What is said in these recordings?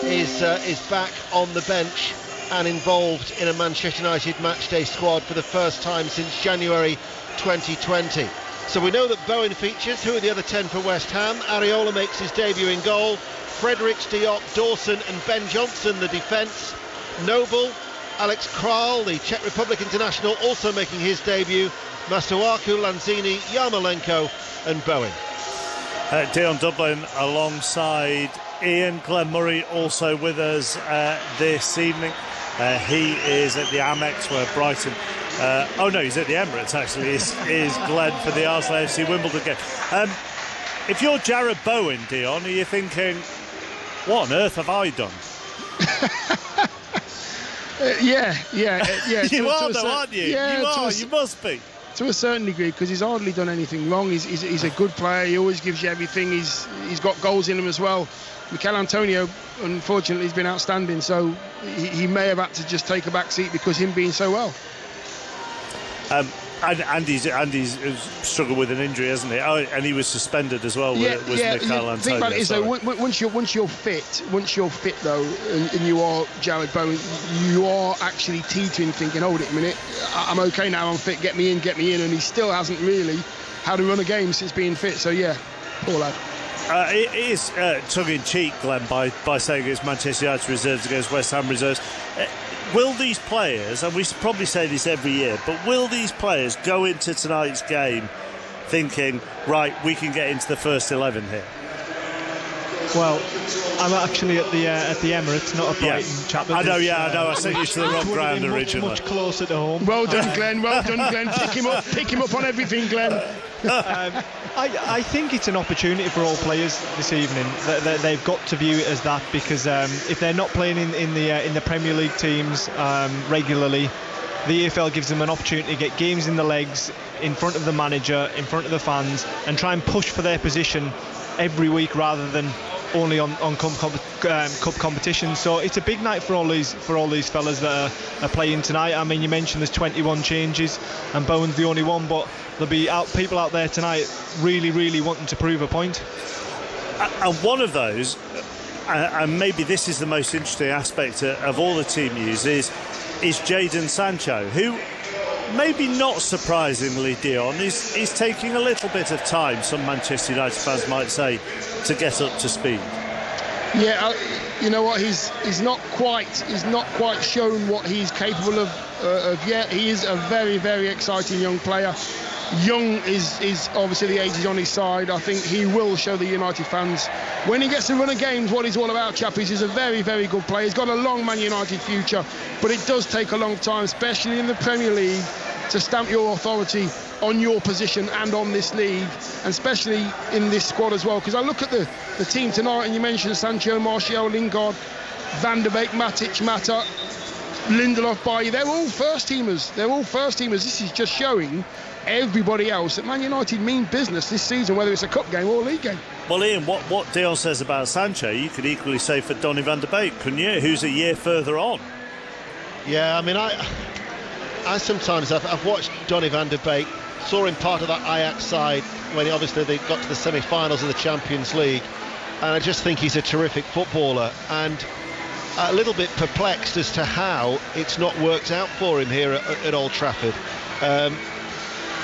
is back on the bench and involved in a Manchester United matchday squad for the first time since January 2020. So we know that Bowen features. Who are the other 10 for West Ham? Areola makes his debut in goal. Fredericks, Diop, Dawson and Ben Johnson the defence. Noble, Alex Kral, the Czech Republic international, also making his debut. Masuaku, Lanzini, Yarmolenko and Bowen. Dion Dublin alongside Ian. Glenn Murray also with us this evening. He is at the Amex where Brighton... he's at the Emirates actually, is Glenn for the Arsenal FC Wimbledon game. If you're Jared Bowen, Dion, are you thinking, what on earth have I done? Yeah. You are though, aren't you? Yeah, you must be. To a certain degree, because he's hardly done anything wrong. He's a good player. He always gives you everything. He's got goals in him as well. Mikel Antonio, unfortunately, has been outstanding. So he may have had to just take a back seat because him being so well. Andy's struggled with an injury, hasn't he? Oh, and he was suspended as well. Was Mikel Antonio? Think about it is though, once you're fit though, and you are Jared Bowen, you are actually teetering, thinking, hold it a minute, I'm okay now, I'm fit, get me in, and he still hasn't really had a run of games since being fit. So yeah, poor lad. It is tongue-in-cheek, Glenn, by saying it's Manchester United reserves against West Ham reserves. Will these players, and we probably say this every year, but will these players go into tonight's game thinking, right, we can get into the first 11 here? Well, I'm actually at the Emirates, not a Brighton chap. I know. I sent you to the wrong ground originally. Much closer to home. Well done, Glenn. Pick him up on everything, Glenn. I think it's an opportunity for all players this evening. They've got to view it as that, because if they're not playing in the Premier League teams regularly, the EFL gives them an opportunity to get games in the legs, in front of the manager, in front of the fans, and try and push for their position every week rather than only on cup competition. So it's a big night for all these fellas that are playing tonight. I mean, you mentioned there's 21 changes and Bowen's the only one, but there'll be people out there tonight really wanting to prove a point. And one of those, and maybe this is the most interesting aspect of all the team news, is Jadon Sancho, who, maybe not surprisingly, Dion, is taking a little bit of time, some Manchester United fans might say, to get up to speed. Yeah, you know what? He's not quite shown what he's capable of yet. He is a very exciting young player. Young is obviously the age is on his side. I think he will show the United fans when he gets to run a games what he's all about, chappies. He's a very good player. He's got a long Man United future, but it does take a long time, especially in the Premier League, to stamp your authority on your position and on this league, and especially in this squad as well. Because I look at the team tonight, and you mentioned Sancho, Martial, Lingard, Van der Beek, Matic, Mata, Lindelof, Bailly. They're all first teamers. This is just showing everybody else that Man United mean business this season, whether it's a cup game or a league game. Well, Ian, what Dion says about Sancho, you could equally say for Donny van der Beek, couldn't you? Who's a year further on. Yeah, I mean, I sometimes I've watched Donny van der Beek, saw him part of that Ajax side when obviously they got to the semi-finals of the Champions League, and I just think he's a terrific footballer, and a little bit perplexed as to how it's not worked out for him here at Old Trafford.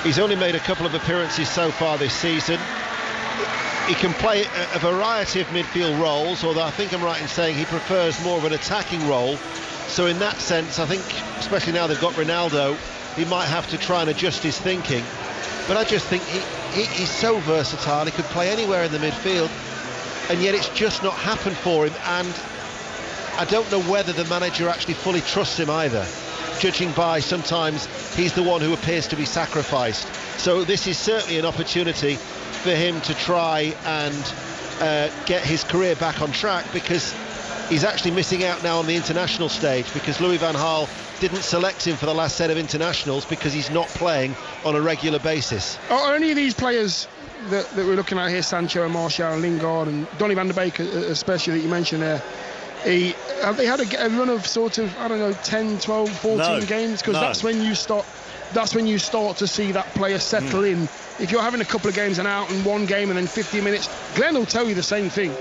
He's only made a couple of appearances so far this season. He can play a variety of midfield roles, although I think I'm right in saying he prefers more of an attacking role. So in that sense, I think, especially now they've got Ronaldo, he might have to try and adjust his thinking. But I just think he's so versatile. He could play anywhere in the midfield, and yet it's just not happened for him. And I don't know whether the manager actually fully trusts him either, judging by sometimes he's the one who appears to be sacrificed. So this is certainly an opportunity for him to try and get his career back on track, because he's actually missing out now on the international stage, because Louis van Gaal didn't select him for the last set of internationals because he's not playing on a regular basis. Are any of these players that we're looking at here, Sancho and Martial and Lingard and Donny van der Beek especially, that you mentioned there, have they had a run of sort of, I don't know, 10, 12, 14 games? Because that's when you start to see that player settle in if you're having a couple of games and out and one game and then 15 minutes, Glenn will tell you the same thing.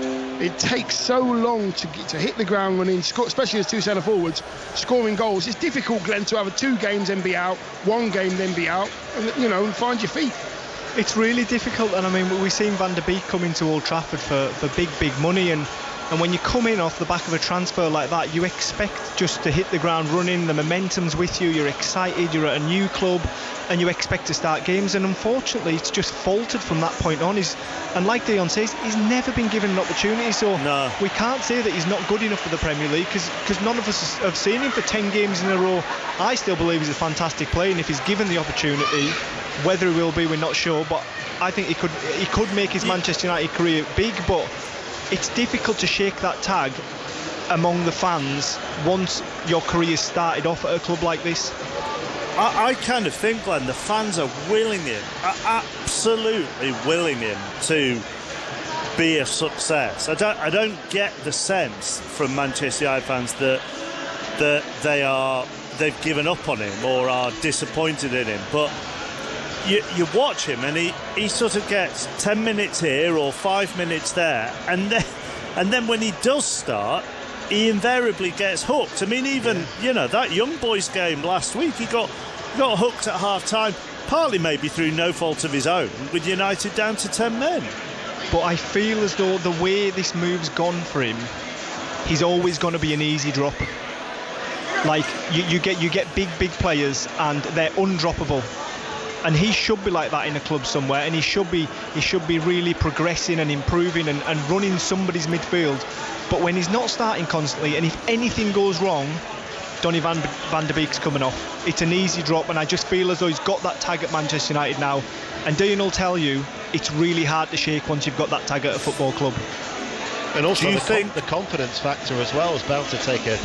It takes so long to hit the ground running, especially as two centre forwards, scoring goals. It's difficult, Glenn, to have 2 games then be out, 1 game then be out, and find your feet. It's really difficult, and I mean, we've seen Van der Beek come into Old Trafford for big money, and when you come in off the back of a transfer like that, you expect just to hit the ground running. The momentum's with you, you're excited, you're at a new club, and you expect to start games, and unfortunately it's just faltered from that point on. And like Dion says, he's never been given an opportunity, so we can't say that he's not good enough for the Premier League, because none of us have seen him for 10 games in a row. I still believe he's a fantastic player, and if he's given the opportunity, whether he will be, we're not sure, but I think he could make his Manchester United career big, but it's difficult to shake that tag among the fans once your career started off at a club like this. I kind of think, Glenn, the fans are absolutely willing him to be a success. I don't get the sense from Manchester United fans that they've given up on him or are disappointed in him, but you watch him and he sort of gets 10 minutes here or 5 minutes there, and then when he does start, he invariably gets hooked. I mean, even that Young Boys game last week, he got hooked at half time, partly maybe through no fault of his own, with United down to 10 men. But I feel as though the way this move's gone for him, he's always going to be an easy drop. Like you get big players and they're undroppable. And he should be like that in a club somewhere, and he should be really progressing and improving and running somebody's midfield. But when he's not starting constantly, and if anything goes wrong, Donny van der Beek's coming off. It's an easy drop, and I just feel as though he's got that tag at Manchester United now. And Dean will tell you, it's really hard to shake once you've got that tag at a football club. And also the confidence factor as well is bound to take a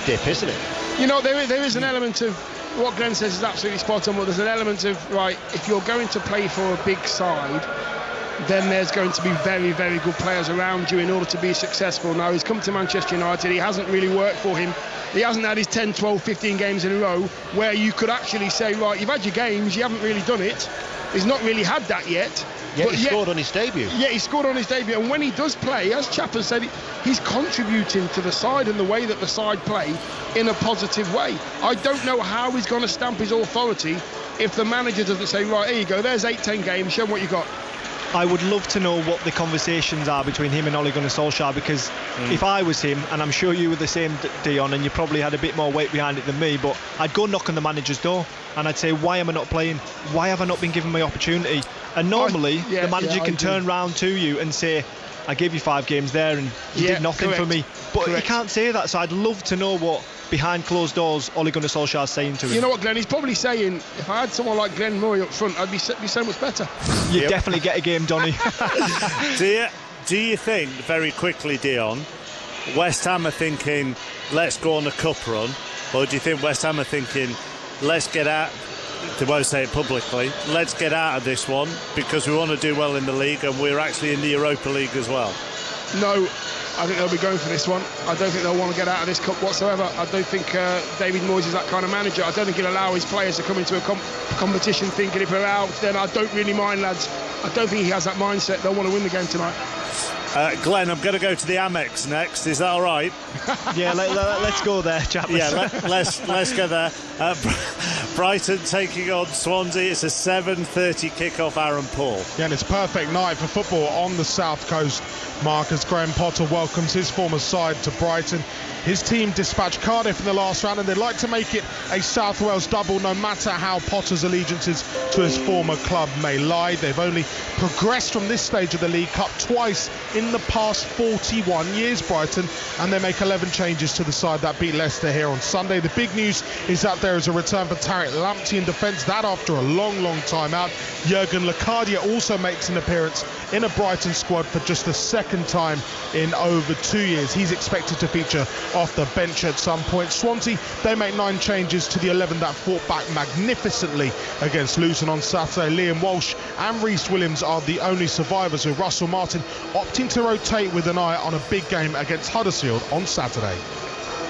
dip, isn't it? There is an element of what Glenn says is absolutely spot on, but there's an element of, right, if you're going to play for a big side, then there's going to be very, very good players around you in order to be successful. Now, he's come to Manchester United, he hasn't really worked for him. He hasn't had his 10, 12, 15 games in a row where you could actually say, right, you've had your games, you haven't really done it. He's not really had that yet. Yet he scored on his debut. Yeah, he scored on his debut, and when he does play, as Chapman said, he's contributing to the side and the way that the side play in a positive way. I don't know how he's going to stamp his authority if the manager doesn't say, right, here you go, there's 8-10 games, show them what you got. I would love to know what the conversations are between him and Ole Gunnar Solskjaer, because if I was him, and I'm sure you were the same, Dion, and you probably had a bit more weight behind it than me, but I'd go knock on the manager's door and I'd say, why am I not playing? Why have I not been given my opportunity? And normally the manager can turn round to you and say, I gave you 5 games there and you did nothing for me. But he can't say that, so I'd love to know what behind closed doors Ole Gunnar Solskjaer is saying to him. You know what, Glenn? He's probably saying, if I had someone like Glenn Murray up front, I'd be so much better. You'd definitely get a game, Donny. Do you think, very quickly, Dion, West Ham are thinking, let's go on a cup run, or do you think West Ham are thinking, let's get out, they won't say it publicly, let's get out of this one because we want to do well in the league and we're actually in the Europa League as well? No, I think they'll be going for this one. I don't think they'll want to get out of this cup whatsoever. I don't think David Moyes is that kind of manager. I don't think he'll allow his players to come into a competition thinking if we're out, then I don't really mind, lads. I don't think he has that mindset. They'll want to win the game tonight. Glenn, I'm going to go to the Amex next. Is that all right? Yeah, let's go there, chappers. Yeah, let's go there. Brighton taking on Swansea. It's a 7:30 kickoff. Aaron Paul. Yeah, and it's a perfect night for football on the South Coast, Mark, as Graham Potter welcomes his former side to Brighton. His team dispatched Cardiff in the last round, and they'd like to make it a South Wales double, no matter how Potter's allegiances to his former club may lie. They've only progressed from this stage of the League Cup twice in the past 41 years, Brighton, and they make 11 changes to the side that beat Leicester here on Sunday. The big news is that there is a return for Tariq Lamptey in defence, that after a long time out. Jurgen Locadia also makes an appearance in a Brighton squad for just the second time in over 2 years. He's expected to feature off the bench at some point. Swansea, they make 9 changes to the 11 that fought back magnificently against Luton on Saturday. Liam Walsh and Reece Williams are the only survivors, with Russell Martin opting to rotate with an eye on a big game against Huddersfield on Saturday.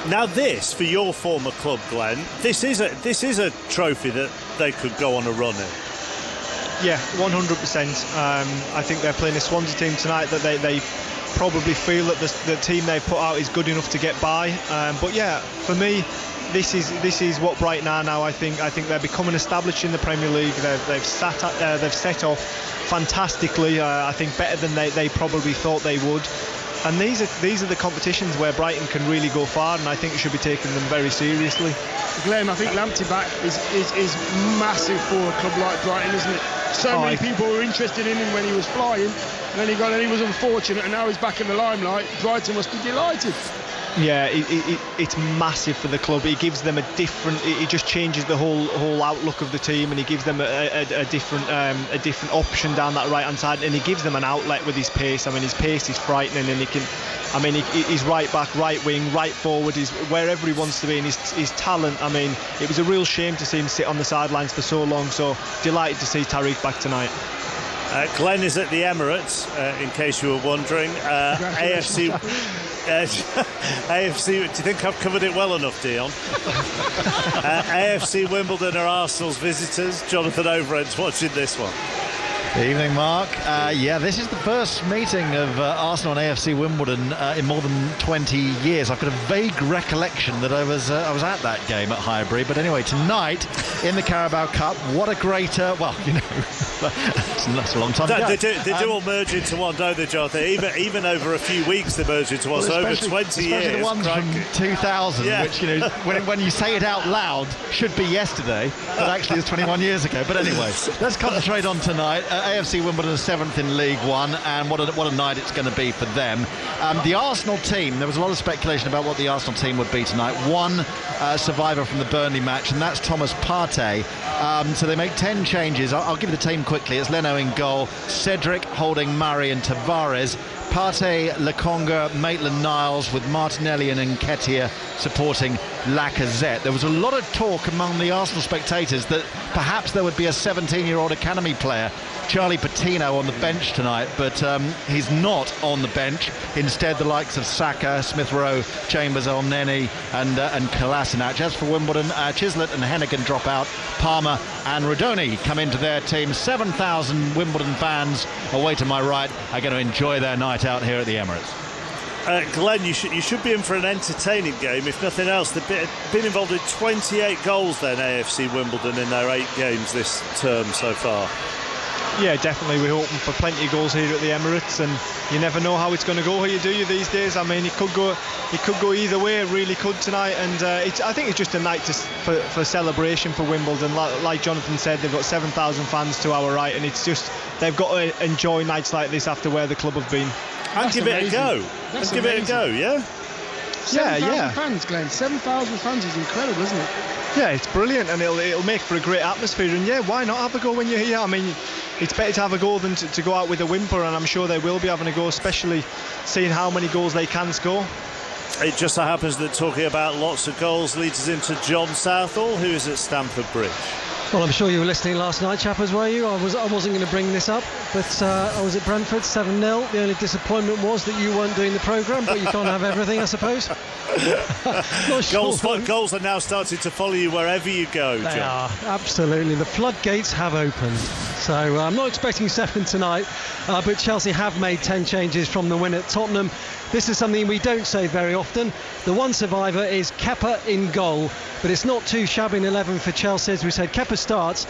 Now this, for your former club, Glenn, this is a trophy that they could go on a run in. Yeah, 100%. I think they're playing a Swansea team tonight that they probably feel that the team they've put out is good enough to get by. But yeah, for me, this is what Brighton are now. I think they're becoming established in the Premier League. They've set off fantastically. I think better than they probably thought they would. And these are the competitions where Brighton can really go far, and I think you should be taking them very seriously. Glenn, I think Lamptey back is massive for a club like Brighton, isn't it? So many people were interested in him when he was flying, and then he was unfortunate, and now he's back in the limelight. Brighton must be delighted. Yeah, it's massive for the club. It gives them a different. It just changes the whole outlook of the team, and he gives them a different option down that right hand side, and he gives them an outlet with his pace. I mean, his pace is frightening, and he's right back, right wing, right forward. He's wherever he wants to be, and his talent. I mean, it was a real shame to see him sit on the sidelines for so long. So delighted to see Tariq back tonight. Glenn is at the Emirates, in case you were wondering. AFC. AFC, do you think I've covered it well enough, Dion? AFC Wimbledon are Arsenal's visitors. Jonathan Overend's watching this one. Evening, Mark. Yeah, this is the first meeting of Arsenal and AFC Wimbledon in more than 20 years. I've got a vague recollection that I was at that game at Highbury. But anyway, tonight in the Carabao Cup, what a great... that's a long time ago. They do all merge into one, don't they, Jonathan? Even over a few weeks they merge into one. Well, so over 20 years. Especially the ones from 2000, yeah. Which, when you say it out loud, should be yesterday, but actually it's 21 years ago. But anyway, let's concentrate on tonight. AFC Wimbledon are 7th in League One, and what a night it's going to be for them. The Arsenal team, there was a lot of speculation about what the Arsenal team would be tonight. One survivor from the Burnley match, and that's Thomas Partey. So they make 10 changes. I'll give you the team quickly. It's Leno in goal, Cedric holding Murray and Tavares, Partey, Lokonga, Maitland-Niles, with Martinelli and Nketiah supporting Lacazette. There was a lot of talk among the Arsenal spectators that perhaps there would be a 17-year-old academy player, Charlie Patino, on the bench tonight, but he's not on the bench. Instead, the likes of Saka, Smith Rowe, Chambers, Elneny and Kolasinac. As for Wimbledon, Chislett and Hennigan drop out. Palmer and Rodoni come into their team. 7,000 Wimbledon fans away to my right are going to enjoy their night out here at the Emirates. Glenn, you should be in for an entertaining game, if nothing else. They've been involved in 28 goals then, AFC Wimbledon, in their 8 games this term so far. Yeah, definitely. We're hoping for plenty of goals here at the Emirates, and you never know how it's going to go here, do you, these days? I mean, it could go either way. It really could tonight, and I think it's just a night for celebration for Wimbledon. Like Jonathan said, they've got 7,000 fans to our right, and it's just they've got to enjoy nights like this after where the club have been. And give it a go. Give it a go, yeah? 7,000 fans, Glenn. 7,000 fans is incredible, isn't it? Yeah, it's brilliant, and it'll make for a great atmosphere. And yeah, why not have a go when you're here? I mean, it's better to have a go than to go out with a whimper, and I'm sure they will be having a go, especially seeing how many goals they can score. It just so happens that talking about lots of goals leads us into John Southall, who is at Stamford Bridge. Well, I'm sure you were listening last night, chappers, were you? I wasn't going to bring this up, but I was at Brentford, 7-0. The only disappointment was that you weren't doing the programme, but you can't have everything, I suppose. Goals are now starting to follow you wherever you go, John. They are, absolutely. The floodgates have opened. So I'm not expecting 7 tonight, but Chelsea have made 10 changes from the win at Tottenham. This is something we don't say very often. The one survivor is Kepa in goal, but it's not too shabby in 11 for Chelsea. As we said, Kepa starts.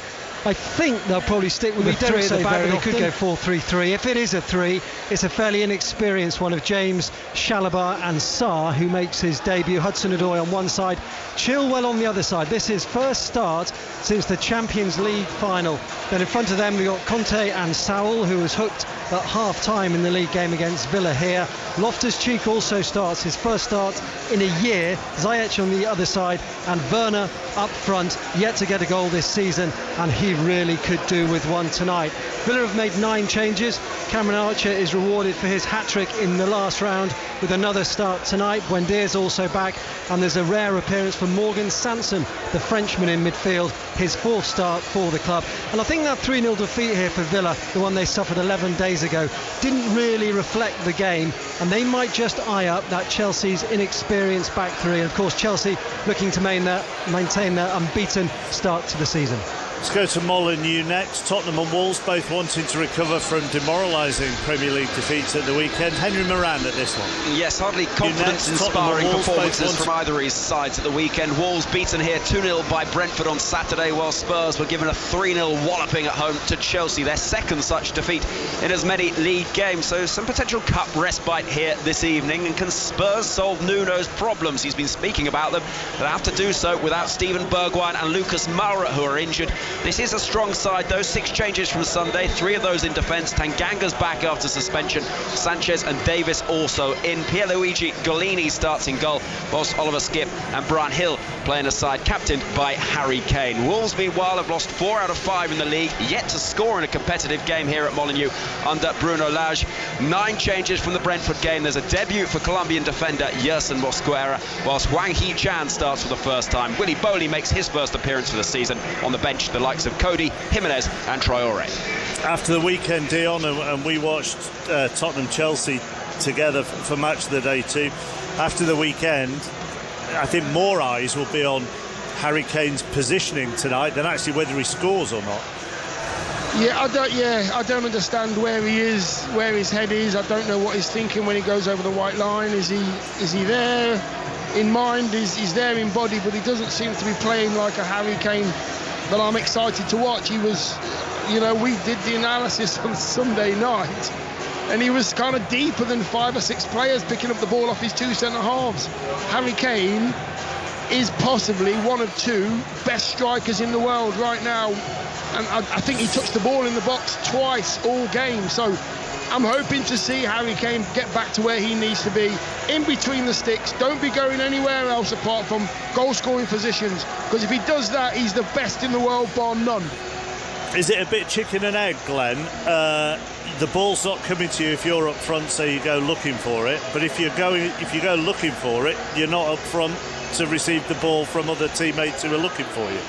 I think they'll probably stick with the 3 at the back, but they could go 4-3-3. If it is a 3, it's a fairly inexperienced one of James, Chalobah and Sarr, who makes his debut. Hudson-Odoi on one side, Chilwell on the other side. This is first start since the Champions League final. Then in front of them we've got Conte and Sowell, who was hooked at half-time in the league game against Villa here. Loftus-Cheek also starts his first start in a year. Ziyech on the other side, and Werner up front, yet to get a goal this season, and he really could do with one tonight. Villa have made 9 changes. Cameron Archer is rewarded for his hat-trick in the last round with another start tonight. Buendia's also back, and there's a rare appearance for Morgan Sanson, the Frenchman in midfield, his 4th start for the club. And I think that 3-0 defeat here for Villa, the one they suffered 11 days ago, didn't really reflect the game, and they might just eye up that Chelsea's inexperienced back 3. And of course Chelsea looking to maintain their unbeaten start to the season. Let's go to Molineux next. Tottenham and Wolves both wanting to recover from demoralising Premier League defeats at the weekend. Henry Moran at this one. Yes, hardly confidence-inspiring performances from either of his sides at the weekend. Wolves beaten here 2-0 by Brentford on Saturday, while Spurs were given a 3-0 walloping at home to Chelsea, their second such defeat in as many league games. So some potential cup respite here this evening. And can Spurs solve Nuno's problems? He's been speaking about them. They'll have to do so without Steven Bergwijn and Lucas Moura, who are injured. This is a strong side, though. 6 changes from Sunday, 3 of those in defence. Tanganga's back after suspension. Sanchez and Davis also in. Pierluigi Golini starts in goal, whilst Oliver Skipp and Brian Hill playing aside, captained by Harry Kane. Wolves, meanwhile, have lost 4 out of 5 in the league, yet to score in a competitive game here at Molineux under Bruno Lage. 9 changes from the Brentford game. There's a debut for Colombian defender Yerson Mosquera, whilst Wang Hee-chan starts for the first time. Willy Boly makes his first appearance for the season. On the bench, the likes of Cody, Jimenez and Traore. After the weekend, Dion, and we watched Tottenham-Chelsea together for match of the day too. After the weekend, I think more eyes will be on Harry Kane's positioning tonight than actually whether he scores or not. I don't understand where he is, where his head is. I don't know what he's thinking when he goes over the white line. Is he there in mind? He's there in body, but he doesn't seem to be playing like a Harry Kane that I'm excited to watch. He was, we did the analysis on Sunday night, and he was kind of deeper than 5 or 6 players picking up the ball off his 2 centre-halves. Harry Kane is possibly one of 2 best strikers in the world right now, and I think he touched the ball in the box twice all game. So I'm hoping to see Harry Kane get back to where he needs to be, in between the sticks. Don't be going anywhere else apart from goal-scoring positions, because if he does that, he's the best in the world, bar none. Is it a bit chicken and egg, Glenn? The ball's not coming to you if you're up front, so you go looking for it. But if you go looking for it, you're not up front to receive the ball from other teammates who are looking for you.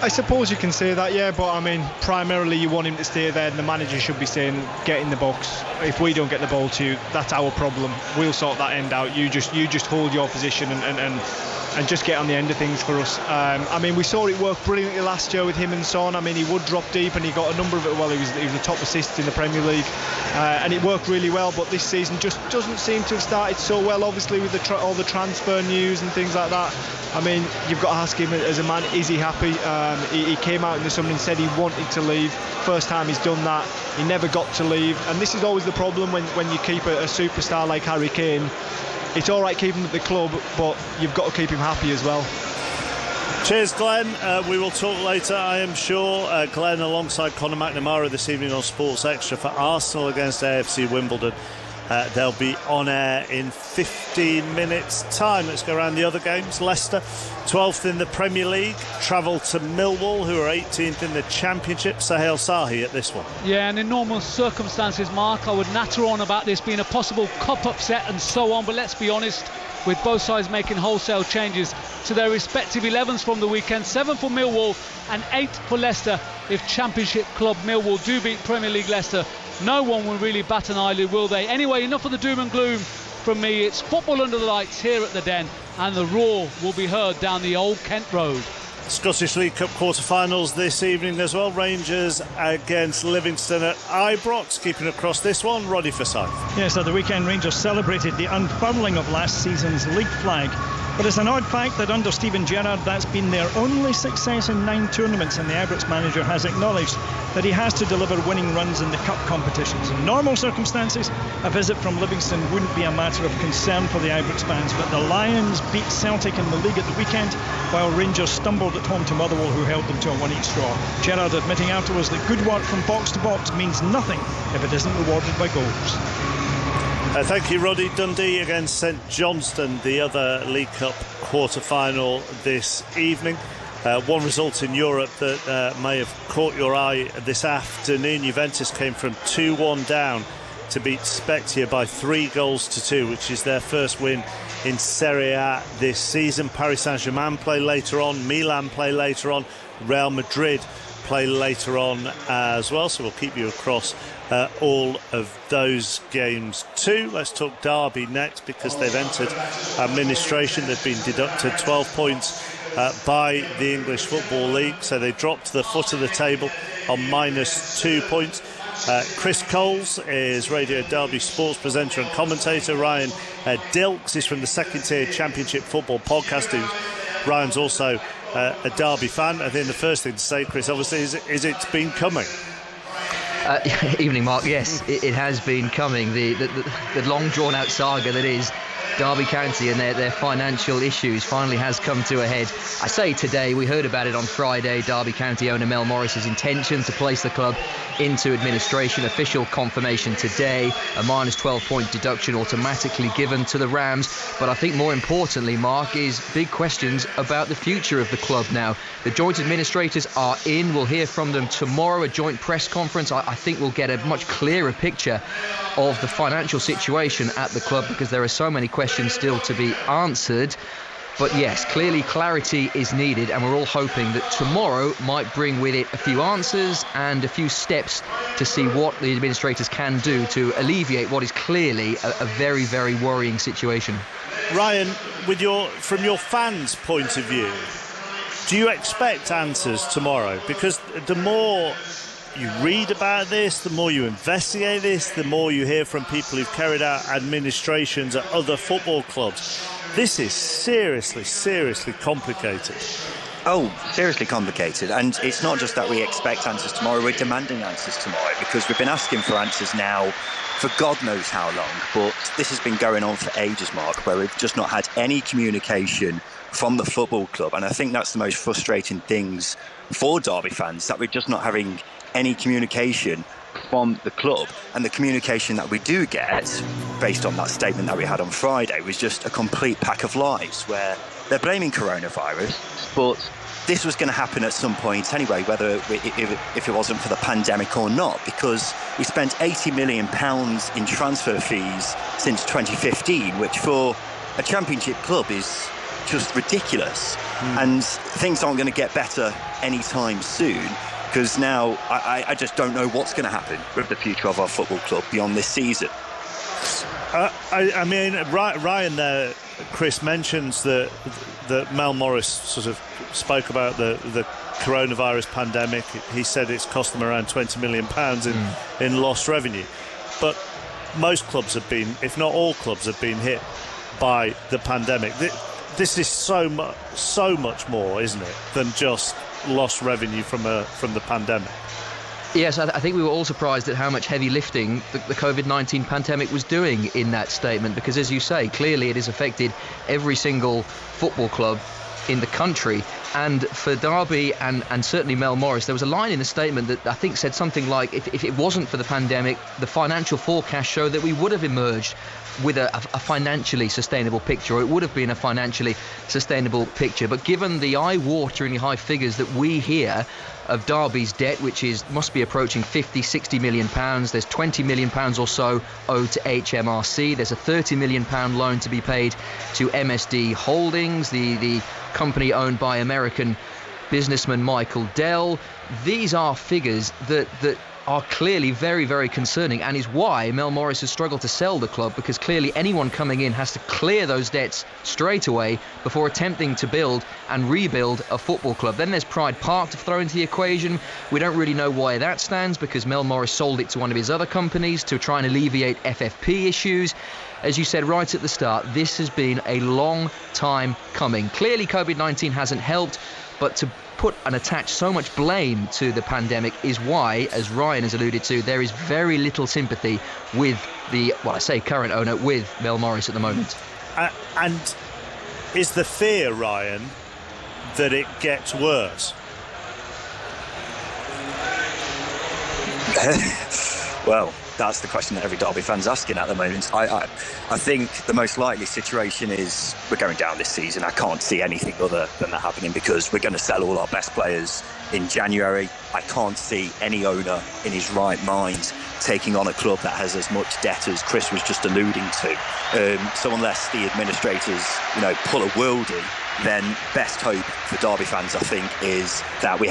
I suppose you can say that, yeah, but I mean, primarily you want him to stay there, and the manager should be saying, get in the box. If we don't get the ball to you, that's our problem. We'll sort that end out. You just hold your position and just get on the end of things for us. I mean, we saw it work brilliantly last year with him and Son. I mean, he would drop deep, and he got a number of it. Well, he was the top assist in the Premier League, and it worked really well. But this season just doesn't seem to have started so well, obviously, with all the transfer news and things like that. I mean, you've got to ask him as a man, is he happy? He came out in the summer and said he wanted to leave. First time he's done that, he never got to leave. And this is always the problem when you keep a superstar like Harry Kane. It's all right keeping him at the club, but you've got to keep him happy as well. Cheers, Glenn. We will talk later, I am sure. Glenn alongside Conor McNamara this evening on Sports Extra for Arsenal against AFC Wimbledon. They'll be on air in 15 minutes' time. Let's go around the other games. Leicester, 12th in the Premier League, travel to Millwall, who are 18th in the Championship. Sahel Sahi at this one. Yeah, and in normal circumstances, Mark, I would natter on about this being a possible cup upset and so on, but let's be honest, with both sides making wholesale changes to their respective 11s from the weekend. 7 for Millwall and 8 for Leicester. If Championship club Millwall do beat Premier League Leicester, no one will really bat an eyelid, will they? Anyway, enough of the doom and gloom from me. It's football under the lights here at the Den, and the roar will be heard down the Old Kent Road. Scottish League Cup quarter-finals this evening as well. Rangers against Livingston at Ibrox. Keeping across this one, Roddy Forsyth. Yes, at the weekend, Rangers celebrated the unfurling of last season's league flag. But it's an odd fact that under Steven Gerrard, that's been their only success in 9 tournaments, and the Ibrox manager has acknowledged that he has to deliver winning runs in the cup competitions. In normal circumstances, a visit from Livingston wouldn't be a matter of concern for the Ibrox fans, but the Lions beat Celtic in the league at the weekend, while Rangers stumbled at home to Motherwell, who held them to a 1-each draw. Gerrard admitting afterwards that good work from box to box means nothing if it isn't rewarded by goals. Thank you, Roddy. Dundee against St Johnstone, the other League Cup quarter-final this evening. One result in Europe that may have caught your eye this afternoon. Juventus came from 2-1 down to beat Spezia by 3-2, which is their first win in Serie A this season. Paris Saint-Germain play later on, Milan play later on, Real Madrid play later on as well, so we'll keep you across all of those games too. Let's talk Derby next, because they've entered administration. They've been deducted 12 points by the English Football League, so they dropped to the foot of the table on -2 points. Chris Coles is Radio Derby sports presenter and commentator. Ryan Dilks is from the Second Tier Championship Football podcast. Ryan's also a Derby fan. I think the first thing to say, Chris, obviously, is it's been coming. Evening, Mark. Yes, it has been coming. The long drawn-out saga that is Derby County and their financial issues finally has come to a head. I say today, we heard about it on Friday. Derby County owner Mel Morris's intention to place the club into administration. Official confirmation today. A -12-point deduction automatically given to the Rams. But I think more importantly, Mark, is big questions about the future of the club now. The joint administrators are in. We'll hear from them tomorrow, a joint press conference. I think we'll get a much clearer picture of the financial situation at the club, because there are so many questions still to be answered. But yes, clearly clarity is needed, and we're all hoping that tomorrow might bring with it a few answers and a few steps to see what the administrators can do to alleviate what is clearly a very, very worrying situation. Ryan, from your fans' point of view, do you expect answers tomorrow? Because the more you read about this, the more you investigate this, the more you hear from people who've carried out administrations at other football clubs. This is seriously complicated. Oh, seriously complicated. And it's not just that we expect answers tomorrow, we're demanding answers tomorrow, because we've been asking for answers now for God knows how long. But this has been going on for ages, Mark, where we've just not had any communication from the football club. And I think that's the most frustrating things for Derby fans, that we're just not having any communication from the club. And the communication that we do get, based on that statement that we had on Friday, was just a complete pack of lies, where they're blaming coronavirus, but this was going to happen at some point anyway, whether if it wasn't for the pandemic or not, because we spent £80 million in transfer fees since 2015, which for a championship club is just ridiculous. And things aren't going to get better anytime soon, because now I just don't know what's going to happen with the future of our football club beyond this season. I mean, Ryan there, Chris, mentions that Mel Morris sort of spoke about the coronavirus pandemic. He said it's cost them around £20 million in lost revenue. But most clubs have been, if not all clubs, have been hit by the pandemic. This is so much more, isn't it, than just lost revenue from the pandemic. Yes, I think we were all surprised at how much heavy lifting the COVID-19 pandemic was doing in that statement, because, as you say, clearly it has affected every single football club in the country. And for Derby and certainly Mel Morris, there was a line in the statement that I think said something like, if it wasn't for the pandemic, the financial forecast showed that we would have emerged with a financially sustainable picture, or it would have been a financially sustainable picture. But given the eye-wateringly high figures that we hear of Derby's debt, which must be approaching 50-60 million pounds, there's 20 million pounds or so owed to HMRC, there's a 30 million pound loan to be paid to MSD Holdings, the company owned by American businessman Michael Dell. These are figures that are clearly very, very concerning, and is why Mel Morris has struggled to sell the club, because clearly anyone coming in has to clear those debts straight away before attempting to build and rebuild a football club. Then there's Pride Park to throw into the equation. We don't really know why that stands, because Mel Morris sold it to one of his other companies to try and alleviate FFP issues. As you said right at the start, this has been a long time coming. Clearly COVID-19 hasn't helped, but to put and attach so much blame to the pandemic is why, as Ryan has alluded to, there is very little sympathy with the, current owner, with Mel Morris at the moment. And is the fear, Ryan, that it gets worse? Well, that's the question that every Derby fan's asking at the moment. I think the most likely situation is we're going down this season. I can't see anything other than that happening, because we're going to sell all our best players in January. I can't see any owner in his right mind taking on a club that has as much debt as Chris was just alluding to. So unless the administrators, pull a worldie, then best hope for Derby fans, I think, is that we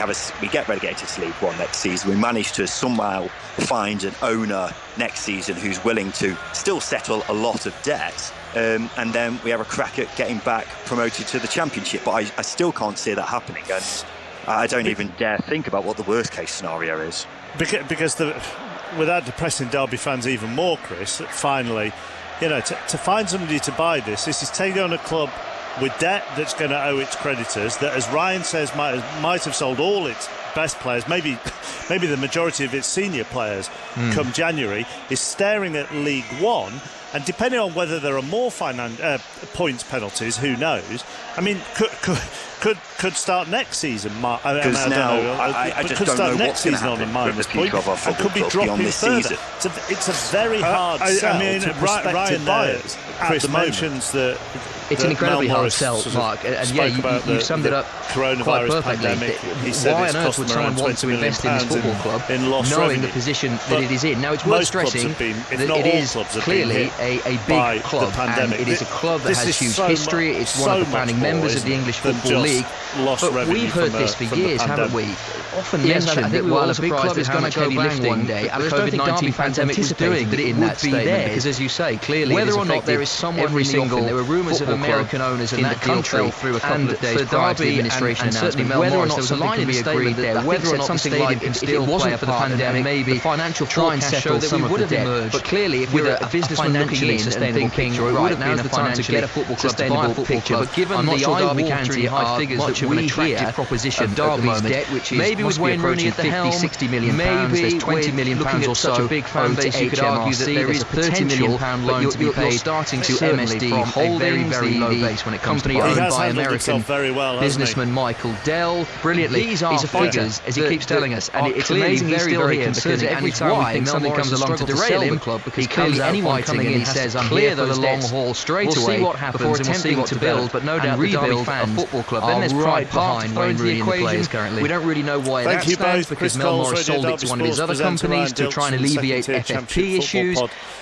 get relegated to League One next season. We manage to somehow find an owner next season who's willing to still settle a lot of debt, and then we have a crack at getting back promoted to the Championship. But I still can't see that happening, and I don't even dare think about what the worst case scenario is. Because without depressing Derby fans even more, Chris, finally, to find somebody to buy this is taking on a club with debt that's going to owe its creditors, that, as Ryan says, might have sold all its best players, maybe the majority of its senior players come January, is staring at League One, and depending on whether there are more points penalties, who knows? I mean, could start next season. I just don't know what's going to happen with the future of our football club beyond this season. It's a very hard sell to prospective buyers. Chris mentions that it's an incredibly hard sell, Mark, and you summed it up quite perfectly. Why on earth would someone want to invest in this football club knowing the position that it is in? Now, it's worth stressing that it is clearly a big club, and it is a club that has huge history. It's one of the founding members of the English Football League. But we've heard this for years, haven't we? Often mentioned that while a big club is going to go bang one day, the COVID-19 pandemic was doing in that statement, because, as you say, clearly whether or not there is someone every single there were rumours of American owners in the country through a couple of days prior to the administration announcement, whether or not there was a line in the agreement there, whether or not something like if it wasn't for the pandemic, maybe the financial forecast showed that we would have emerged. But clearly, if you're a businessman looking in and thinking, right, now's the time to get a football club, to buy a football club, but given the eye-watering high figures that we hear proposition of Derby's debt, which is maybe with Wayne Rooney at the helm, 50-60 million pounds, there's 20 million pounds or so, such a big fan base, you could argue that there is a 30 million pound loan to be paid starting to MSD Holdings, very low base when it comes to owned by American businessman Michael Dell. Brilliantly, these are figures, as he keeps telling us, and it's amazing he's still here, because every time we think something comes along to derail him, because clearly anyone coming in says, I'm here for the long haul straight away, before attempting to build, but no doubt the Derby fans football club. Then there's pride behind Wayne Rooney in the players currently. We don't really know why that stands, because Mel Morris sold it to one of his other companies to try and alleviate FFP issues.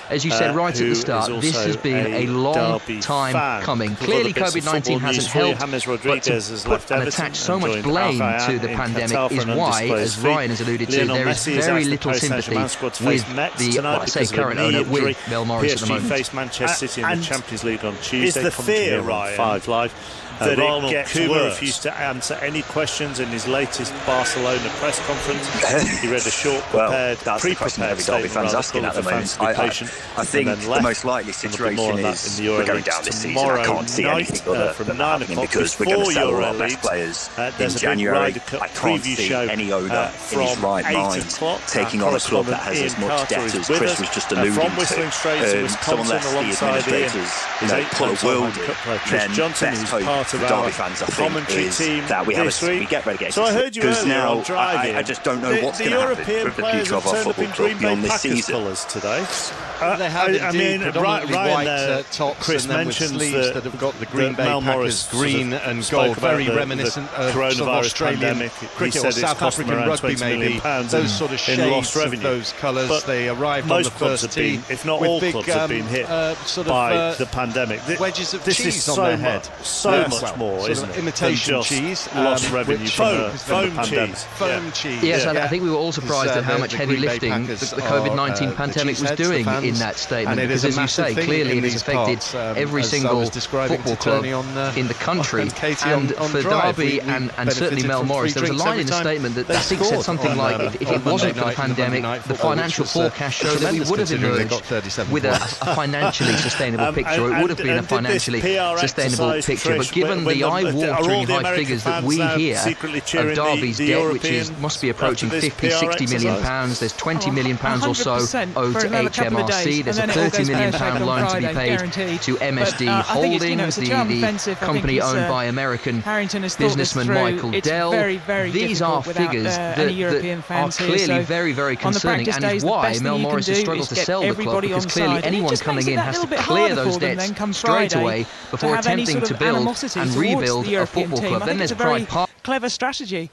As you said right at the start, this has been a long time coming. Clearly COVID-19 hasn't helped, but to put and attach so much blame to the pandemic is why, as Ryan has alluded to, there is very little sympathy with the current owner, with Mel Morris at the moment. Face Manchester City in the Champions League on Tuesday. Is the fear, Ryan, 5 Live, that it gets worse? Refused to answer any questions in his latest Barcelona press conference. He read a short, pre-prepared statement. Fans asking at the moment. I think the most likely situation is we're going down this season. I can't see anything other than that happening, because we're going to sell all our best players in January. I can't see any owner in his right mind taking on a club that has as much debt as Chris was just alluding to. So unless the administrators pull a worldie, then best hope for Derby fans, I think, is that we get relegated. So I heard you earlier now, on driving. I just don't know what's going to happen with the future of our football club beyond this season. Today. They have indeed predominantly white tops, Chris and then with sleeves that have got the Green Bay Packers green and gold, very reminiscent of sort of Australian cricket or South African rugby, maybe. Those sort of shades of those colours. They arrived on the first tee, if not all clubs have been hit by the pandemic. Wedges of cheese on their head. So much more, isn't it? Imitation cheese. Lost revenue from foam cheese. Foam cheese. Yes, I think we were all surprised at how much heavy lifting the COVID-19 pandemic was doing in that statement, because, as you say, clearly it has affected every single football club in the country. And for Derby and certainly Mel Morris, there was a line in the statement that I think said something like, if it wasn't for the pandemic, the financial forecast showed that we would have emerged with a financially sustainable picture. It would have been a financially sustainable picture. But given the eye-watering high figures that we hear of Derby's debt, which must be approaching 50-60 million pounds, there's 20 million pounds or so owed to HMRC, there's a 30 million pound loan to be paid to MSD Holdings, the company owned by American businessman Michael Dell. These are figures that are clearly very, very concerning, and is why Mel Morris has struggled to sell the club, because clearly anyone coming in has to clear those debts straight away before attempting to build and rebuild a football club. Then there's Pride Park. Clever strategy.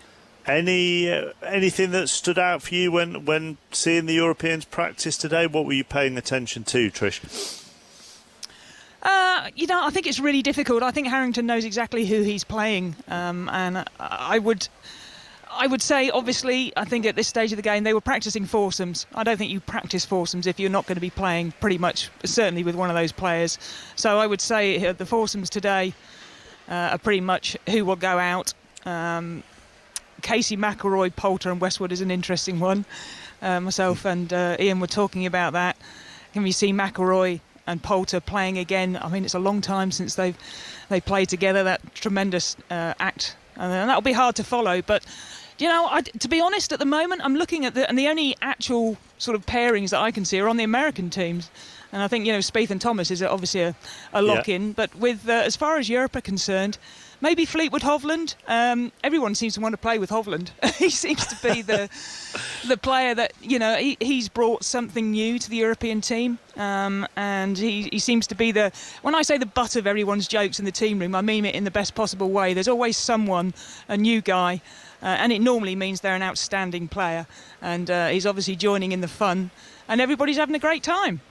Anything that stood out for you when seeing the Europeans practice today? What were you paying attention to, Trish? I think it's really difficult. I think Harrington knows exactly who he's playing, and I would say, obviously, I think at this stage of the game they were practicing foursomes. I don't think you practice foursomes if you're not going to be playing pretty much, certainly with one of those players. So I would say the foursomes today are pretty much who will go out. Casey, McElroy, Poulter and Westwood is an interesting one. Myself and Ian were talking about that. Can we see McElroy and Poulter playing again? I mean, it's a long time since they played together. That tremendous act, and that'll be hard to follow. But to be honest, at the moment, I'm looking at and the only actual sort of pairings that I can see are on the American teams. And I think Spieth and Thomas is obviously a lock-in. But with as far as Europe are concerned, maybe Fleetwood Hovland. Everyone seems to want to play with Hovland. He seems to be the player that he's brought something new to the European team, and he seems to be when I say the butt of everyone's jokes in the team room, I mean it in the best possible way. There's always someone, a new guy, and it normally means they're an outstanding player, and he's obviously joining in the fun, and everybody's having a great time.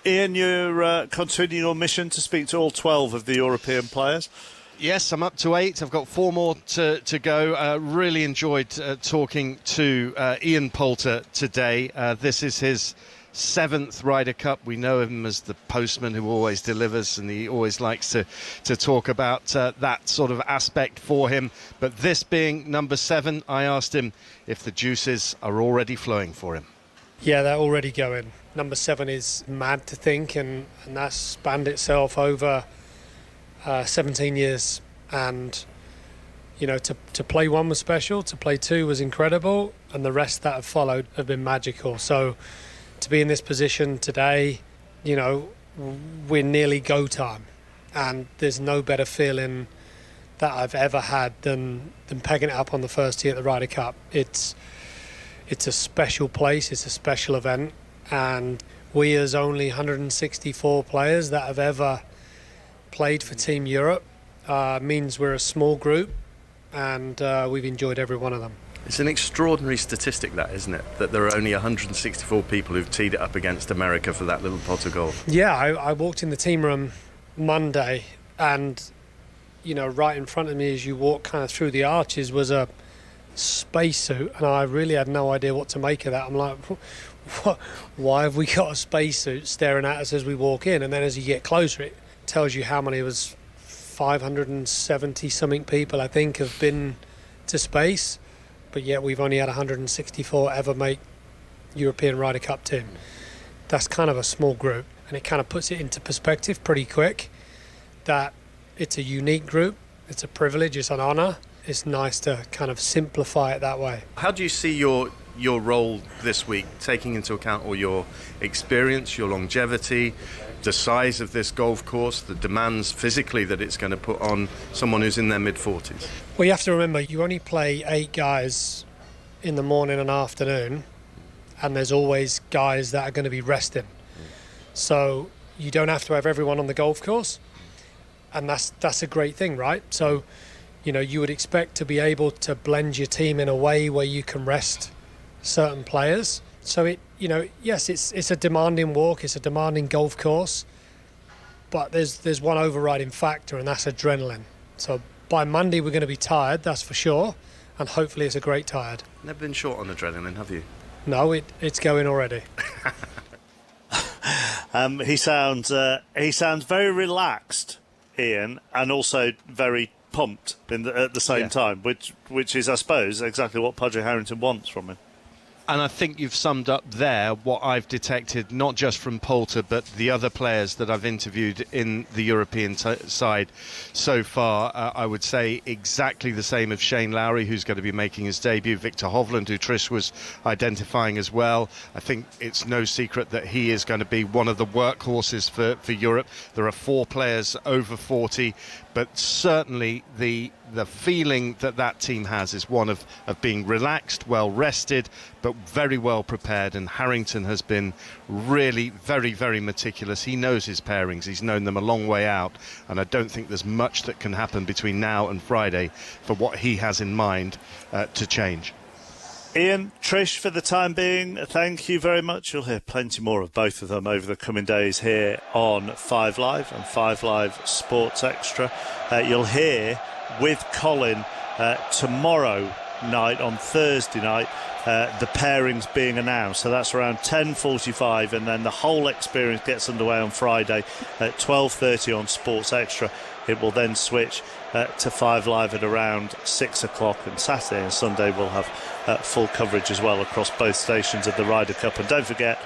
Ian, you're continuing your mission to speak to all 12 of the European players. Yes, I'm up to 8. I've got 4 more to go. Really enjoyed talking to Ian Poulter today. This is his 7th Ryder Cup. We know him as the postman who always delivers, and he always likes to talk about that sort of aspect for him. But this being number 7, I asked him if the juices are already flowing for him. Yeah, they're already going. Number 7 is mad to think, and that's spanned itself over 17 years, and to play 1 was special, to play 2 was incredible, and the rest that have followed have been magical. So to be in this position today, we're nearly go time, and there's no better feeling that I've ever had than pegging it up on the first tee at the Ryder Cup. It's a special place, it's a special event, and we as only 164 players that have ever played for Team Europe means we're a small group, and we've enjoyed every one of them. It's an extraordinary statistic, that, isn't it? That there are only 164 people who've teed it up against America for that little pot of golf. Yeah, I walked in the team room Monday, and right in front of me as you walk kind of through the arches was a spacesuit, and I really had no idea what to make of that. I'm like, why have we got a spacesuit staring at us as we walk in? And then as you get closer, it tells you how many. It was 570 something people, I think, have been to space, but yet we've only had 164 ever make European Ryder Cup team. That's kind of a small group, and it kind of puts it into perspective pretty quick that it's a unique group, it's a privilege, it's an honour. It's nice to kind of simplify it that way. How do you see your role this week, taking into account all your experience, your longevity, the size of this golf course, the demands physically that it's going to put on someone who's in their mid-40s? Well, you have to remember, you only play 8 guys in the morning and afternoon, and there's always guys that are going to be resting. So you don't have to have everyone on the golf course, and that's a great thing, right? So you would expect to be able to blend your team in a way where you can rest certain players. So yes, it's a demanding walk, it's a demanding golf course, but there's one overriding factor, and that's adrenaline. So by Monday we're going to be tired, that's for sure, and hopefully it's a great tired. Never been short on adrenaline, have you? No, it's going already. He sounds very relaxed, Ian, and also very pumped at the same time, which is, I suppose, exactly what Padraig Harrington wants from him. And I think you've summed up there what I've detected, not just from Poulter, but the other players that I've interviewed in the European side so far. I would say exactly the same of Shane Lowry, who's going to be making his debut, Victor Hovland, who Trish was identifying as well. I think it's no secret that he is going to be one of the workhorses for Europe. There are 4 players over 40, but certainly the feeling that team has is one of being relaxed, well rested, but very well prepared, and Harrington has been really very, very meticulous. He knows his pairings. He's known them a long way out, and I don't think there's much that can happen between now and Friday for what he has in mind to change. Ian, Trish, for the time being, thank you very much. You'll hear plenty more of both of them over the coming days here on 5 Live and 5 Live Sports Extra. You'll hear with Colin tomorrow night, on Thursday night, the pairings being announced. So that's around 10:45, and then the whole experience gets underway on Friday at 12:30 on Sports Extra. It will then switch to 5 Live at around 6 o'clock, and Saturday and Sunday we'll have full coverage as well across both stations of the Ryder Cup. And don't forget,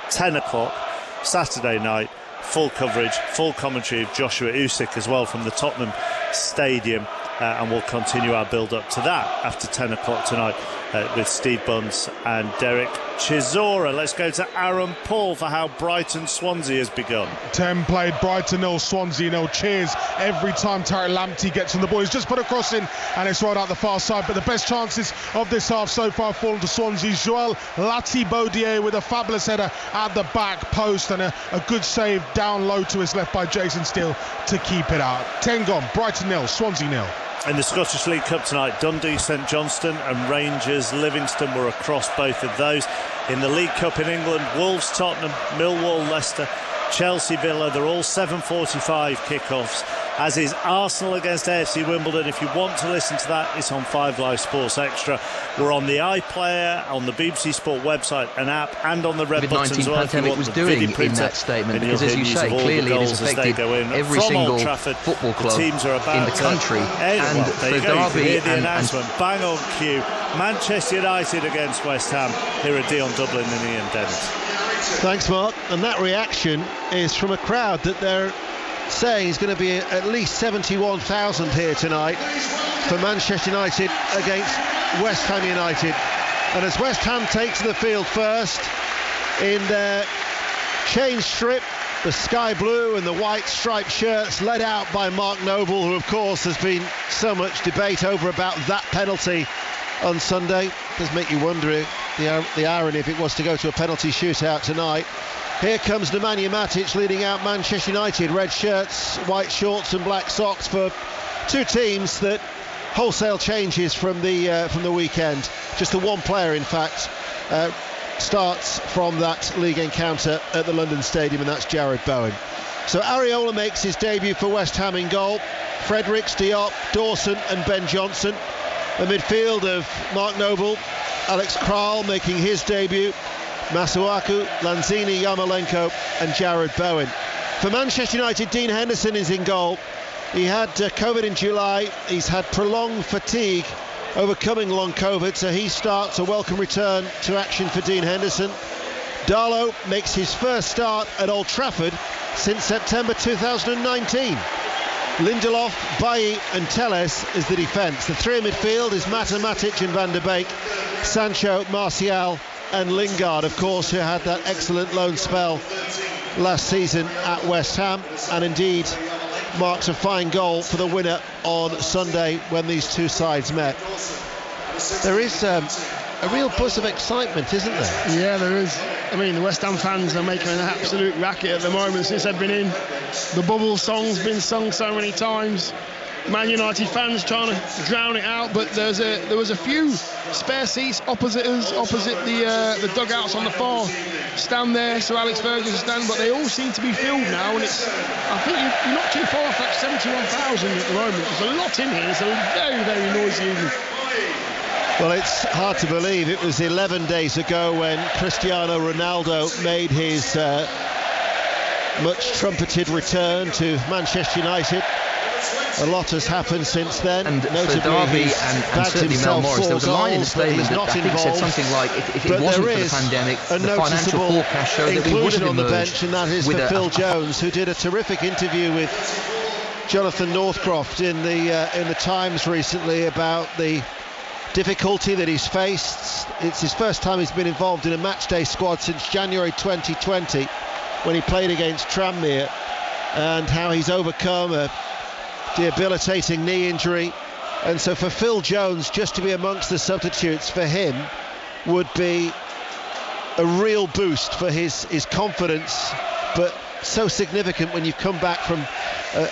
10 o'clock Saturday night, full coverage, full commentary of Joshua Usyk as well from the Tottenham Stadium, and we'll continue our build-up to that after 10 o'clock tonight with Steve Bunce and Derek Chisora. Let's go to Aaron Paul for how Brighton-Swansea has begun. 10 played, Brighton 0, Swansea 0. Cheers every time Tarek Lamptey gets on the ball. He's just put a cross in and it's right out the far side, but the best chances of this half so far have fallen to Swansea's Joel Lati-Baudier with a fabulous header at the back post, and a good save down low to his left by Jason Steele to keep it out. 10 gone, Brighton 0, Swansea 0. In the Scottish League Cup tonight, Dundee St Johnstone and Rangers Livingston were across both of those. In the League Cup in England, Wolves Tottenham, Millwall Leicester, Chelsea Villa, they're all 7:45 kickoffs, as is Arsenal against AFC Wimbledon. If you want to listen to that, it's on 5 Live Sports Extra. We're on the iPlayer, on the BBC Sport website and app, and on the red button as well. COVID-19 was doing in that statement, because as you say, clearly it has affected every single football club in the country. And for Derby the announcement, bang on cue, Manchester United against West Ham. Here are Dion Dublin and Ian Dennis. Thanks, Mark. And that reaction is from a crowd that they're saying is going to be at least 71,000 here tonight for Manchester United against West Ham United. And as West Ham take to the field first in their change strip, the sky blue and the white striped shirts, led out by Mark Noble, who of course has been so much debate over about that penalty on Sunday. It does make you wonder the irony if it was to go to a penalty shootout tonight. Here comes Nemanja Matic leading out Manchester United. Red shirts, white shorts and black socks for two teams that wholesale changes from the weekend. Just the one player, in fact, starts from that league encounter at the London Stadium, and that's Jared Bowen. So Areola makes his debut for West Ham in goal. Fredericks, Diop, Dawson and Ben Johnson. The midfield of Mark Noble, Alex Kral making his debut, Masuaku, Lanzini, Yarmolenko and Jared Bowen. For Manchester United, Dean Henderson is in goal. He had COVID in July. He's had prolonged fatigue overcoming long COVID, so he starts a welcome return to action for Dean Henderson. Darlow makes his first start at Old Trafford since September 2019. Lindelof, Bailly and Telles is the defence. The three in midfield is Mata, Matic and Van der Beek, Sancho, Martial and Lingard, of course, who had that excellent loan spell last season at West Ham, and indeed marked a fine goal for the winner on Sunday when these two sides met. There is a real buzz of excitement, isn't there? Yeah, there is. I mean, the West Ham fans are making an absolute racket at the moment since they've been in. The bubble song's been sung so many times. Man United fans trying to drown it out, but there was a few spare seats opposite us, opposite the dugouts on the far stand there, so Alex Ferguson stand, but they all seem to be filled now, and it's, I think you're not too far off that 71,000 at the moment. There's a lot in here. It's a very, very noisy evening. Well, it's hard to believe it was 11 days ago when Cristiano Ronaldo made his much trumpeted return to Manchester United. A lot has happened since then. And for Derby and certainly Mel Morris, there was a line in the statement that I think said something like, if it wasn't for the pandemic, the financial forecast showed that we would have on the emerged bench, and that is for Phil Jones, who did a terrific interview with Jonathan Northcroft in the Times recently about the difficulty that he's faced. It's his first time he's been involved in a matchday squad since January 2020 when he played against Tranmere, and how he's overcome a debilitating knee injury. And so for Phil Jones just to be amongst the substitutes, for him would be a real boost for his confidence, but so significant when you've come back from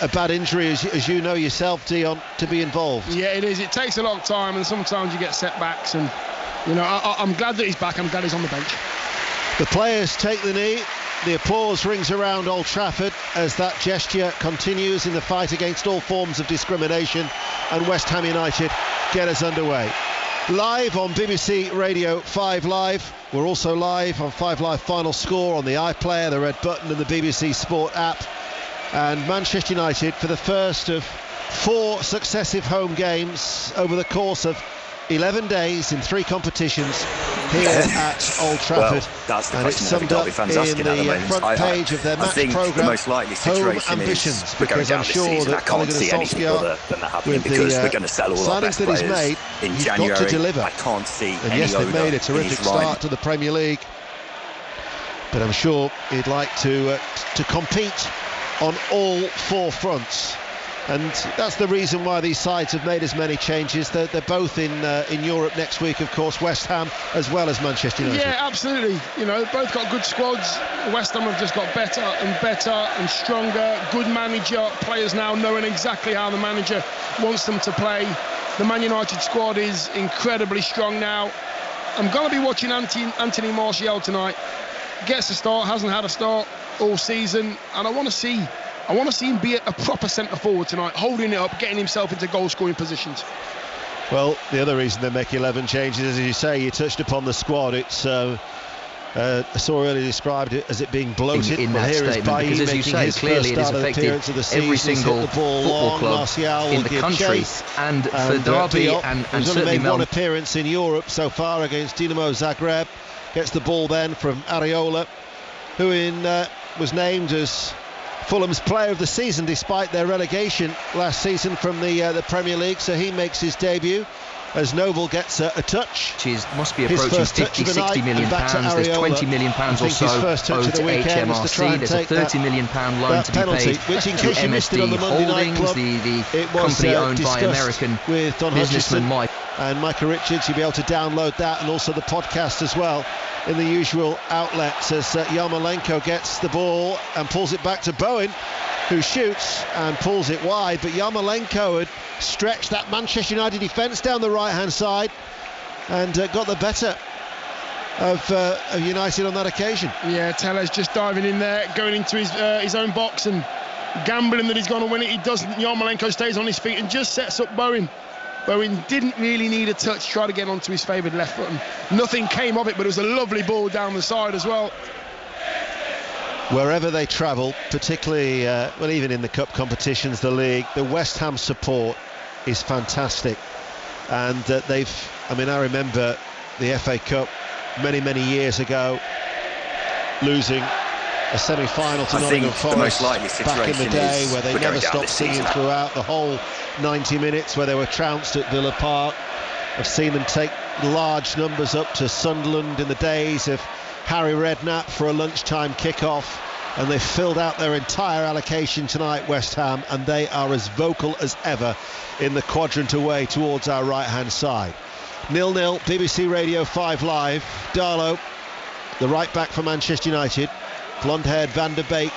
a bad injury, as you know yourself, Dion, to be involved. Yeah, it is. It takes a lot of time, and sometimes you get setbacks. And I'm glad that he's back. I'm glad he's on the bench. The players take the knee. The applause rings around Old Trafford as that gesture continues in the fight against all forms of discrimination, and West Ham United get us underway. Live on BBC Radio 5 Live. We're also live on 5 Live Final Score on the iPlayer, the Red Button and the BBC Sport app. And Manchester United, for the first of 4 successive home games over the course of 11 days in 3 competitions here at Old Trafford. Well, that's the and it's question summed up Derby fans in asking at the the moment. front page of their match programme, the most likely situation home ambitions, is we're going because down I'm this sure season. I that can't see anything other than that happening, because we're going to sell all our best players made, in he's January. got to deliver. I can't see and any yes, they've owner made a terrific start to the Premier League, but I'm sure he'd like to compete on all 4 fronts. And that's the reason why these sides have made as many changes. They're both in Europe next week, of course, West Ham as well as Manchester United. Yeah, absolutely. Both got good squads. West Ham have just got better and stronger. Good manager. Players now knowing exactly how the manager wants them to play. The Man United squad is incredibly strong now. I'm going to be watching Anthony Martial tonight. Gets a start, hasn't had a start all season, and I want to see him be a proper centre forward tonight, holding it up, getting himself into goal scoring positions. Well, the other reason they make 11 changes, as you say, you touched upon the squad. It's I saw earlier described it as it being bloated. In that statement, because as you say, clearly it has affected every single football club in the country, and for Derby and certainly made one appearance in Europe so far against Dinamo Zagreb. Gets the ball then from Areola, who was named as Fulham's player of the season despite their relegation last season from the Premier League, so he makes his debut as Noble gets a touch. Which must be approaching 50-60 million pounds. There's 20 million pounds or so owed to HMRC. There's a 30 million pound loan to be paid to MSD Holdings, the company owned by American businessman Mike. And Micah Richards, you'll be able to download that and also the podcast as well in the usual outlets, as Yarmolenko gets the ball and pulls it back to Bowen, who shoots and pulls it wide. But Yarmolenko had stretched that Manchester United defence down the right-hand side and got the better of United on that occasion. Yeah, Tellez just diving in there, going into his own box and gambling that he's going to win it. He doesn't. Yarmolenko stays on his feet and just sets up Bowen. Bowen didn't really need a touch, try to get onto his favoured left foot, and nothing came of it, but it was a lovely ball down the side as well. Wherever they travel, particularly, even in the cup competitions, the league, the West Ham support is fantastic. And I remember the FA Cup many years ago, losing a semi-final to Nottingham Forest back in the day, where they never stopped singing throughout the whole 90 minutes, where they were trounced at Villa Park. I've seen them take large numbers up to Sunderland in the days of Harry Redknapp for a lunchtime kick-off, and they've filled out their entire allocation tonight, West Ham, and they are as vocal as ever in the quadrant away towards our right-hand side. 0-0, BBC Radio 5 Live. Darlow, the right back for Manchester United, blonde-haired Van der Beek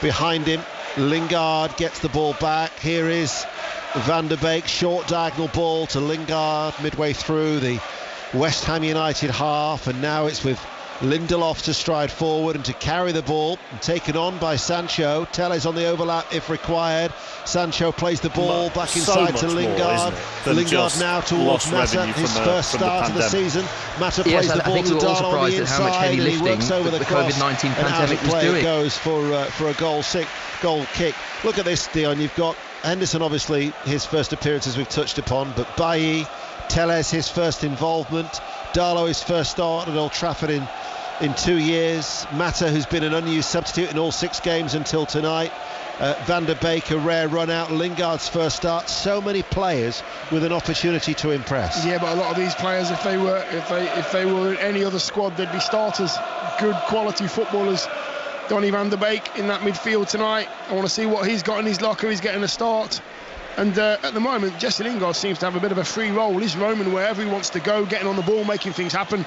behind him. Lingard gets the ball back. Here is Van der Beek, short diagonal ball to Lingard midway through the West Ham United half, and now it's with Lindelof to stride forward and to carry the ball, and taken on by Sancho. Tellez on the overlap if required. Sancho plays the ball back inside to Lingard. Lingard now towards Mata, his first start of the season. Mata plays the ball to Darlow on the inside, and he works over the cross, COVID-19 and out of play it goes for a goal kick. Look at this, Dion. You've got Henderson, obviously his first appearances we've touched upon, but Bailly, Tellez, his first involvement, Darlow his first start at Old Trafford in 2 years, Mata, who's been an unused substitute in all 6 games until tonight, Van der Beek, a rare run out, Lingard's first start. So many players with an opportunity to impress. Yeah, but a lot of these players, if they were in any other squad, they'd be starters. Good quality footballers. Donny Van der Beek in that midfield tonight. I want to see what he's got in his locker. He's getting a start. And at the moment, Jesse Lingard seems to have a bit of a free role. He's roaming wherever he wants to go, getting on the ball, making things happen.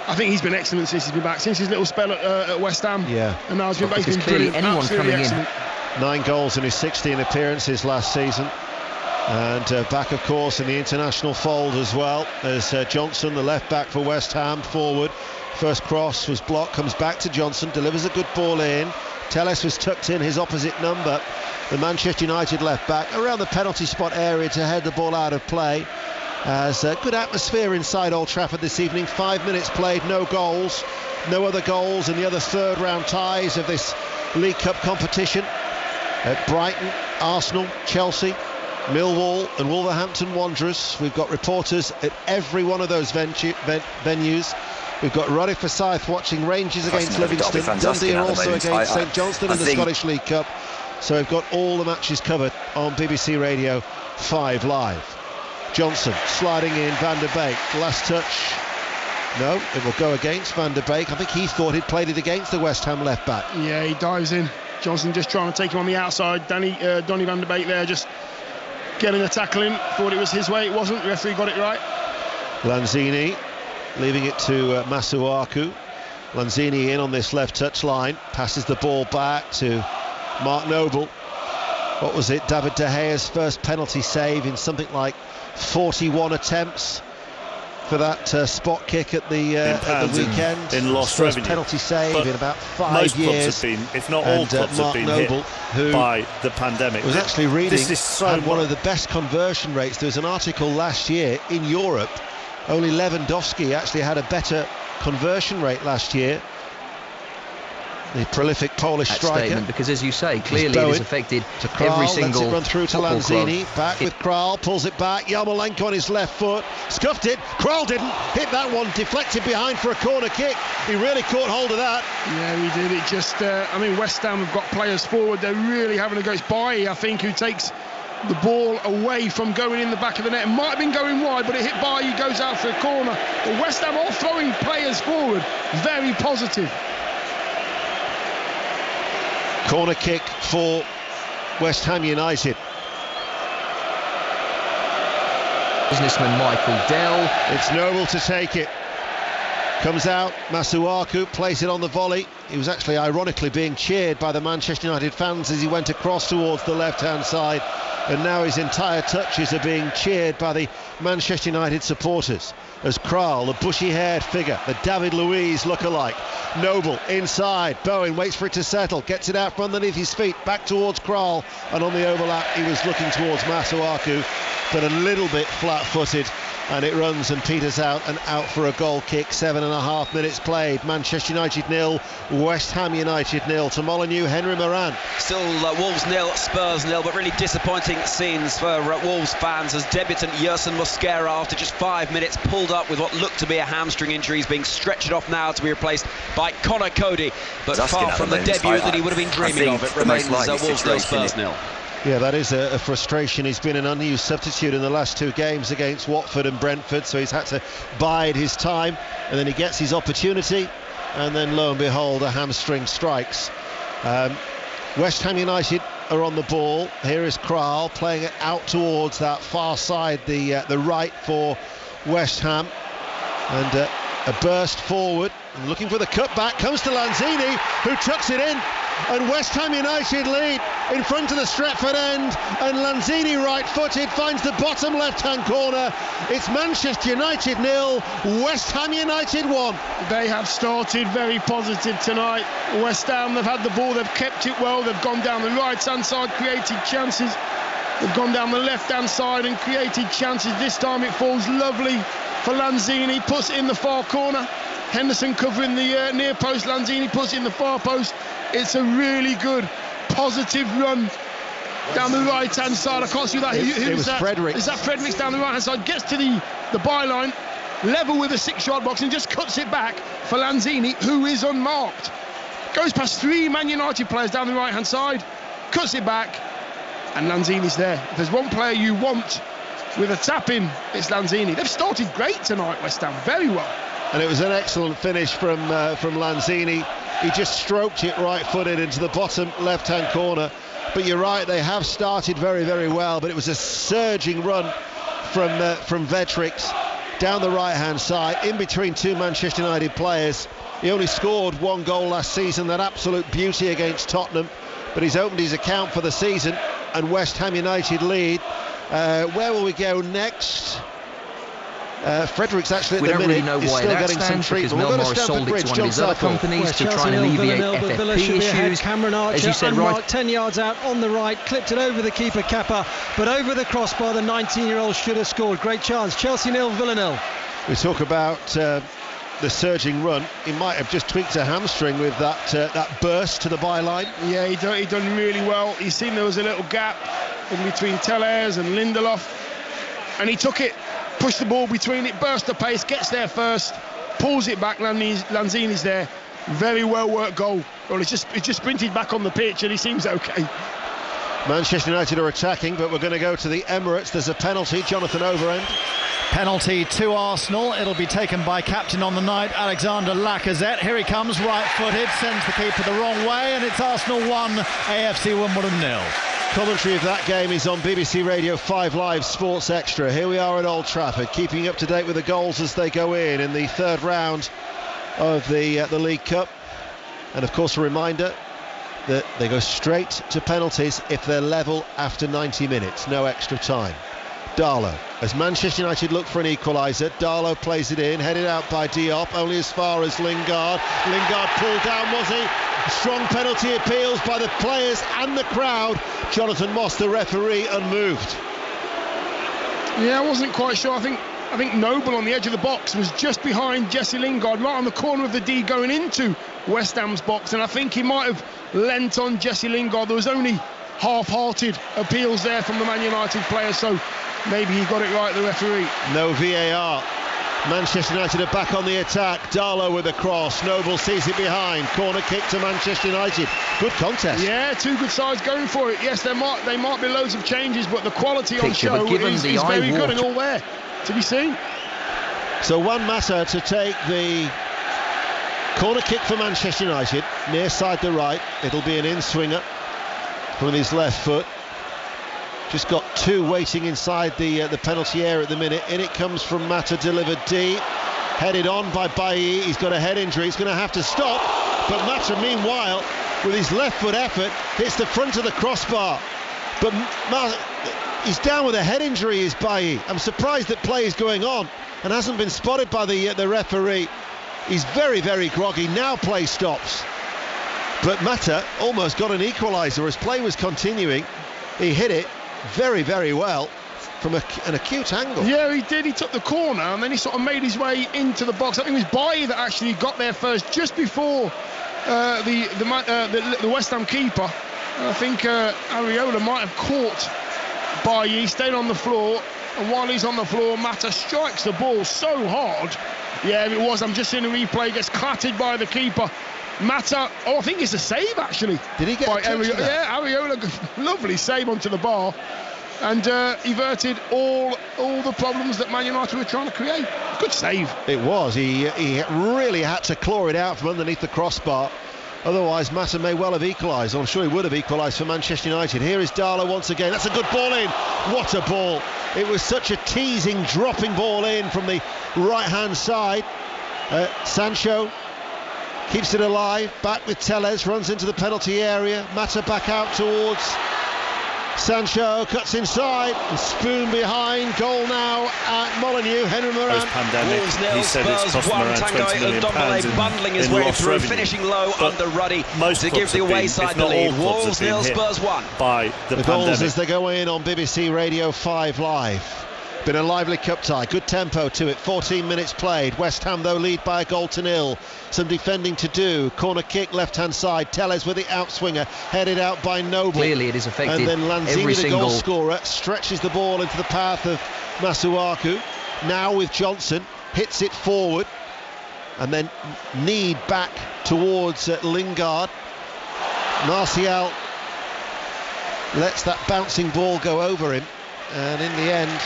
I think he's been excellent since he's been back, since his little spell at West Ham. Yeah. And now he's been brilliant. Anyone coming excellent. 9 goals in his 16 appearances last season. And back, of course, in the international fold as well as Johnson, the left back for West Ham, forward. First cross was blocked, comes back to Johnson, delivers a good ball in. Telles was tucked in, his opposite number, the Manchester United left back, around the penalty spot area to head the ball out of play. As a good atmosphere inside Old Trafford this evening. 5 minutes played, no goals, no other goals in the other third round ties of this League Cup competition. At Brighton, Arsenal, Chelsea, Millwall and Wolverhampton Wanderers. We've got reporters at every one of those venues. We've got Roddy Forsyth watching Rangers against Livingston, Dundee are also against St Johnstone in the Scottish League Cup. So we've got all the matches covered on BBC Radio 5 Live. Johnson sliding in, Van der Beek, last touch. No, it will go against Van der Beek. I think he thought he'd played it against the West Ham left back. Yeah, he dives in. Johnson just trying to take him on the outside. Donny Van der Beek there just getting a tackle in. Thought it was his way, it wasn't. The referee got it right. Lanzini leaving it to Masuaku. Lanzini in on this left touch line, passes the ball back to Mark Noble. What was it? David De Gea's first penalty save in something like 41 attempts for that spot kick at the weekend. In lost first revenue. Penalty save but in about 5 most years. Clubs have been, if not all clubs Mark have been Noble, hit by the pandemic. I was actually reading, this is so had one of the best conversion rates. There was an article last year in Europe. Only Lewandowski actually had a better conversion rate last year. The prolific Polish striker. Statement, because as you say, clearly it has affected Kral, every single lets it run through to Lanzini, back with Kral, pulls it back, Yarmolenko on his left foot, scuffed it, Kral didn't, hit that one, deflected behind for a corner kick. He really caught hold of that. Yeah, he did. It just, West Ham have got players forward, they're really having to go. It's Bailly, I think, who takes the ball away from going in the back of the net. It might have been going wide, but it hit Bailly, goes out for a corner. But West Ham all throwing players forward, very positive. Corner kick for West Ham United. Businessman Michael Dell. It's Noble to take it. Comes out, Masuaku plays it on the volley. He was actually ironically being cheered by the Manchester United fans as he went across towards the left-hand side. And now his entire touches are being cheered by the Manchester United supporters. As Kral, the bushy-haired figure, the David Luiz look-alike. Noble inside, Bowen waits for it to settle, gets it out from underneath his feet, back towards Kral, and on the overlap he was looking towards Masuaku, but a little bit flat-footed, and it runs and peters out and out for a goal kick. 7.5 minutes played. Manchester United 0, West Ham United 0. To Molineux, Henry Moran. Still Wolves 0, Spurs 0, but really disappointing scenes for Wolves fans as debutant Yerson Mosquera, after just 5 minutes, pulled up with what looked to be a hamstring injury. He's being stretched off now to be replaced by Connor Cody, but far from the debut that he would have been dreaming of. It remains Wolves 0, Spurs 0. Yeah, that is a frustration. He's been an unused substitute in the last 2 games against Watford and Brentford, so he's had to bide his time, and then he gets his opportunity, and then lo and behold, a hamstring strikes. West Ham United are on the ball. Here is Kral playing it out towards that far side, the right for West Ham, and a burst forward, and looking for the cutback, comes to Lanzini, who tucks it in. And West Ham United lead in front of the Stretford end, and Lanzini right-footed finds the bottom left-hand corner. It's Manchester United 0, West Ham United 1. They have started very positive tonight. West Ham, they've had the ball, they've kept it well, they've gone down the right-hand side, created chances. They've gone down the left-hand side and created chances. This time it falls lovely for Lanzini, puts it in the far corner. Henderson covering the near post, Lanzini puts it in the far post. It's a really good, positive run down the right-hand side. I can't see that. It was Fredericks. Is that Fredericks down the right-hand side? Gets to the byline, level with the 6-yard box, and just cuts it back for Lanzini, who is unmarked. Goes past 3 Man United players down the right-hand side, cuts it back, and Lanzini's there. If there's one player you want with a tap-in, it's Lanzini. They've started great tonight, West Ham, very well. And it was an excellent finish from Lanzini. He just stroked it right-footed into the bottom left-hand corner. But you're right, they have started very, very well, but it was a surging run from Vetrix down the right-hand side, in between two Manchester United players. He only scored 1 goal last season, that absolute beauty against Tottenham, but he's opened his account for the season, and West Ham United lead. Where will we go next? Fredericks actually at we the don't minute really know is why still that getting some stands, because treatment. Mel Morris sold it to one of his other companies to try and alleviate FFP issues. Cameron Archer, as you said, unmarked, 10 yards out on the right, clipped it over the keeper Kappa, but over the crossbar the 19-year-old should have scored. Great chance. Chelsea 0, Villa 0. We talk about the surging run. He might have just tweaked a hamstring with that burst to the byline. Yeah, he done really well. You seen there was a little gap in between Tellez and Lindelof, and he took it, pushed the ball between it, burst the pace, gets there first, pulls it back. Lanzini's there. Very well worked goal. Well, it's just sprinted back on the pitch, and he seems okay. Manchester United are attacking, but we're going to go to the Emirates. There's a penalty. Jonathan Overend. Penalty to Arsenal. It'll be taken by captain on the night, Alexander Lacazette. Here he comes, right-footed, sends the keeper the wrong way, and it's Arsenal 1, AFC Wimbledon 0. Commentary of that game is on BBC Radio 5 Live Sports Extra. Here we are at Old Trafford, keeping up to date with the goals as they go in the third round of the League Cup. And of course a reminder that they go straight to penalties if they're level after 90 minutes, no extra time. Darlow, as Manchester United look for an equaliser, Darlow plays it in, headed out by Diop, only as far as Lingard. Lingard pulled down, was he? Strong penalty appeals by the players and the crowd. Jonathan Moss, the referee, unmoved. Yeah, I wasn't quite sure. I think Noble on the edge of the box was just behind Jesse Lingard, right on the corner of the D going into West Ham's box, and I think he might have lent on Jesse Lingard. There was only half-hearted appeals there from the Man United players, so maybe he got it right, the referee. No VAR. Manchester United are back on the attack. Darlow with a cross. Noble sees it behind. Corner kick to Manchester United. Good contest. Yeah, two good sides going for it. Yes, they might be loads of changes, but the quality on show is very good and all there to be seen. So Juan Mata to take the corner kick for Manchester United, near side the right. It'll be an in-swinger from his left foot. Just got two waiting inside the penalty area at the minute. In it comes from Mata, delivered deep, headed on by Bailly. He's got a head injury, he's going to have to stop, but Mata meanwhile with his left foot effort hits the front of the crossbar, but he's down with a head injury, is Bailly. I'm surprised that play is going on and hasn't been spotted by the referee. He's very, very groggy. Now play stops, but Mata almost got an equaliser as play was continuing. He hit it very, very well from an acute angle. Yeah, he did. He took the corner and then he sort of made his way into the box. I think it was Bailly that actually got there first, just before the West Ham keeper. I think Areola might have caught Bailly, stayed on the floor, and while he's on the floor, Mata strikes the ball so hard. Yeah, it was. I'm just seeing the replay. Gets clattered by the keeper. Mata, I think it's a save actually. Did he get a touch of that? Yeah, Areola, lovely save onto the bar, and averted all the problems that Man United were trying to create. Good save. It was. He really had to claw it out from underneath the crossbar. Otherwise, Mata may well have equalised. I'm sure he would have equalised for Manchester United. Here is Darlow once again. That's a good ball in. What a ball. It was such a teasing, dropping ball in from the right-hand side. Sancho keeps it alive, back with Tellez, runs into the penalty area. Mata back out towards Sancho, cuts inside, and Spoon behind. Goal now at Molineux. Henry Moran. Wolves nil, Spurs 1. Tanguy Ndombele bundling his way through, finishing low under Ruddy to give the away side the lead. Wolves nil, Spurs 1. By the goals as they go in on BBC Radio 5 Live. Been a lively cup tie, good tempo to it, 14 minutes played. West Ham though lead by a goal to nil. Some defending to do. Corner kick left hand side. Tellez with the outswinger, headed out by Noble. Clearly it is affected. And then Lanzini, the goal scorer, stretches the ball into the path of Masuaku. Now with Johnson, hits it forward, and then Need back towards Lingard. Martial lets that bouncing ball go over him, and in the end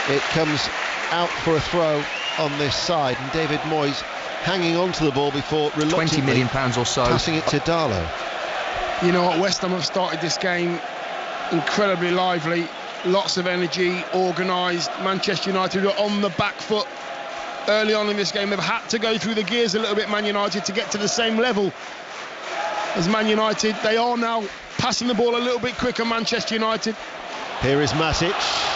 it comes out for a throw on this side, and David Moyes hanging on to the ball before reluctantly £20 million or so passing it to Darlow. You know what, West Ham have started this game incredibly lively, lots of energy, organised. Manchester United are on the back foot early on in this game. They've had to go through the gears a little bit, Man United, to get to the same level as Man United. They are now passing the ball a little bit quicker, Manchester United. Here is Matic.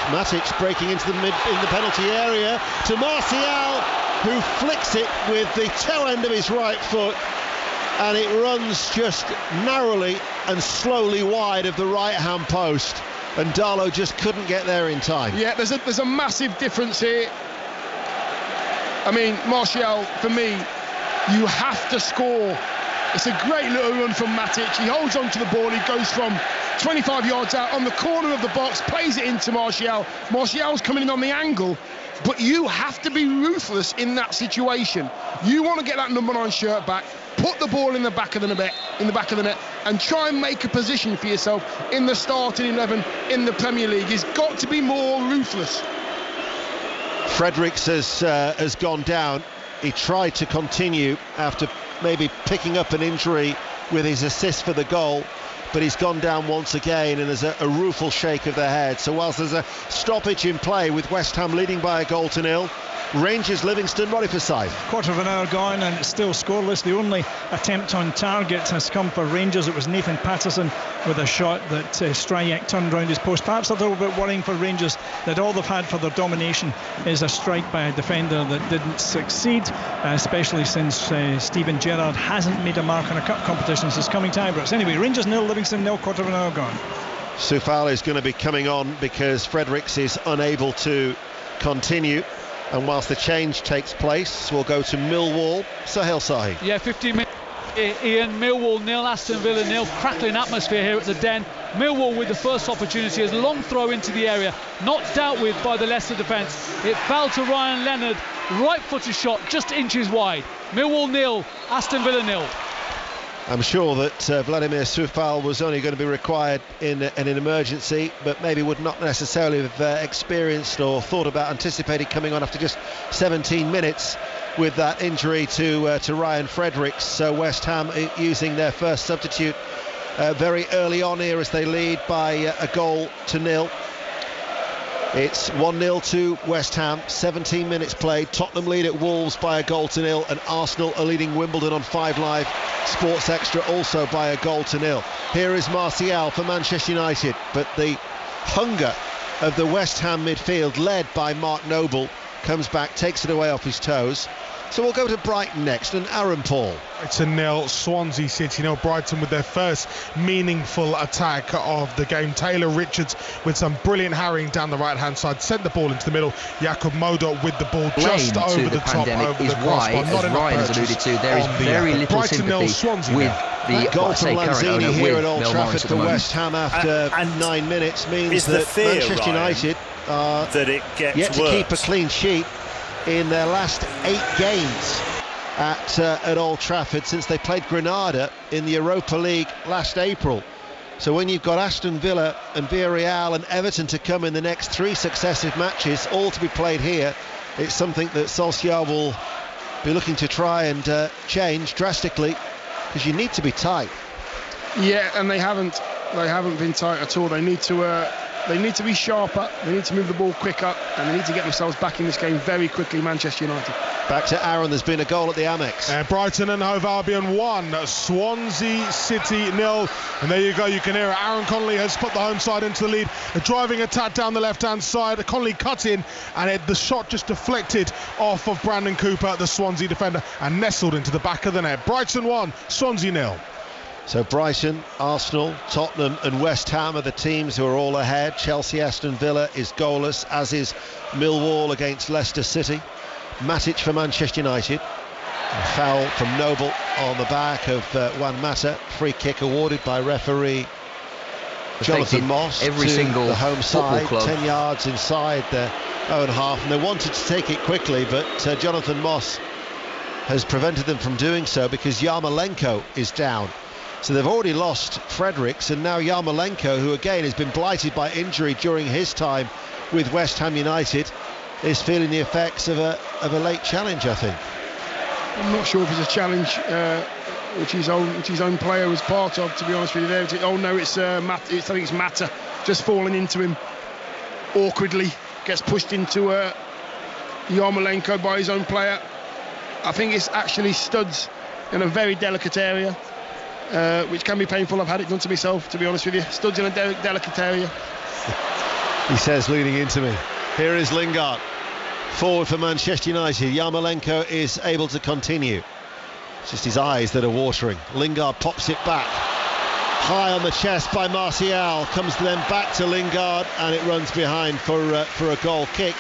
Matic breaking into in the penalty area to Martial, who flicks it with the toe end of his right foot, and it runs just narrowly and slowly wide of the right-hand post, and Darlow just couldn't get there in time. Yeah, there's a massive difference here. I mean, Martial, for me, you have to score. It's a great little run from Matic. He holds on to the ball. He goes from 25 yards out on the corner of the box, plays it into Martial. Martial's coming in on the angle, but you have to be ruthless in that situation. You want to get that number 9 shirt back, put the ball in the back of the net, and try and make a position for yourself in the starting 11 in the Premier League. He's got to be more ruthless. Fredericks has gone down. He tried to continue after maybe picking up an injury with his assist for the goal, but he's gone down once again, and there's a rueful shake of the head. So whilst there's a stoppage in play with West Ham leading by 1-0, Rangers Livingston ready for side. Quarter of an hour gone and it's still scoreless. The only attempt on target has come for Rangers. It was Nathan Patterson with a shot that Stryjek turned round his post. Perhaps a little bit worrying for Rangers that all they've had for their domination is a strike by a defender that didn't succeed, especially since Steven Gerrard hasn't made a mark on a cup competition since coming to Ibrox. Anyway, Rangers 0, Livingston 0, quarter of an hour gone. Soufal is going to be coming on because Fredericks is unable to continue. And whilst the change takes place, we'll go to Millwall. Sahel Sahi. Yeah, 15 minutes. Ian, Millwall 0, Aston Villa 0. Crackling atmosphere here at the Den. Millwall with the first opportunity, as long throw into the area, not dealt with by the Leicester defence. It fell to Ryan Leonard, right-footed shot, just inches wide. Millwall 0, Aston Villa 0. I'm sure that Vladimir Soufal was only going to be required in an emergency, but maybe would not necessarily have experienced or thought about anticipating coming on after just 17 minutes with that injury to Ryan Fredericks. So West Ham using their first substitute very early on here as they lead by 1-0. It's 1-0 to West Ham, 17 minutes played. Tottenham lead at Wolves by 1-0, and Arsenal are leading Wimbledon on 5 Live Sports Extra also by 1-0. Here is Martial for Manchester United, but the hunger of the West Ham midfield, led by Mark Noble, comes back, takes it away off his toes. So we'll go to Brighton next, and Aaron Paul. Brighton 0, Swansea City 0. Brighton with their first meaningful attack of the game. Taylor Richards with some brilliant harrying down the right-hand side, sent the ball into the middle. Jakub Moder with the ball just over the top, over the crossbar. As Ryan has alluded to, there is very little sympathy with the goal from current owner here with at Old Mel Trafford Morris for West Ham after 9 minutes means that Manchester United are that it gets yet to worse. keep a clean sheet in their last 8 games at Old Trafford since they played Granada in the Europa League last April. So when you've got Aston Villa and Villarreal and Everton to come in the next 3 successive matches, all to be played here, it's something that Solskjaer will be looking to try and change drastically, because you need to be tight. Yeah, and they haven't been tight at all. They need to be sharper, they need to move the ball quicker, and they need to get themselves back in this game very quickly, Manchester United. Back to Aaron, there's been a goal at the Amex. Brighton and Hove Albion 1, Swansea City 0. And there you go, you can hear it. Aaron Connolly has put the home side into the lead. A driving attack down the left-hand side. Connolly cut in, and the shot just deflected off of Brandon Cooper, the Swansea defender, and nestled into the back of the net. Brighton 1, Swansea 0. So Brighton, Arsenal, Tottenham and West Ham are the teams who are all ahead. Chelsea, Aston Villa is goalless, as is Millwall against Leicester City. Matic for Manchester United. A foul from Noble on the back of Juan Mata. Free kick awarded by referee Jonathan Moss every to single the home side, club. 10 yards inside their own half, and they wanted to take it quickly, but Jonathan Moss has prevented them from doing so because Yarmolenko is down. So they've already lost Fredericks, and now Yarmolenko, who again has been blighted by injury during his time with West Ham United, is feeling the effects of a late challenge, I think. I'm not sure if it's a challenge. which his own player was part of, to be honest with you. There, oh no, I think it's Mata just falling into him awkwardly, gets pushed into Yarmolenko by his own player. I think it's actually studs in a very delicate area, which can be painful. I've had it done to myself, to be honest with you. Studs in a delicate area. He says, leaning into me. Here is Lingard, forward for Manchester United. Yarmolenko is able to continue. It's just his eyes that are watering. Lingard pops it back. High on the chest by Martial. Comes then back to Lingard, and it runs behind for a goal kick.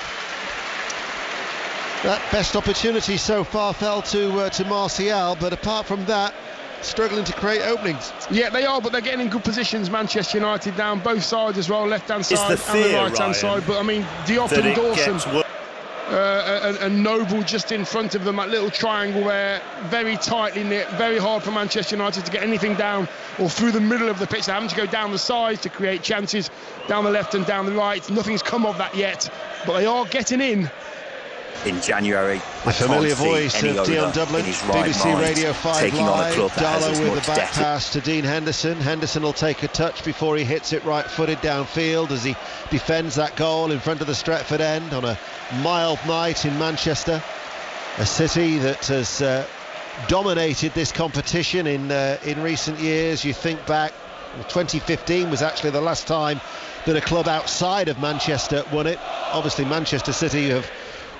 That best opportunity so far fell to Martial, but apart from that, struggling to create openings. Yeah, they are, but they're getting in good positions. Manchester United down both sides as well, left-hand side and the right-hand side. But I mean, Diop and Dawson and Noble just in front of them, that little triangle there, very tightly knit, very hard for Manchester United to get anything down or through the middle of the pitch. They're having to go down the sides to create chances, down the left and down the right. Nothing's come of that yet, but they are getting in. In January, the familiar voice of Dion Dublin, BBC Radio 5 Live. Darlow with the back pass to Dean Henderson. Henderson will take a touch before he hits it right-footed downfield as he defends that goal in front of the Stretford end on a mild night in Manchester, a city that has dominated this competition in recent years. You think back, 2015 was actually the last time that a club outside of Manchester won it. Obviously, Manchester City have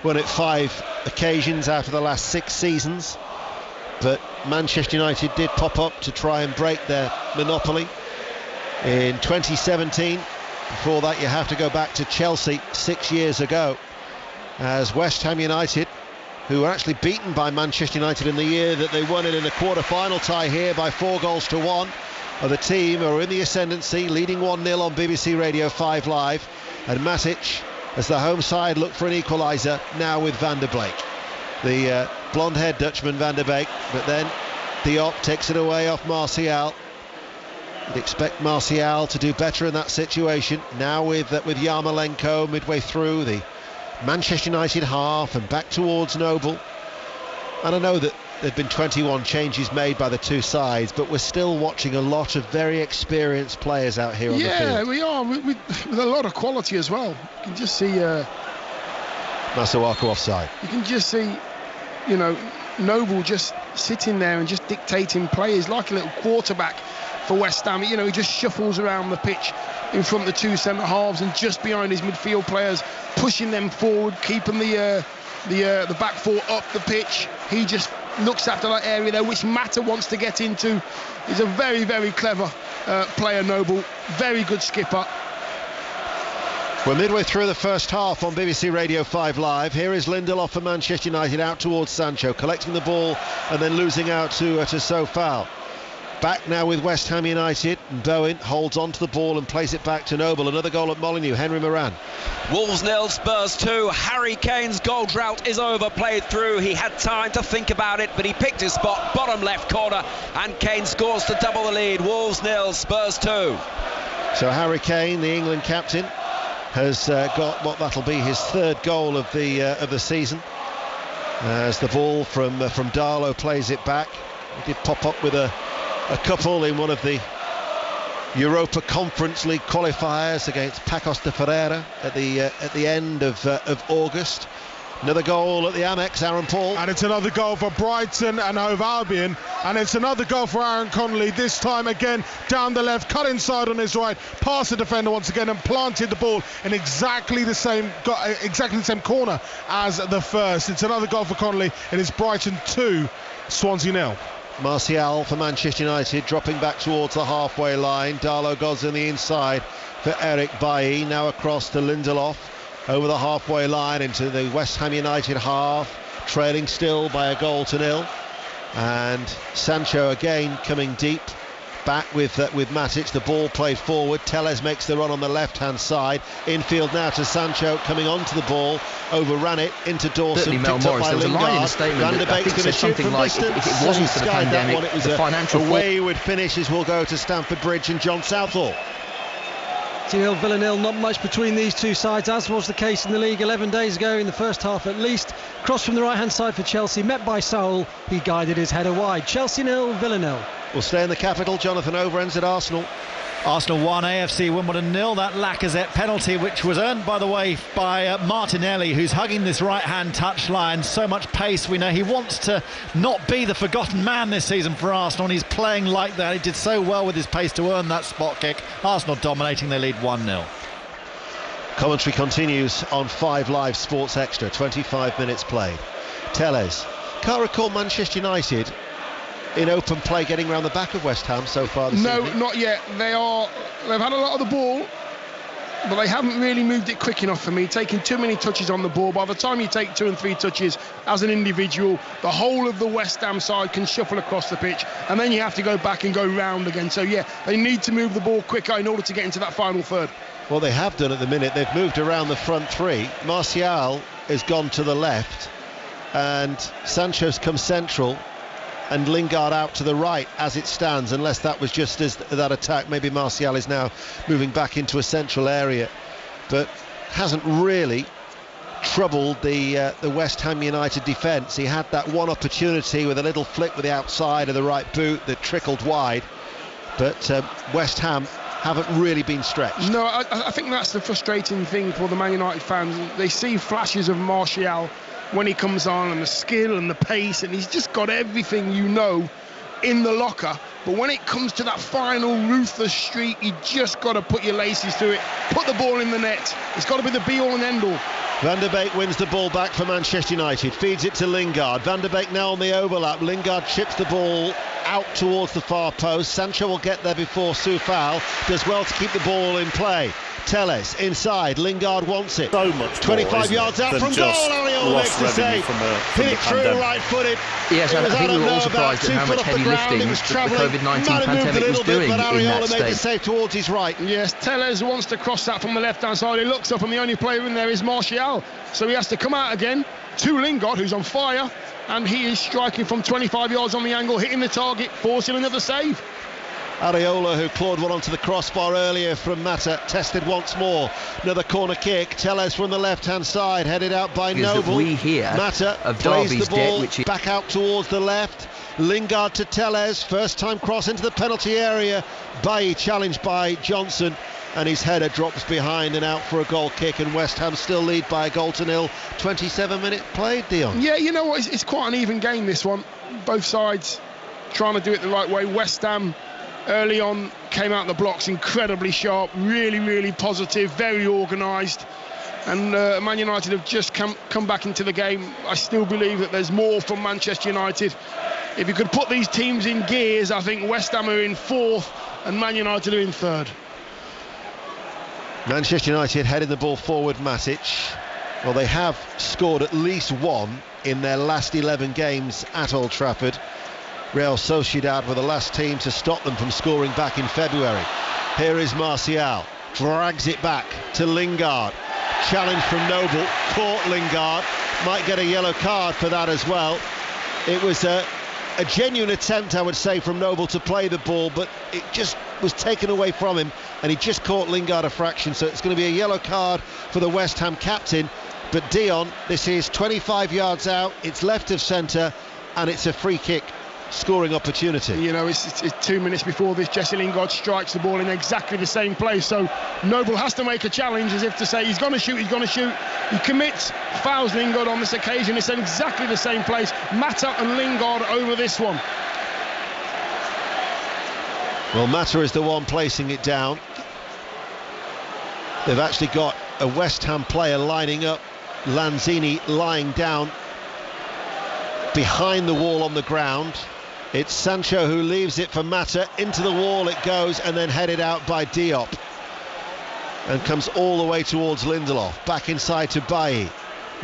won it 5 occasions out of the last 6 seasons, but Manchester United did pop up to try and break their monopoly in 2017. Before that, you have to go back to Chelsea 6 years ago, as West Ham United, who were actually beaten by Manchester United in the year that they won it in a quarter-final tie here by 4-1, are the team who are in the ascendancy, leading 1-0 on BBC Radio 5 Live, and Matic, as the home side look for an equaliser, now with Van der Beek. The blonde-haired Dutchman Van der Beek, but then Diop takes it away off Martial. You'd expect Martial to do better in that situation. Now with Yarmolenko midway through the Manchester United half and back towards Noble. And I know that there have been 21 changes made by the two sides, but we're still watching a lot of very experienced players out here on the field. Yeah, we are, with a lot of quality as well. You can just see Masuaku offside. You can just see, Noble just sitting there and just dictating plays like a little quarterback for West Ham. He just shuffles around the pitch in front of the two centre halves and just behind his midfield players, pushing them forward, keeping the back four up the pitch. He just looks after that area there, which Mata wants to get into. He's a very, very clever player, Noble. Very good skipper. We're midway through the first half on BBC Radio 5 Live. Here is Lindelof for Manchester United, out towards Sancho, collecting the ball and then losing out to Sofal. Back now with West Ham United. Bowen holds on to the ball and plays it back to Noble. Another goal at Molineux. Henry Moran. Wolves 0, Spurs 2. Harry Kane's goal drought is over. Played through. He had time to think about it, but he picked his spot, bottom left corner, and Kane scores to double the lead. Wolves 0, Spurs 2. So Harry Kane, the England captain, has got what that'll be his third goal of the season. As the ball from Darlow plays it back. He did pop up with a couple in one of the Europa Conference League qualifiers against Pacos de Ferreira at the end of August. Another goal at the Amex, Aaron Paul. And it's another goal for Brighton and Hove Albion. And it's another goal for Aaron Connolly, this time again down the left, cut inside on his right, past the defender once again and planted the ball in exactly the same corner as the first. It's another goal for Connolly. It is Brighton 2, Swansea 0. Martial for Manchester United, dropping back towards the halfway line. Darlow goes in the inside for Eric Bailly, now across to Lindelof, over the halfway line into the West Ham United half, trailing still by 1-0. And Sancho again coming deep, back with Matic. The ball played forward. Telles makes the run on the left-hand side. Infield now to Sancho, coming onto the ball, overran it into Dawson. Certainly, Mel Morris, there was a line in the statement Van der Beek's going to shoot from like, distance. if it wasn't for the pandemic, it was the financial wayward finishes will go to Stamford Bridge and John Southall. 2-0 Villa nil, not much between these two sides, as was the case in the league 11 days ago, in the first half at least. Cross from the right hand side for Chelsea, met by Saul. He guided his header wide. Chelsea nil, Villa nil. We'll stay in the capital. Jonathan Overends at Arsenal. Arsenal 1, AFC Wimbledon 0. That Lacazette penalty, which was earned, by the way, by Martinelli, who's hugging this right-hand touchline. So much pace. We know he wants to not be the forgotten man this season for Arsenal, and he's playing like that. He did so well with his pace to earn that spot kick. Arsenal dominating, they lead 1-0. Commentary continues on 5 Live Sports Extra. 25 minutes played. Telles. Can't recall Manchester United in open play getting around the back of West Ham so far this evening. No, not yet. They've had a lot of the ball, but they haven't really moved it quick enough for me, taking too many touches on the ball. By the time you take 2 and 3 touches as an individual, the whole of the West Ham side can shuffle across the pitch, and then you have to go back and go round again. So yeah, they need to move the ball quicker in order to get into that final third. Well, they have done at the minute. They've moved around the front three. Martial has gone to the left, and Sancho's come central, and Lingard out to the right as it stands, unless that was just as that attack. Maybe Martial is now moving back into a central area, but hasn't really troubled the West Ham United defence. He had that one opportunity with a little flick with the outside of the right boot that trickled wide, but West Ham haven't really been stretched. No, I think that's the frustrating thing for the Man United fans. They see flashes of Martial when he comes on, and the skill and the pace, and he's just got everything in the locker. But when it comes to that final ruthless streak, you just got to put your laces through it, put the ball in the net. It's got to be the be-all and end-all. Van der Beek wins the ball back for Manchester United, feeds it to Lingard. Van der Beek now on the overlap. Lingard chips the ball out towards the far post. Sancho will get there before Soufal does well to keep the ball in play. Telles inside, Lingard wants it. So much 25 yards out from goal. Ariola makes the save. Hit it through, right-footed. Yes, I think we were all surprised at how much heavy lifting the COVID-19 pandemic was doing in that Ariola state. made the save towards his right. Yes, Telles wants to cross that from the left-hand side. He looks up, and the only player in there is Martial. So he has to come out again to Lingard, who's on fire, and he is striking from 25 yards on the angle, hitting the target, forcing another save. Areola, who clawed one onto the crossbar earlier from Mata, tested once more. Another corner kick. Telles from the left-hand side, headed out by Noble. Mata plays the ball back out towards the left. Lingard to Telles. First time cross into the penalty area. Bailly challenged by Johnson, and his header drops behind and out for a goal kick, and West Ham still lead by 1-0. 27 minutes played, Dion. Yeah, you know what? It's quite an even game, this one. Both sides trying to do it the right way. West Ham early on came out the blocks incredibly sharp, really positive, very organised, and Man United have just come back into the game. I still believe that there's more from Manchester United. If you could put these teams in gears, I think West Ham are in 4th and Man United are in 3rd. Manchester United heading the ball forward. Matic, well, they have scored at least one in their last 11 games at Old Trafford. Real Sociedad were the last team to stop them from scoring back in February. Here is Martial, drags it back to Lingard. Challenge from Noble, caught Lingard, might get a yellow card for that as well. It was a genuine attempt, I would say, from Noble to play the ball, but it just was taken away from him, and he just caught Lingard a fraction, so it's going to be a yellow card for the West Ham captain. But Dion, this is 25 yards out, it's left of centre, and it's a free kick scoring opportunity. You know, it's 2 minutes before this. Jesse Lingard strikes the ball in exactly the same place, so Noble has to make a challenge as if to say he's going to shoot. He commits, fouls Lingard on this occasion. It's in exactly the same place. Mata and Lingard over this one. Well, Mata is the one placing it down. They've actually got a West Ham player lining up, Lanzini lying down behind the wall on the ground. It's Sancho who leaves it for Mata. Into the wall it goes, and then headed out by Diop, and comes all the way towards Lindelof. Back inside to Bailly.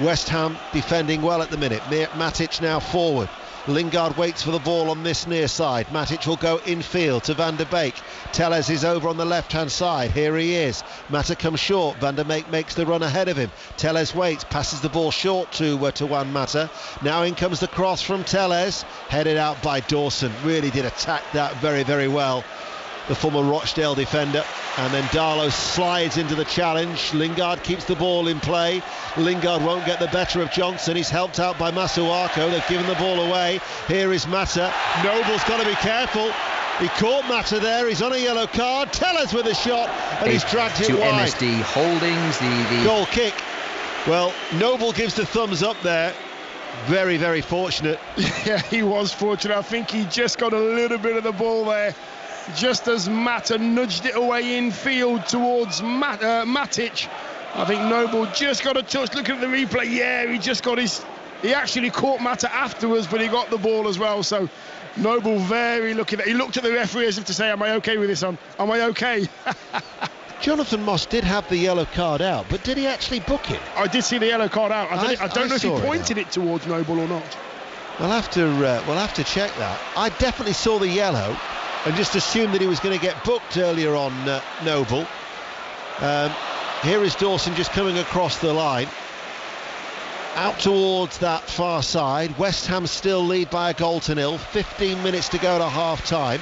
West Ham defending well at the minute. Matic now forward. Lingard waits for the ball on this near side. Matic will go infield to Van der Beek. Telles is over on the left-hand side. Here he is. Mata comes short. Van der Beek makes the run ahead of him. Telles waits, passes the ball short to Juan Mata. Now in comes the cross from Telles, headed out by Dawson. Really did attack that very well. the former Rochdale defender. And then Darlow slides into the challenge. Lingard keeps the ball in play. Lingard won't get the better of Johnson. He's helped out by Masuaku. They've given the ball away. Here is Mata. Noble's got to be careful. He caught Mata there. He's on a yellow card. Tellers with a shot, and he's dragged it wide. MSD Holdings, the goal kick. Well, Noble gives the thumbs up there. Very, very fortunate. Yeah, he was fortunate. I think he just got a little bit of the ball there, just as Mata nudged it away infield towards Matic. I think Noble just got a touch. Looking at the replay, yeah, he actually caught Mata afterwards, but he got the ball as well. So Noble very lucky that he looked at the referee as if to say, am I okay with this on? Am I okay? Jonathan Moss did have the yellow card out, but did he actually book it? I did see the yellow card out. I don't know if he pointed it towards Noble or not. We'll have to check that. I definitely saw the yellow and just assumed that he was going to get booked earlier on Noble. Here is Dawson just coming across the line. Out towards that far side. West Ham still lead by a goal to nil. 15 minutes to go to half time.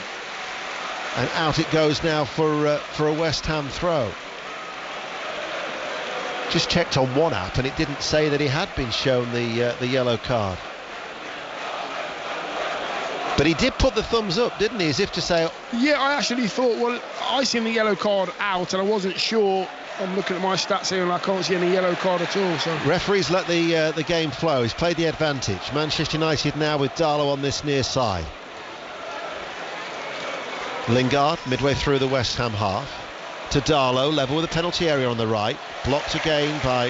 And out it goes now for a West Ham throw. Just checked on one app and it didn't say that he had been shown the yellow card. But he did put the thumbs up, didn't he? As if to say... Yeah, I actually thought, well, I seen the yellow card out and I wasn't sure. I'm looking at my stats here and I can't see any yellow card at all. So referees let the game flow. He's played the advantage. Manchester United now with Darlow on this near side. Lingard midway through the West Ham half to Darlow, level with the penalty area on the right, blocked again by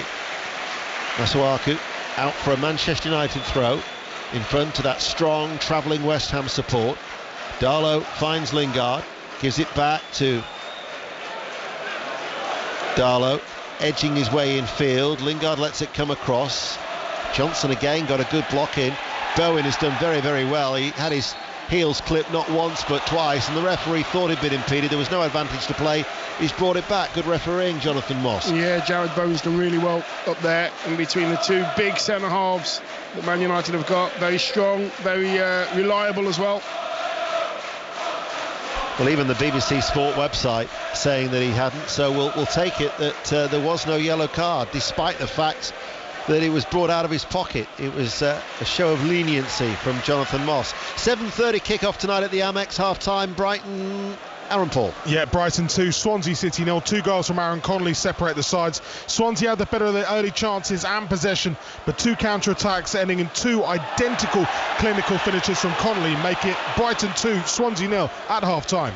Masuaku, out for a Manchester United throw in front to that strong travelling West Ham support. Darlow finds Lingard, gives it back to Darlow, edging his way in field. Lingard lets it come across. Johnson again got a good block in. Bowen has done very, very well. He had his heels clipped not once but twice, and the referee thought he'd been impeded. There was no advantage to play. He's brought it back. Good refereeing, Jonathan Moss. Yeah, Jared Bowen's done really well up there in between the two big centre halves that Man United have got. Very strong, very reliable as well. Well, even the BBC Sport website saying that he hadn't, so we'll take it that there was no yellow card, despite the fact that it was brought out of his pocket. It was a show of leniency from Jonathan Moss. 7:30 kick-off tonight at the Amex, half-time. Brighton, Aaron Paul. Yeah, Brighton 2, Swansea City 0. 2 goals from Aaron Connolly separate the sides. Swansea had the better of the early chances and possession, but 2 counter-attacks ending in 2 identical clinical finishes from Connolly make it Brighton 2, Swansea 0 at half-time.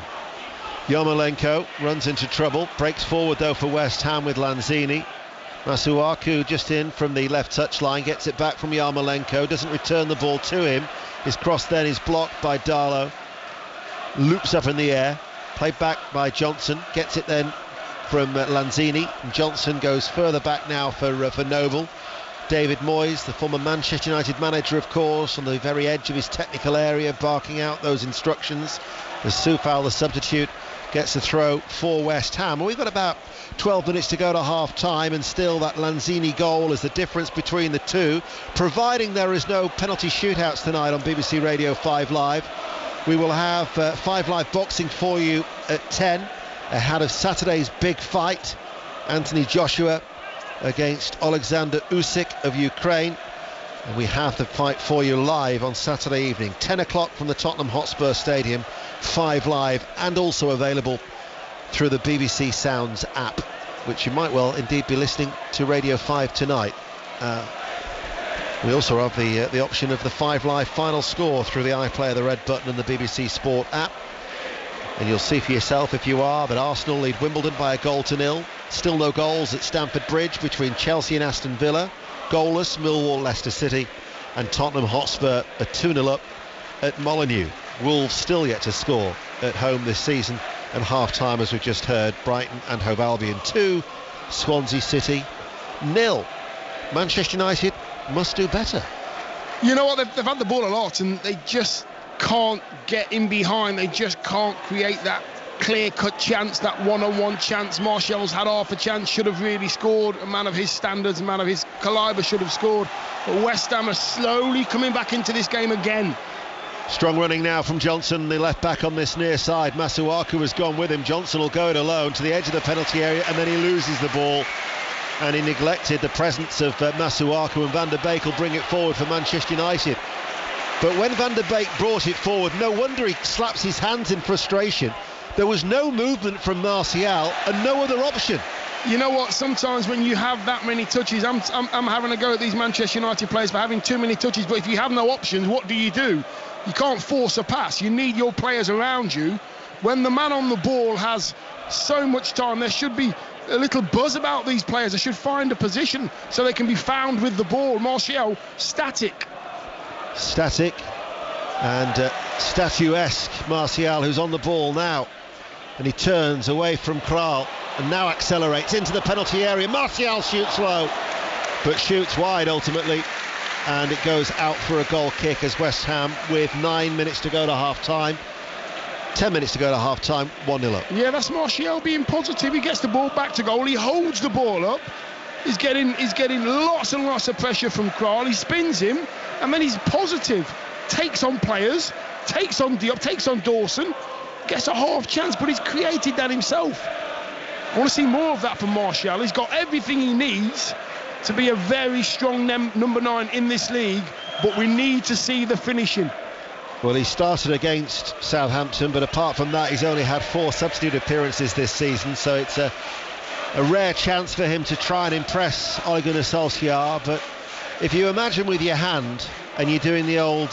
Yarmolenko runs into trouble, breaks forward though for West Ham with Lanzini. Masuaku just in from the left touchline, gets it back from Yarmolenko, doesn't return the ball to him. His cross then is blocked by Darlow. Loops up in the air, played back by Johnson, gets it then from Lanzini. And Johnson goes further back now for Noble. David Moyes, the former Manchester United manager, of course, on the very edge of his technical area, barking out those instructions. As Soufal, the substitute, gets the throw for West Ham. We've got about 12 minutes to go to half-time, and still that Lanzini goal is the difference between the two, providing there is no penalty shootouts tonight on BBC Radio 5 Live. We will have 5 Live boxing for you at 10, ahead of Saturday's big fight, Anthony Joshua against Alexander Usyk of Ukraine. And we have the fight for you live on Saturday evening, 10 o'clock from the Tottenham Hotspur Stadium, 5 Live, and also available through the BBC Sounds app, which you might well indeed be listening to Radio 5 tonight. We also have the option of the 5 Live final score through the iPlayer, the red button, and the BBC Sport app. And you'll see for yourself, if you are, that Arsenal lead Wimbledon by a goal to nil. Still no goals at Stamford Bridge between Chelsea and Aston Villa. Goalless Millwall, Leicester City, and Tottenham Hotspur are 2-0 up at Molineux. Wolves still yet to score at home this season. And half-time, as we've just heard, Brighton and Hove Albion 2, Swansea City 0. Manchester United must do better. You know what, they've had the ball a lot and they just can't get in behind. They just can't create that clear-cut chance, that one-on-one chance. Martial's had half a chance, should have really scored. A man of his standards, a man of his calibre should have scored. But West Ham are slowly coming back into this game again. Strong running now from Johnson, the left back on this near side. Masuaku has gone with him. Johnson will go it alone to the edge of the penalty area, and then he loses the ball. And he neglected the presence of Masuaku, and Van der Beek will bring it forward for Manchester United. But when Van der Beek brought it forward, no wonder he slaps his hands in frustration. There was no movement from Martial and no other option. You know what, sometimes when you have that many touches, I'm having a go at these Manchester United players for having too many touches, but if you have no options, what do? You can't force a pass. You need your players around you. When the man on the ball has so much time, there should be a little buzz about these players. They should find a position so they can be found with the ball. Martial, static and statuesque. Martial, who's on the ball now, and he turns away from Kral and now accelerates into the penalty area. Martial shoots low, but shoots wide ultimately, and it goes out for a goal kick as West Ham, with 9 minutes to go to half-time, 10 minutes to go to half-time, 1-0 up. Yeah, that's Martial being positive. He gets the ball back to goal. He holds the ball up. He's getting lots and lots of pressure from Kral. He spins him, and then he's positive. Takes on players, takes on Diop, takes on Dawson, gets a half chance, but he's created that himself. I want to see more of that from Martial. He's got everything he needs to be a very strong number 9 in this league, but we need to see the finishing. Well, he started against Southampton, but apart from that, he's only had 4 substitute appearances this season, so it's a rare chance for him to try and impress Ole Gunnar Solskjaer. But if you imagine with your hand and you're doing the old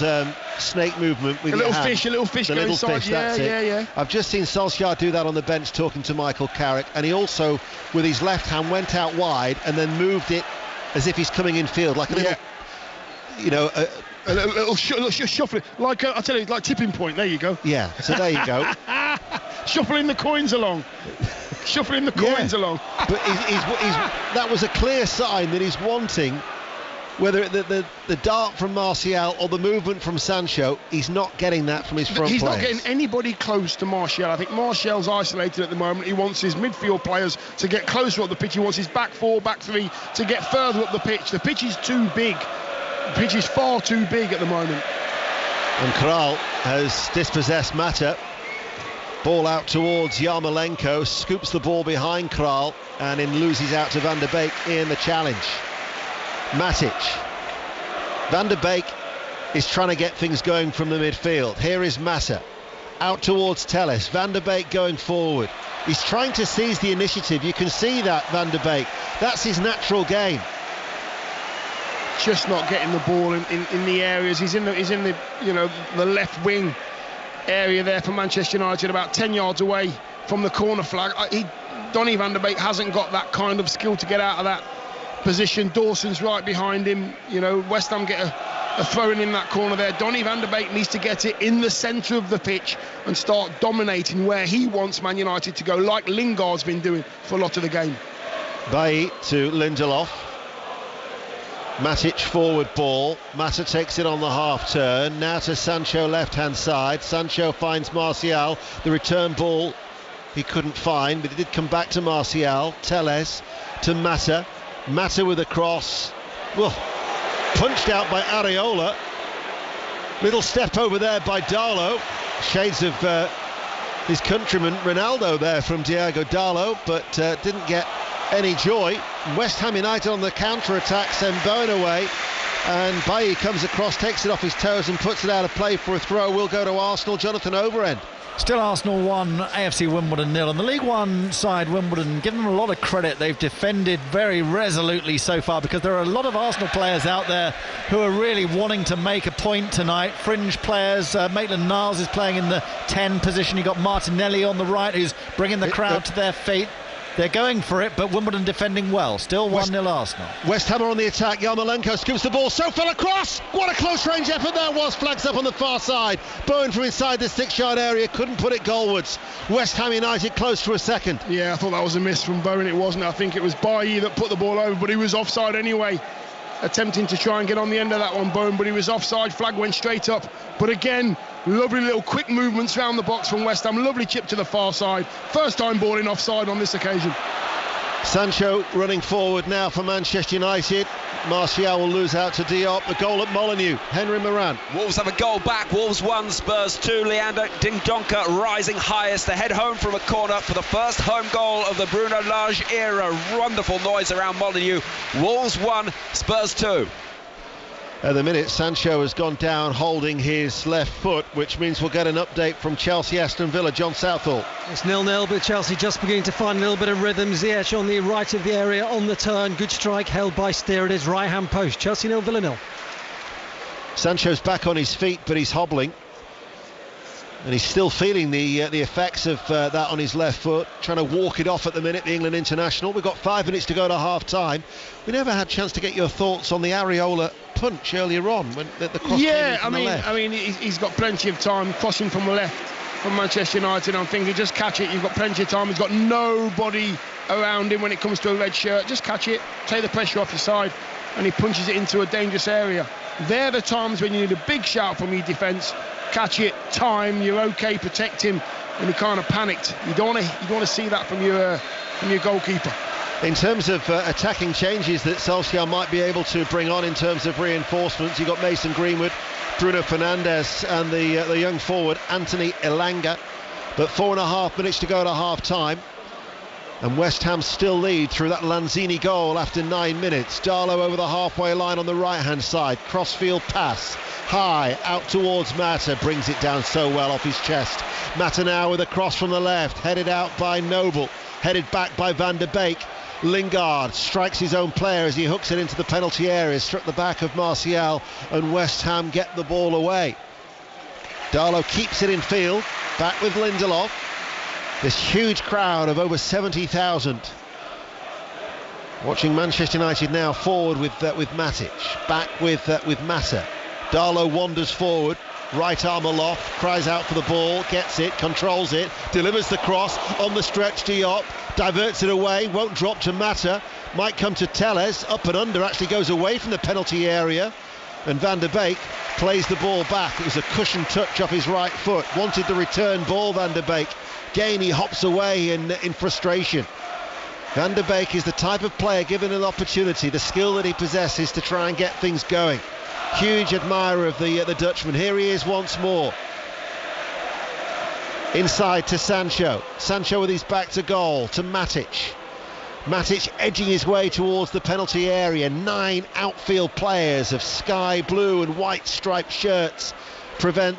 snake movement with your hand, a little fish the going little inside. fish, that's it. Yeah. I've just seen Solskjaer do that on the bench talking to Michael Carrick, and he also, with his left hand, went out wide and then moved it as if he's coming in field, like a little, a little shuffling, like I tell you, like tipping point. There you go. Yeah, so there you go. Shuffling the coins along. Along. But he's that was a clear sign that he's wanting, whether the dart from Martial or the movement from Sancho, he's not getting that from his front players. He's not getting anybody close to Martial. I think Martial's isolated at the moment. He wants his midfield players to get closer up the pitch. He wants his back 4, back 3 to get further up the pitch. The pitch is too big. The pitch is far too big at the moment. And Kral has dispossessed Mata. Ball out towards Yarmolenko, scoops the ball behind Kral, and then loses out to Van der Beek in the challenge. Matic. Van der Beek is trying to get things going from the midfield. Here is Mata. Out towards Telles. Van der Beek going forward. He's trying to seize the initiative. You can see that, Van der Beek. That's his natural game. Just not getting the ball in the areas. He's in the the left wing area there for Manchester United, about 10 yards away from the corner flag. Donny van der Beek hasn't got that kind of skill to get out of that position. Dawson's right behind him. West Ham get a throw in that corner there. Donny van der Beek needs to get it in the centre of the pitch and start dominating where he wants Man United to go, like Lingard's been doing for a lot of the game. Bailly to Lindelof. Matic forward ball. Mata takes it on the half turn. Now to Sancho left hand side. Sancho finds Martial. The return ball he couldn't find, but it did come back to Martial. Telles to Mata. Mata with a cross. Well, punched out by Areola. Little step over there by Darlow. Shades of his countryman Ronaldo there from Diogo Darlow, but didn't get any joy. West Ham United on the counter-attack, send Bowen away, and Bailly comes across, takes it off his toes and puts it out of play for a throw. Will go to Arsenal. Jonathan Overend. Still Arsenal 1, AFC Wimbledon 0. On the League One side, Wimbledon, give them a lot of credit. They've defended very resolutely so far, because there are a lot of Arsenal players out there who are really wanting to make a point tonight. Fringe players, Maitland-Niles is playing in the 10 position. You've got Martinelli on the right, who's bringing the crowd to their feet. They're going for it, but Wimbledon defending well. Still 1-0 Arsenal. West Ham are on the attack. Yarmolenko scoops the ball. So fell across. What a close range effort there was. Flags up on the far side. Bowen from inside the 6-yard area couldn't put it goalwards. West Ham United close for a second. Yeah, I thought that was a miss from Bowen. It wasn't. I think it was Bailly that put the ball over, but he was offside anyway. Attempting to try and get on the end of that one, Bowen, but he was offside. Flag went straight up. But again, lovely little quick movements around the box from West Ham. Lovely chip to the far side. First time ball in offside on this occasion. Sancho running forward now for Manchester United. Martial will lose out to Diop. The goal at Molineux. Henry Moran. Wolves have a goal back. Wolves 1, Spurs 2. Leander Dingdonker rising highest. The head home from a corner for the first home goal of the Bruno Lage era. Wonderful noise around Molineux. Wolves 1, Spurs 2. At the minute, Sancho has gone down holding his left foot, which means we'll get an update from Chelsea Aston Villa. John Southall. It's 0-0, but Chelsea just beginning to find a little bit of rhythm. Ziyech on the right of the area, on the turn. Good strike held by Steer at his right-hand post. Chelsea 0, Villa 0. Sancho's back on his feet, but he's hobbling. And he's still feeling the effects of that on his left foot, trying to walk it off at the minute, the England international. We've got 5 minutes to go to half-time. We never had a chance to get your thoughts on the Areola punch earlier on when the cross came in from the left. I mean, he's got plenty of time crossing from the left from Manchester United. I'm thinking, just catch it. You've got plenty of time. He's got nobody around him when it comes to a red shirt. Just catch it, take the pressure off your side, and he punches it into a dangerous area. They're the times when you need a big shout from your defence. Catch it, time, you're okay, protect him, and he kind of panicked. You don't want to see that from your goalkeeper. In terms of attacking changes that Solskjaer might be able to bring on in terms of reinforcements, you've got Mason Greenwood, Bruno Fernandes and the young forward Anthony Elanga. But 4.5 minutes to go to half-time. And West Ham still lead through that Lanzini goal after 9 minutes. Darlow over the halfway line on the right-hand side. Crossfield pass. High out towards Mata, brings it down so well off his chest. Mata now with a cross from the left, headed out by Noble, headed back by Van der Beek. Lingard strikes his own player as he hooks it into the penalty area, struck the back of Martial, and West Ham get the ball away. Darlow keeps it in field, back with Lindelof. This huge crowd of over 70,000 watching Manchester United now forward with Matic, back with Mata. Darlow wanders forward, right arm aloft, cries out for the ball, gets it, controls it, delivers the cross on the stretch. Diop diverts it away, won't drop to Mata, might come to Telles, up and under, actually goes away from the penalty area, and Van der Beek plays the ball back. It was a cushion touch off his right foot, wanted the return ball, Van der Beek. Again, he hops away in frustration. Van der Beek is the type of player, given an opportunity, the skill that he possesses to try and get things going. Huge admirer of the Dutchman. Here he is once more. Inside to Sancho. Sancho with his back to goal, to Matic. Matic edging his way towards the penalty area. 9 outfield players of sky blue and white striped shirts prevent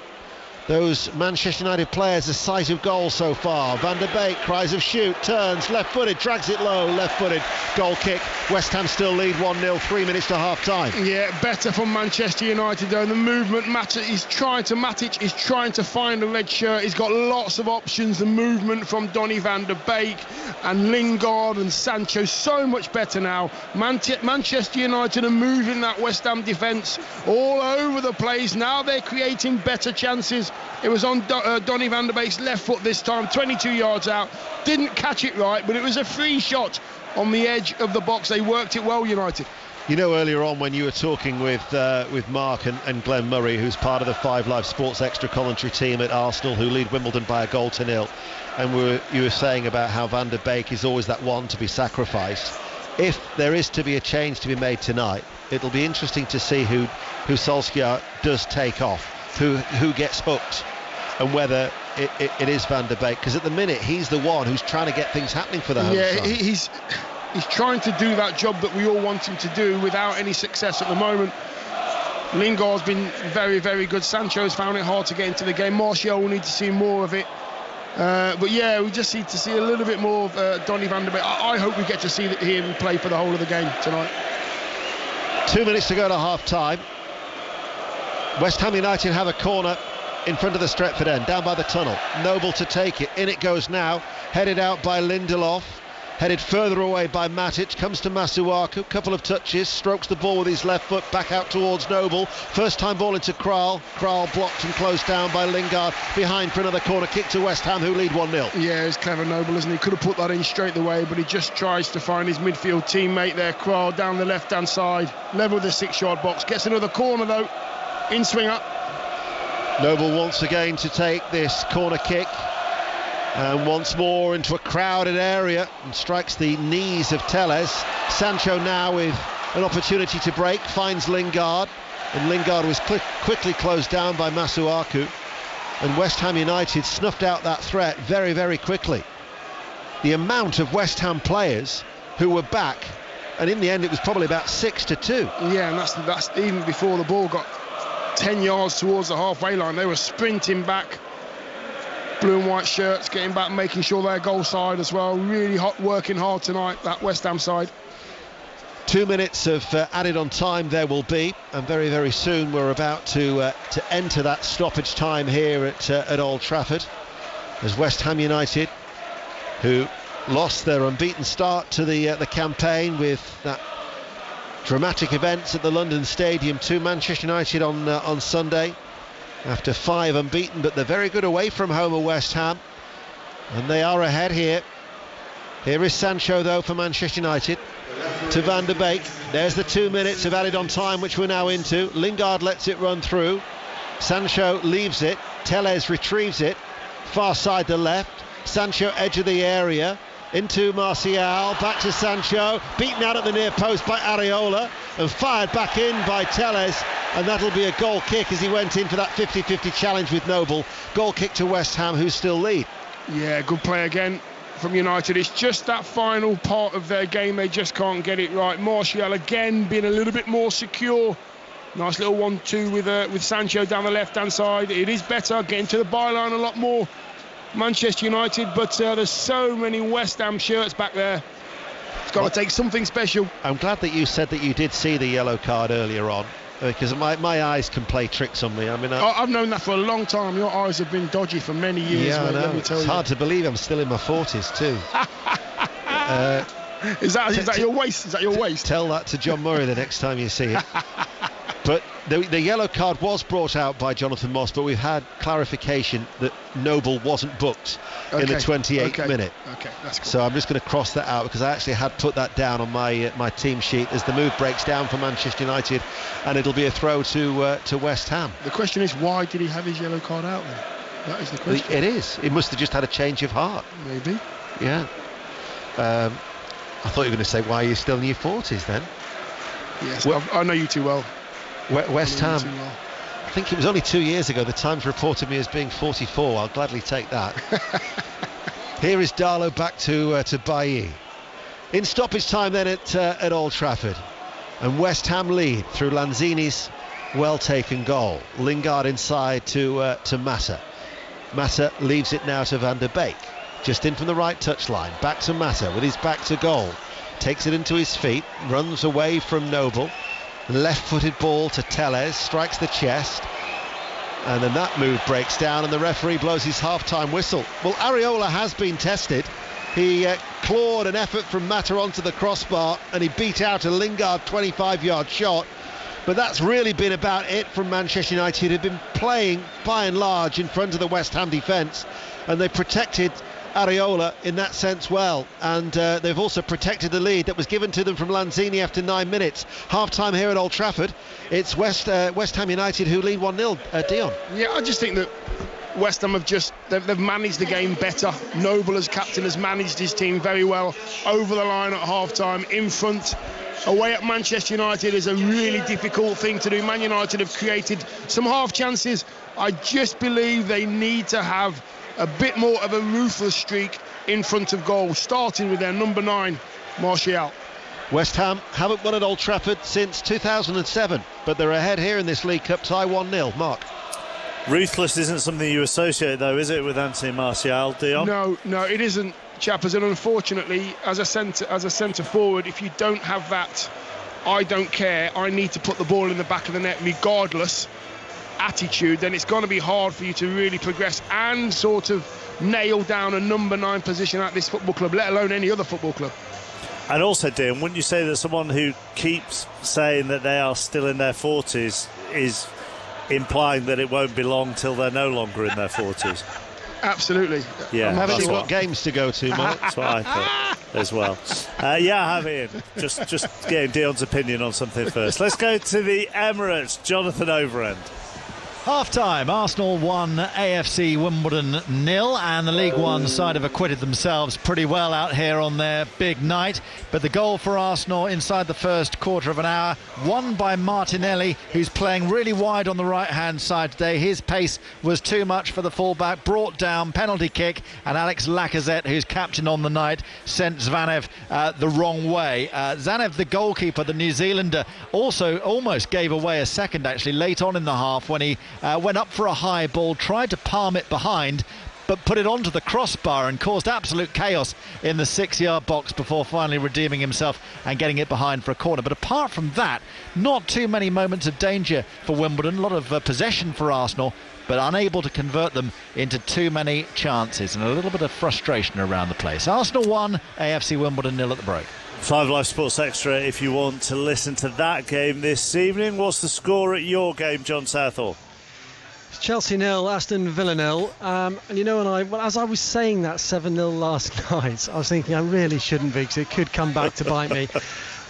those Manchester United players a sight of goal so far. Van der Beek cries of shoot, turns, left-footed, drags it low, left-footed, goal kick. West Ham still lead 1-0, 3 minutes to half-time. Yeah, better from Manchester United though. The movement, Matic is trying to find a red shirt. He's got lots of options. The movement from Donny van der Beek and Lingard and Sancho, so much better now. Manchester United are moving that West Ham defence all over the place. Now they're creating better chances. It was on Donny van der Beek's left foot this time, 22 yards out. Didn't catch it right, but it was a free shot on the edge of the box. They worked it well, United. You know, earlier on when you were talking with Mark and Glenn Murray, who's part of the 5 Live Sports Extra commentary team at Arsenal, who lead Wimbledon by 1-0, and you were saying about how Van der Beek is always that one to be sacrificed. If there is to be a change to be made tonight, it'll be interesting to see who Solskjaer does take off. Who gets hooked, and whether it is Van der Beek, because at the minute he's the one who's trying to get things happening for the home side. He's trying to do that job that we all want him to do without any success at the moment. Lingard's been very, very good. Sancho's found it hard to get into the game. Martial will need to see more of it. But yeah, we just need to see a little bit more of Donny van der Beek. I hope we get to see him play for the whole of the game tonight. 2 minutes to go to half-time. West Ham United have a corner in front of the Stretford end, down by the tunnel. Noble to take it. In it goes now. Headed out by Lindelof. Headed further away by Matic. Comes to Masuaku. Couple of touches. Strokes the ball with his left foot. Back out towards Noble. First time ball into Kral. Kral blocked and closed down by Lingard. Behind for another corner kick to West Ham, who lead 1-0. Yeah, it's clever, Noble, isn't he? Could have put that in straight away, but he just tries to find his midfield teammate there, Kral, down the left-hand side. Level with the 6-yard box. Gets another corner, though. In swinger. Noble once again to take this corner kick. And once more into a crowded area and strikes the knees of Telles. Sancho now with an opportunity to break, finds Lingard, and Lingard was quickly closed down by Masuaku, and West Ham United snuffed out that threat very, very quickly. The amount of West Ham players who were back, and in the end it was probably about 6-2. Yeah, and that's even before the ball got 10 yards towards the halfway line. They were sprinting back, blue and white shirts, getting back, making sure they're goal side as well. Really hot, working hard tonight, that West Ham side. 2 minutes of added on time there will be, and very, very soon we're about to enter that stoppage time here at Old Trafford, as West Ham United, who lost their unbeaten start to the campaign with that dramatic events at the London Stadium to Manchester United on Sunday, after 5 unbeaten, but they're very good away from home at West Ham, and they are ahead here. Here is Sancho though for Manchester United, to Van der Beek. There's the 2 minutes of added on time which we're now into. Lingard lets it run through, Sancho leaves it, Telles retrieves it, far side the left, Sancho edge of the area, into Martial, back to Sancho, beaten out at the near post by Areola and fired back in by Telles, and that'll be a goal kick as he went in for that 50-50 challenge with Noble. Goal kick to West Ham, who still lead. Yeah, good play again from United. It's just that final part of their game they just can't get it right. Martial again being a little bit more secure. Nice little 1-2 with Sancho down the left hand side. It is better, getting to the byline a lot more, Manchester United, but there's so many West Ham shirts back there. It's got to take something special. I'm glad that you said that you did see the yellow card earlier on, because my eyes can play tricks on me. I mean, I've known that for a long time. Your eyes have been dodgy for many years. Yeah, I know. Let me tell you. It's hard to believe I'm still in my 40s too. Is that your waist? Is that your waist? Tell that to John Murray the next time you see him. But the yellow card was brought out by Jonathan Moss, but we've had clarification that Noble wasn't booked in the 28th minute. Okay, that's cool. So I'm just going to cross that out, because I actually had put that down on my team sheet as the move breaks down for Manchester United, and it'll be a throw to West Ham. The question is, why did he have his yellow card out then? That is the question. It is. He must have just had a change of heart. Maybe. Yeah. I thought you were going to say, why are you still in your 40s then? Yes, well, I know you too well. West Ham, I think it was only 2 years ago the Times reported me as being 44. I'll gladly take that. Here is Darlow back to Bailly. In stoppage time then at Old Trafford, and West Ham lead through Lanzini's well taken goal. Lingard inside to Mata. Mata leaves it now to Van der Beek, just in from the right touchline, back to Mata with his back to goal, takes it into his feet, runs away from Noble. Left-footed ball to Telles, strikes the chest, and then that move breaks down and the referee blows his half-time whistle. Well, Areola has been tested. He clawed an effort from Mata onto the crossbar and he beat out a Lingard 25-yard shot, but that's really been about it from Manchester United, who've been playing by and large in front of the West Ham defence, and they protected Areola in that sense well, and they've also protected the lead that was given to them from Lanzini after 9 minutes. Half-time here at Old Trafford. It's West Ham United who lead 1-0. Dion. Yeah, I just think that West Ham have they've managed the game better. Noble as captain has managed his team very well over the line at half-time, in front. Away at Manchester United is a really difficult thing to do. Man United have created some half chances. I just believe they need to have a bit more of a ruthless streak in front of goal, starting with their number 9, Martial. West Ham haven't won at Old Trafford since 2007, but they're ahead here in this League Cup tie 1-0. Mark. Ruthless isn't something you associate, though, is it, with Anthony Martial, Dion? No, it isn't, chappers, and unfortunately, as a centre forward, if you don't have that, I don't care, I need to put the ball in the back of the net regardless attitude, then it's going to be hard for you to really progress and sort of nail down a number 9 position at this football club, let alone any other football club. And also, Dean, wouldn't you say that someone who keeps saying that they are still in their 40s is implying that it won't be long till they're no longer in their 40s? Absolutely. Yeah, I'm having got games to go to, Mark. That's what I thought as well. Yeah, I have Ian. Just getting Dion's opinion on something first. Let's go to the Emirates. Jonathan Overend. Half-time, Arsenal 1, AFC Wimbledon 0, and the League One side have acquitted themselves pretty well out here on their big night. But the goal for Arsenal inside the first quarter of an hour, won by Martinelli, who's playing really wide on the right-hand side today. His pace was too much for the fullback, brought down, penalty kick, and Alex Lacazette, who's captain on the night, sent Zvanev the wrong way. Zvanev, the goalkeeper, the New Zealander, also almost gave away a second, actually, late on in the half when he went up for a high ball, tried to palm it behind, but put it onto the crossbar and caused absolute chaos in the 6-yard box before finally redeeming himself and getting it behind for a corner. But apart from that, not too many moments of danger for Wimbledon. A lot of possession for Arsenal, but unable to convert them into too many chances, and a little bit of frustration around the place. Arsenal 1, AFC Wimbledon 0 at the break. 5 Live Sports Extra if you want to listen to that game this evening. What's the score at your game, John Southall? Chelsea 0, Aston Villa 0. And you know, as I was saying that 7-0 last night, I was thinking I really shouldn't be, because it could come back to bite me.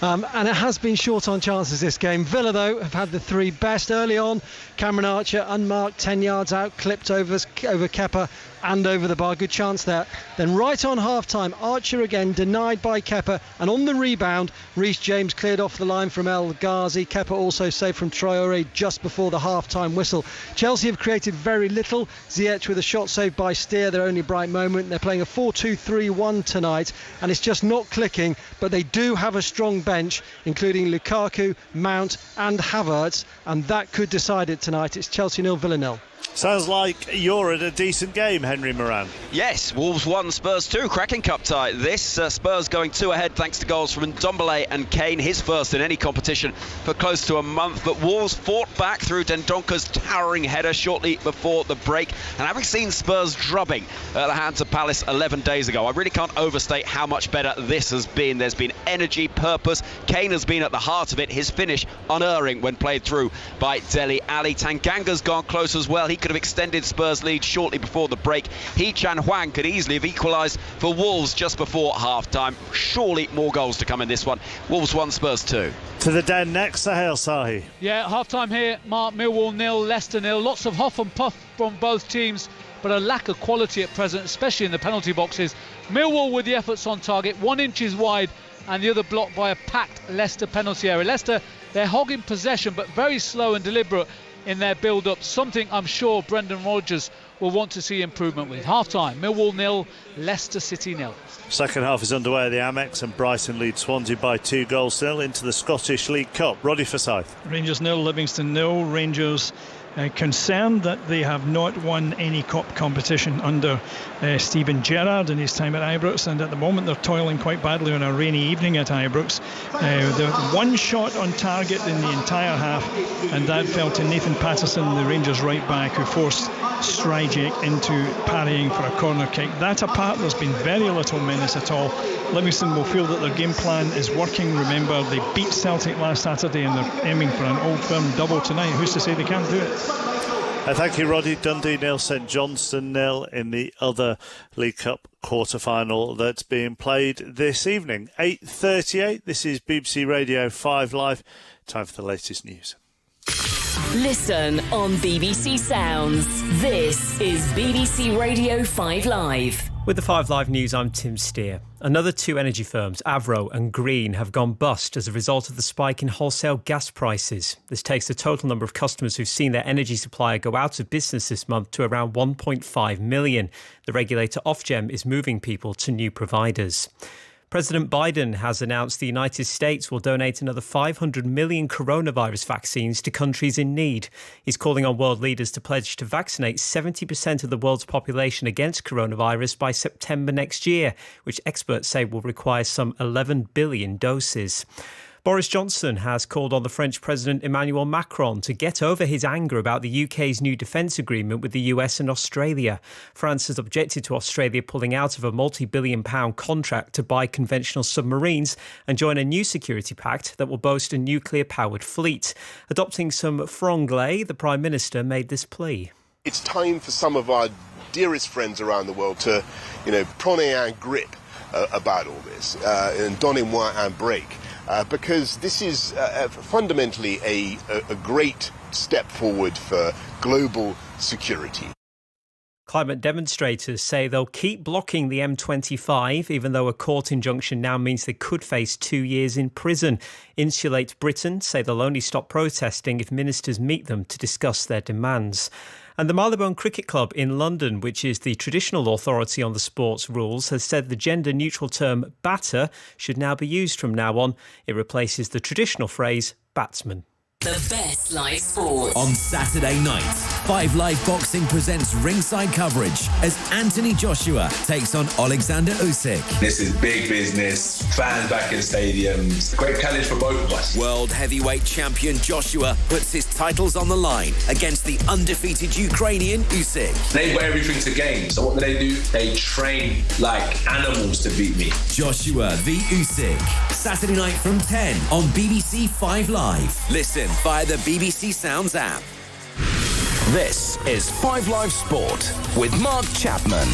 And it has been short on chances this game. Villa, though, have had the 3 best early on. Cameron Archer, unmarked, 10 yards out, clipped over Kepa and over the bar. Good chance there. Then right on half-time, Archer again denied by Kepa, and on the rebound, Reece James cleared off the line from El Ghazi. Kepa also saved from Traore just before the half-time whistle. Chelsea have created very little. Ziyech with a shot saved by Steer, their only bright moment. They're playing a 4-2-3-1 tonight, and it's just not clicking, but they do have a strong bench, including Lukaku, Mount and Havertz, and that could decide it tonight. It's Chelsea 0, Villa 0. Sounds like you're at a decent game, Henry Moran. Yes, Wolves 1, Spurs 2, cracking cup tie. This Spurs going 2 ahead thanks to goals from Ndombele and Kane, his first in any competition for close to a month. But Wolves fought back through Dendonker's towering header shortly before the break. And having seen Spurs drubbing at the hands of Palace 11 days ago, I really can't overstate how much better this has been. There's been energy, purpose. Kane has been at the heart of it. His finish unerring when played through by Dele Alli. Tanganga's gone close as well. He could have extended Spurs' lead shortly before the break. Hee-Chan Hwang could easily have equalised for Wolves just before half-time. Surely more goals to come in this one. Wolves 1, Spurs 2. To the den next, Sahel Sahi. Yeah, half-time here, Mark. Millwall 0, Leicester 0. Lots of huff and puff from both teams, but a lack of quality at present, especially in the penalty boxes. Millwall with the efforts on target, 1 inches wide, and the other blocked by a packed Leicester penalty area. Leicester, they're hogging possession, but very slow and deliberate in their build-up, something I'm sure Brendan Rodgers will want to see improvement with. Half-time, Millwall 0, Leicester City 0. Second half is underway at the Amex, and Brighton lead Swansea by 2-0 into the Scottish League Cup. Roddy Forsyth. Rangers 0, Livingston 0. Rangers concerned that they have not won any cup competition under Steven Gerrard in his time at Ibrox, and at the moment they're toiling quite badly on a rainy evening at Ibrox. They're 1 shot on target in the entire half, and that fell to Nathan Patterson, the Rangers right back, who forced Stryjek into parrying for a corner kick. That apart, there's been very little menace at all. Livingston will feel that their game plan is working. Remember, they beat Celtic last Saturday, and they're aiming for an Old Firm double tonight. Who's to say they can't do it? Thank you, Roddy. Dundee 0, St Johnstone 0 in the other League Cup quarter-final that's being played this evening. 8:38. This is BBC Radio 5 Live. Time for the latest news. Listen on BBC Sounds. This is BBC Radio 5 Live. With the 5 Live News, I'm Tim Steer. Another 2 energy firms, Avro and Green, have gone bust as a result of the spike in wholesale gas prices. This takes the total number of customers who've seen their energy supplier go out of business this month to around 1.5 million. The regulator Ofgem is moving people to new providers. President Biden has announced the United States will donate another 500 million coronavirus vaccines to countries in need. He's calling on world leaders to pledge to vaccinate 70% of the world's population against coronavirus by September next year, which experts say will require some 11 billion doses. Boris Johnson has called on the French President Emmanuel Macron to get over his anger about the UK's new defence agreement with the US and Australia. France has objected to Australia pulling out of a multi-billion-pound contract to buy conventional submarines and join a new security pact that will boast a nuclear-powered fleet. Adopting some franglais, the Prime Minister made this plea. It's time for some of our dearest friends around the world to, prenez un grip about all this, and donnez-moi un break. because this is fundamentally a great step forward for global security. Climate demonstrators say they'll keep blocking the M25, even though a court injunction now means they could face 2 years in prison. Insulate Britain say they'll only stop protesting if ministers meet them to discuss their demands. And the Marylebone Cricket Club in London, which is the traditional authority on the sports rules, has said the gender-neutral term batter should now be used from now on. It replaces the traditional phrase batsman. The best live sport. On Saturday night, 5 Live Boxing presents ringside coverage as Anthony Joshua takes on Alexander Usyk. This is big business, fans back in stadiums. Great challenge for both of us. World heavyweight champion Joshua puts his titles on the line against the undefeated Ukrainian Usyk. They've got everything to gain, so what do? They train like animals to beat me. Joshua v Usyk, Saturday night from 10 on BBC 5 Live. Listen via the BBC Sounds app. This is 5 Live Sport with Mark Chapman.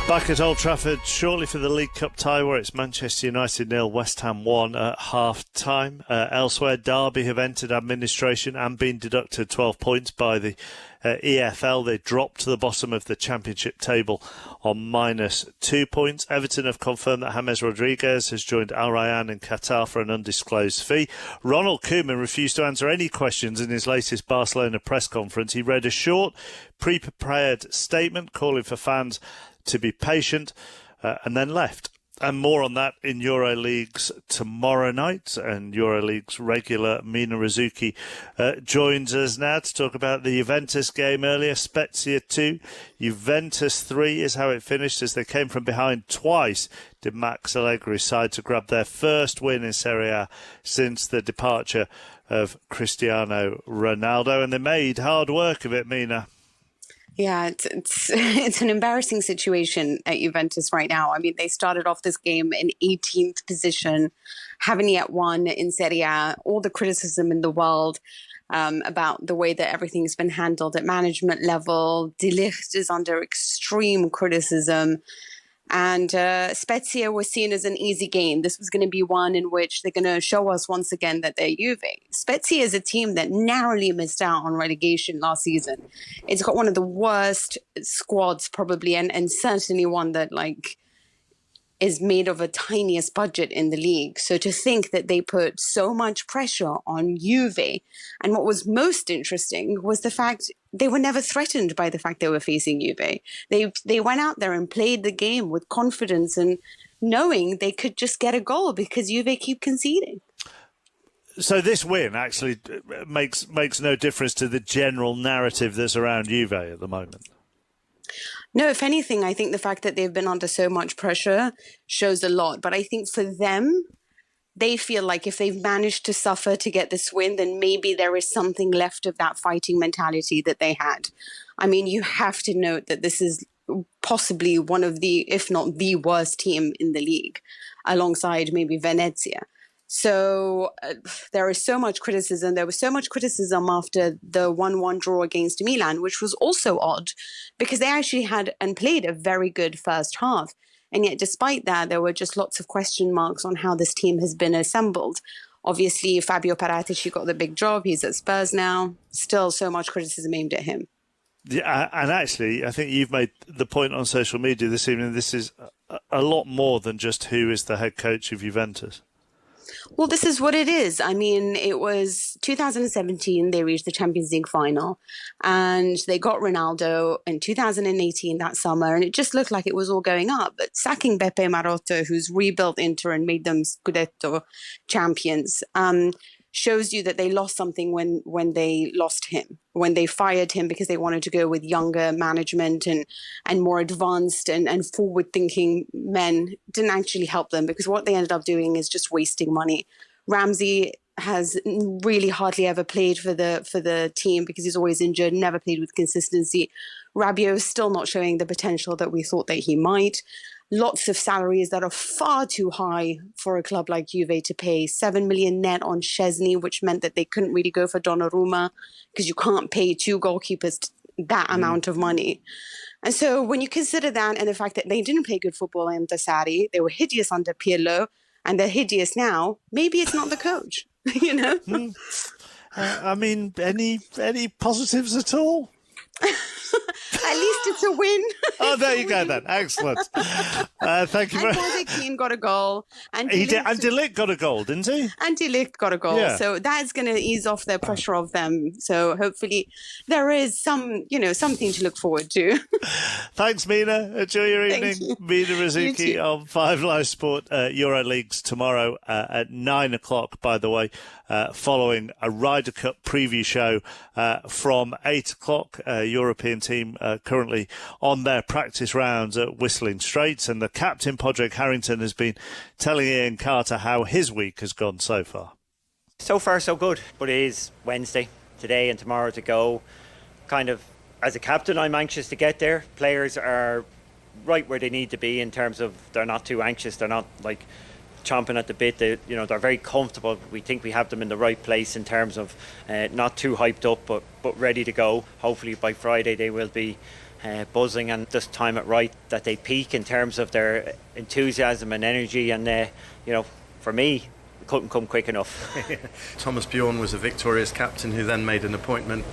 Back at Old Trafford shortly for the League Cup tie, where it's Manchester United 0, West Ham 1 at half-time. Elsewhere, Derby have entered administration and been deducted 12 points by the EFL. They dropped to the bottom of the Championship table on -2 points. Everton have confirmed that James Rodriguez has joined Al Rayyan in Qatar for an undisclosed fee. Ronald Koeman refused to answer any questions in his latest Barcelona press conference. He read a short, pre-prepared statement calling for fans to be patient and then left. And more on that in EuroLeague's tomorrow night. And EuroLeague's regular Mina Rizuki joins us now to talk about the Juventus game earlier. Spezia 2, Juventus 3 is how it finished as they came from behind twice. Did Max Allegri's side to grab their first win in Serie A since the departure of Cristiano Ronaldo. And they made hard work of it, Mina. Yeah, it's an embarrassing situation at Juventus right now. I mean, they started off this game in 18th position, haven't yet won in Serie A. All the criticism in the world about the way that everything's been handled at management level. De Ligt is under extreme criticism. And Spezia was seen as an easy game. This was going to be one in which they're going to show us once again that they're Juve. Spezia is a team that narrowly missed out on relegation last season. It's got one of the worst squads probably, and certainly one that is made of a tiniest budget in the league. So to think that they put so much pressure on Juve, and what was most interesting was the fact they were never threatened by the fact they were facing Juve. They went out there and played the game with confidence and knowing they could just get a goal because Juve keep conceding. So this win actually makes no difference to the general narrative that's around Juve at the moment. No, if anything, I think the fact that they've been under so much pressure shows a lot. But I think for them, they feel like if they've managed to suffer to get this win, then maybe there is something left of that fighting mentality that they had. I mean, you have to note that this is possibly one of the, if not the worst team in the league, alongside maybe Venezia. So there is so much criticism. There was so much criticism after the 1-1 draw against Milan, which was also odd because they actually had and played a very good first half. And yet despite that, there were just lots of question marks on how this team has been assembled. Obviously, Fabio Paratici got the big job. He's at Spurs now. Still so much criticism aimed at him. Yeah, and actually, I think you've made the point on social media this evening. This is a lot more than just who is the head coach of Juventus. Well, this is what it is. I mean, it was 2017, they reached the Champions League final, and they got Ronaldo in 2018 that summer, and it just looked like it was all going up. But sacking Beppe Marotta, who's rebuilt Inter and made them Scudetto champions, shows you that they lost something when they lost him, when they fired him because they wanted to go with younger management and more advanced and forward-thinking men. Didn't actually help them because what they ended up doing is just wasting money. Ramsey has really hardly ever played for the team because he's always injured, never played with consistency. Rabiot is still not showing the potential that we thought that he might. Lots of salaries that are far too high for a club like Juve to pay. 7 million net on Szczesny, which meant that they couldn't really go for Donnarumma because you can't pay 2 goalkeepers that amount of money. And so when you consider that and the fact that they didn't play good football under Sarri, they were hideous under Pirlo, and they're hideous now, maybe it's not the coach, you know? I mean, any positives at all? At least it's a win. Oh, there you go then. Excellent. Thank you very much. And Keane got a goal. And he did, and De Ligt got a goal, didn't he? And De Ligt got a goal. Yeah. So that's going to ease off the pressure of them. So hopefully there is something to look forward to. Thanks, Mina. Enjoy your evening. Mina Rizuki on 5 Live Sport. Euro Leagues tomorrow at 9 o'clock, by the way, following a Ryder Cup preview show from 8 o'clock. European team currently on their practice rounds at Whistling Straits, and the captain, Podrick Harrington, has been telling Ian Carter how his week has gone so far. So far, so good, but it is Wednesday, today and tomorrow to go. Kind of, as a captain, I'm anxious to get there. Players are right where they need to be in terms of they're not too anxious, they're not like chomping at the bit. They're very comfortable. We think we have them in the right place in terms of not too hyped up, but ready to go. Hopefully by Friday they will be buzzing and just time it right that they peak in terms of their enthusiasm and energy. And for me, it couldn't come quick enough. Thomas Bjorn was a victorious captain who then made an appointment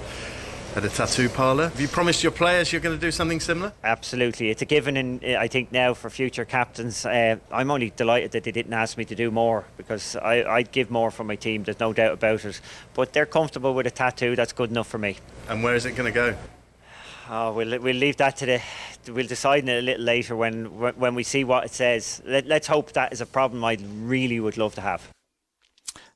at a tattoo parlour. Have you promised your players you're going to do something similar? Absolutely. It's a given, I think, now for future captains. I'm only delighted that they didn't ask me to do more, because I'd give more for my team, there's no doubt about it. But they're comfortable with a tattoo, that's good enough for me. And where is it going to go? Oh, we'll leave that to we'll decide a little later when we see what it says. Let's hope that is a problem I really would love to have.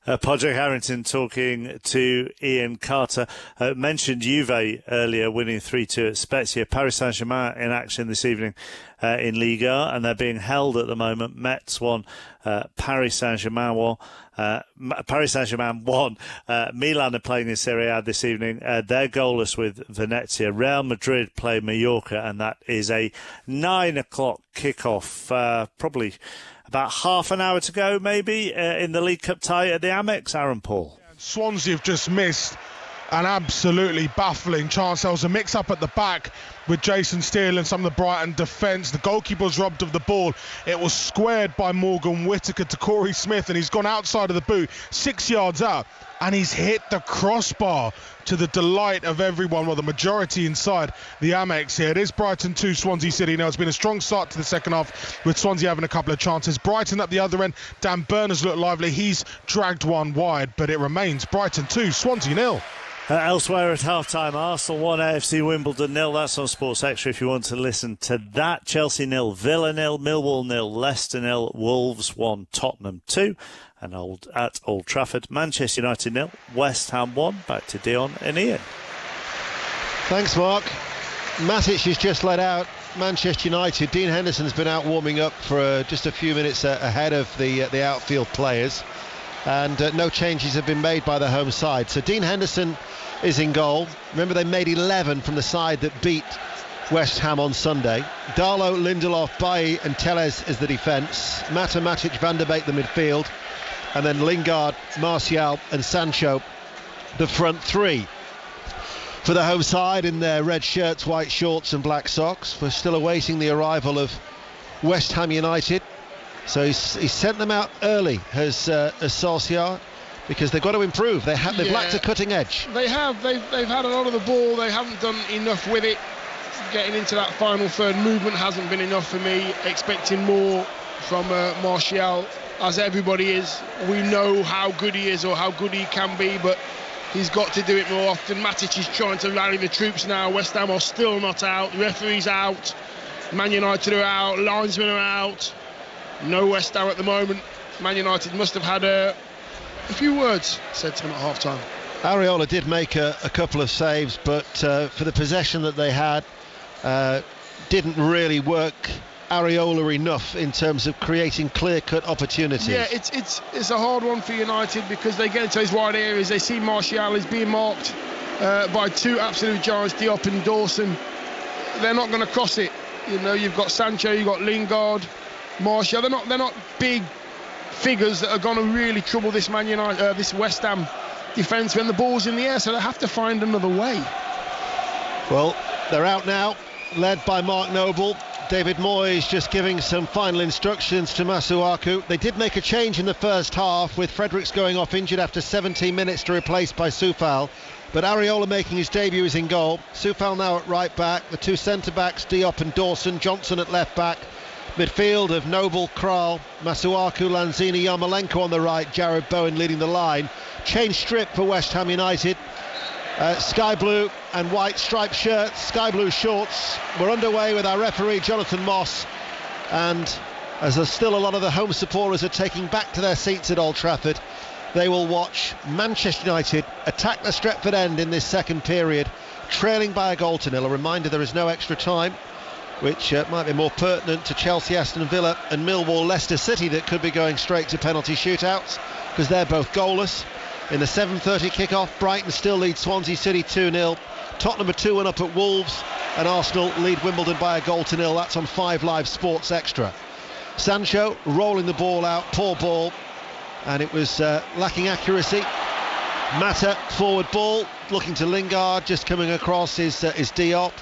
Podrick Harrington talking to Ian Carter. Mentioned Juve earlier, winning 3-2 at Spezia. Paris Saint-Germain in action this evening in Liga, and they're being held at the moment. Metz won, Paris Saint-Germain won. Milan are playing in Serie A this evening. They're goalless with Venezia. Real Madrid play Mallorca, and that is a 9 o'clock kickoff. Probably about half an hour to go, maybe, in the League Cup tie at the Amex. Aaron Paul. Swansea have just missed an absolutely baffling chance. There was a mix-up at the back with Jason Steele and some of the Brighton defence. The goalkeeper was robbed of the ball. It was squared by Morgan Whittaker to Corey Smith, and he's gone outside of the boot, 6 yards out, and he's hit the crossbar to the delight of everyone, well, the majority inside the Amex here. It is Brighton 2, Swansea City. Now, it's been a strong start to the second half with Swansea having a couple of chances. Brighton at the other end, Dan Burners looked lively. He's dragged one wide, but it remains Brighton 2, Swansea 0. Elsewhere at half-time, Arsenal 1, AFC Wimbledon 0. That's on Sports Extra if you want to listen to that. Chelsea 0, Villa 0, Millwall 0, Leicester 0, Wolves 1, Tottenham 2. And at Old Trafford, Manchester United 0, West Ham 1. Back to Dion and Ian. Thanks, Mark. Matic has just let out Manchester United. Dean Henderson's been out warming up for just a few minutes ahead of the outfield players. And no changes have been made by the home side. So Dean Henderson is in goal. Remember, they made 11 from the side that beat West Ham on Sunday. Darlow, Lindelof, Bailly and Telles is the defence. Mata, Matic, Van der Beek the midfield. And then Lingard, Martial and Sancho the front three. For the home side, in their red shirts, white shorts and black socks, we're still awaiting the arrival of West Ham United. So he's sent them out early as Solskjaer, because they've got to improve. They've lacked a cutting edge. They have. They've had a lot of the ball. They haven't done enough with it. Getting into that final third, movement hasn't been enough for me. Expecting more from Martial, as everybody is. We know how good he is or how good he can be, but he's got to do it more often. Matic is trying to rally the troops now. West Ham are still not out. The referee's out. Man United are out. Linesmen are out. No West Ham at the moment. Man United must have had a few words said to him at half-time. Areola did make a couple of saves, but for the possession that they had, didn't really work Areola enough in terms of creating clear-cut opportunities. Yeah, it's a hard one for United, because they get into those wide areas. They see Martial is being marked by two absolute giants, Diop and Dawson. They're not going to cross it. You know, you've got Sancho, you've got Lingard, Martial. They're not big figures that are going to really trouble this this West Ham defence when the ball's in the air, so they have to find another way. Well, they're out now, led by Mark Noble. David Moyes just giving some final instructions to Masuaku. They did make a change in the first half, with Fredericks going off injured after 17 minutes to replace by Soufal. But Areola making his debut is in goal. Soufal now at right back. The two centre-backs, Diop and Dawson. Johnson at left back. Midfield of Noble, Kral, Masuaku, Lanzini, Yarmolenko on the right. Jared Bowen leading the line. Change strip for West Ham United. Sky blue and white striped shirts, sky blue shorts. We're underway with our referee Jonathan Moss, and as there's still a lot of the home supporters are taking back to their seats at Old Trafford, they will watch Manchester United attack the Stretford end in this second period, trailing by a goal to nil. A reminder, there is no extra time, which might be more pertinent to Chelsea, Aston Villa and Millwall, Leicester City, that could be going straight to penalty shootouts because they're both goalless. In the 7:30 kick-off, Brighton still lead Swansea City 2-0. Tottenham are 2-1 up at Wolves, and Arsenal lead Wimbledon by a goal to nil. That's on 5 Live Sports Extra. Sancho rolling the ball out, poor ball, and it was lacking accuracy. Mata, forward ball, looking to Lingard, just coming across is Diop,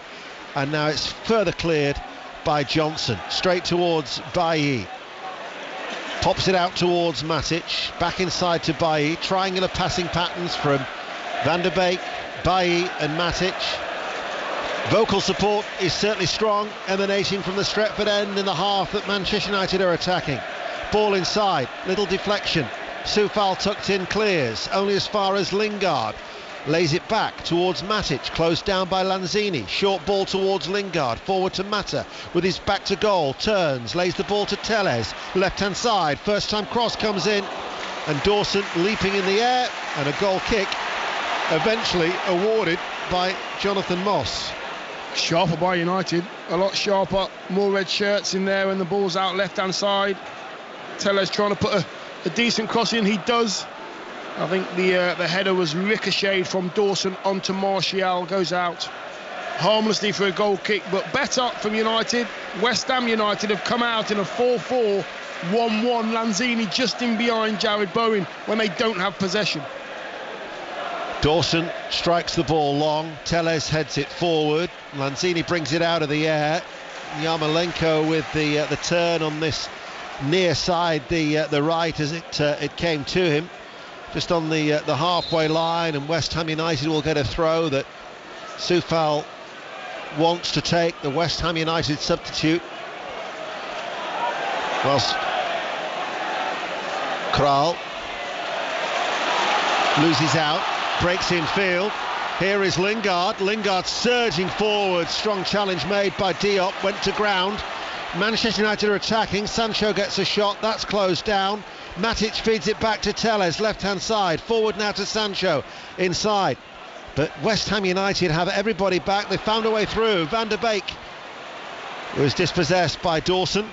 and now it's further cleared by Johnson, straight towards Bailly. Pops it out towards Matic, back inside to Bailly. Triangular passing patterns from Van der Beek, Bailly and Matic. Vocal support is certainly strong, emanating from the Stretford end in the half that Manchester United are attacking. Ball inside, little deflection. Soufal tucked in, clears, only as far as Lingard. Lays it back towards Matic, closed down by Lanzini. Short ball towards Lingard, forward to Mata with his back to goal, turns, lays the ball to Telles, left hand side, first time cross comes in, and Dawson leaping in the air, and a goal kick eventually awarded by Jonathan Moss. Sharper by United, a lot sharper, more red shirts in there, and the ball's out left hand side. Telles trying to put a decent cross in, he does. I think the header was ricocheted from Dawson onto Martial, goes out harmlessly for a goal kick, but better from United. West Ham United have come out in a 4-4, 1-1. Lanzini just in behind Jared Bowen when they don't have possession. Dawson strikes the ball long, Telles heads it forward, Lanzini brings it out of the air. Yarmolenko with the turn on this near side, the right as it came to him. Just on the halfway line, and West Ham United will get a throw that Soufal wants to take, the West Ham United substitute. Whilst Kral loses out, breaks in field. Here is Lingard. Lingard surging forward, strong challenge made by Diop, went to ground. Manchester United are attacking, Sancho gets a shot, that's closed down. Matic feeds it back to Telles, left-hand side, forward now to Sancho, inside. But West Ham United have everybody back, they found a way through. Van der Beek was dispossessed by Dawson.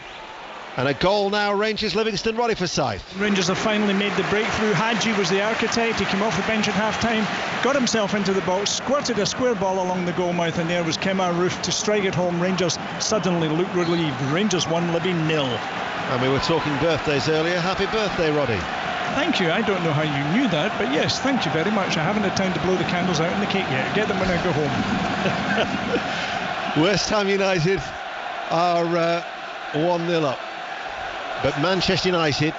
And a goal now, Rangers Livingston, Roddy Forsyth. Rangers have finally made the breakthrough. Hadji was the architect. He came off the bench at half-time, got himself into the box, squirted a square ball along the goal mouth, and there was Kemar Roof to strike it home. Rangers suddenly looked relieved. Rangers 1, Libby 0. And we were talking birthdays earlier. Happy birthday, Roddy. Thank you. I don't know how you knew that, but yes, thank you very much. I haven't had time to blow the candles out in the cake yet. Get them when I go home. West Ham United are 1-0 up. But Manchester United,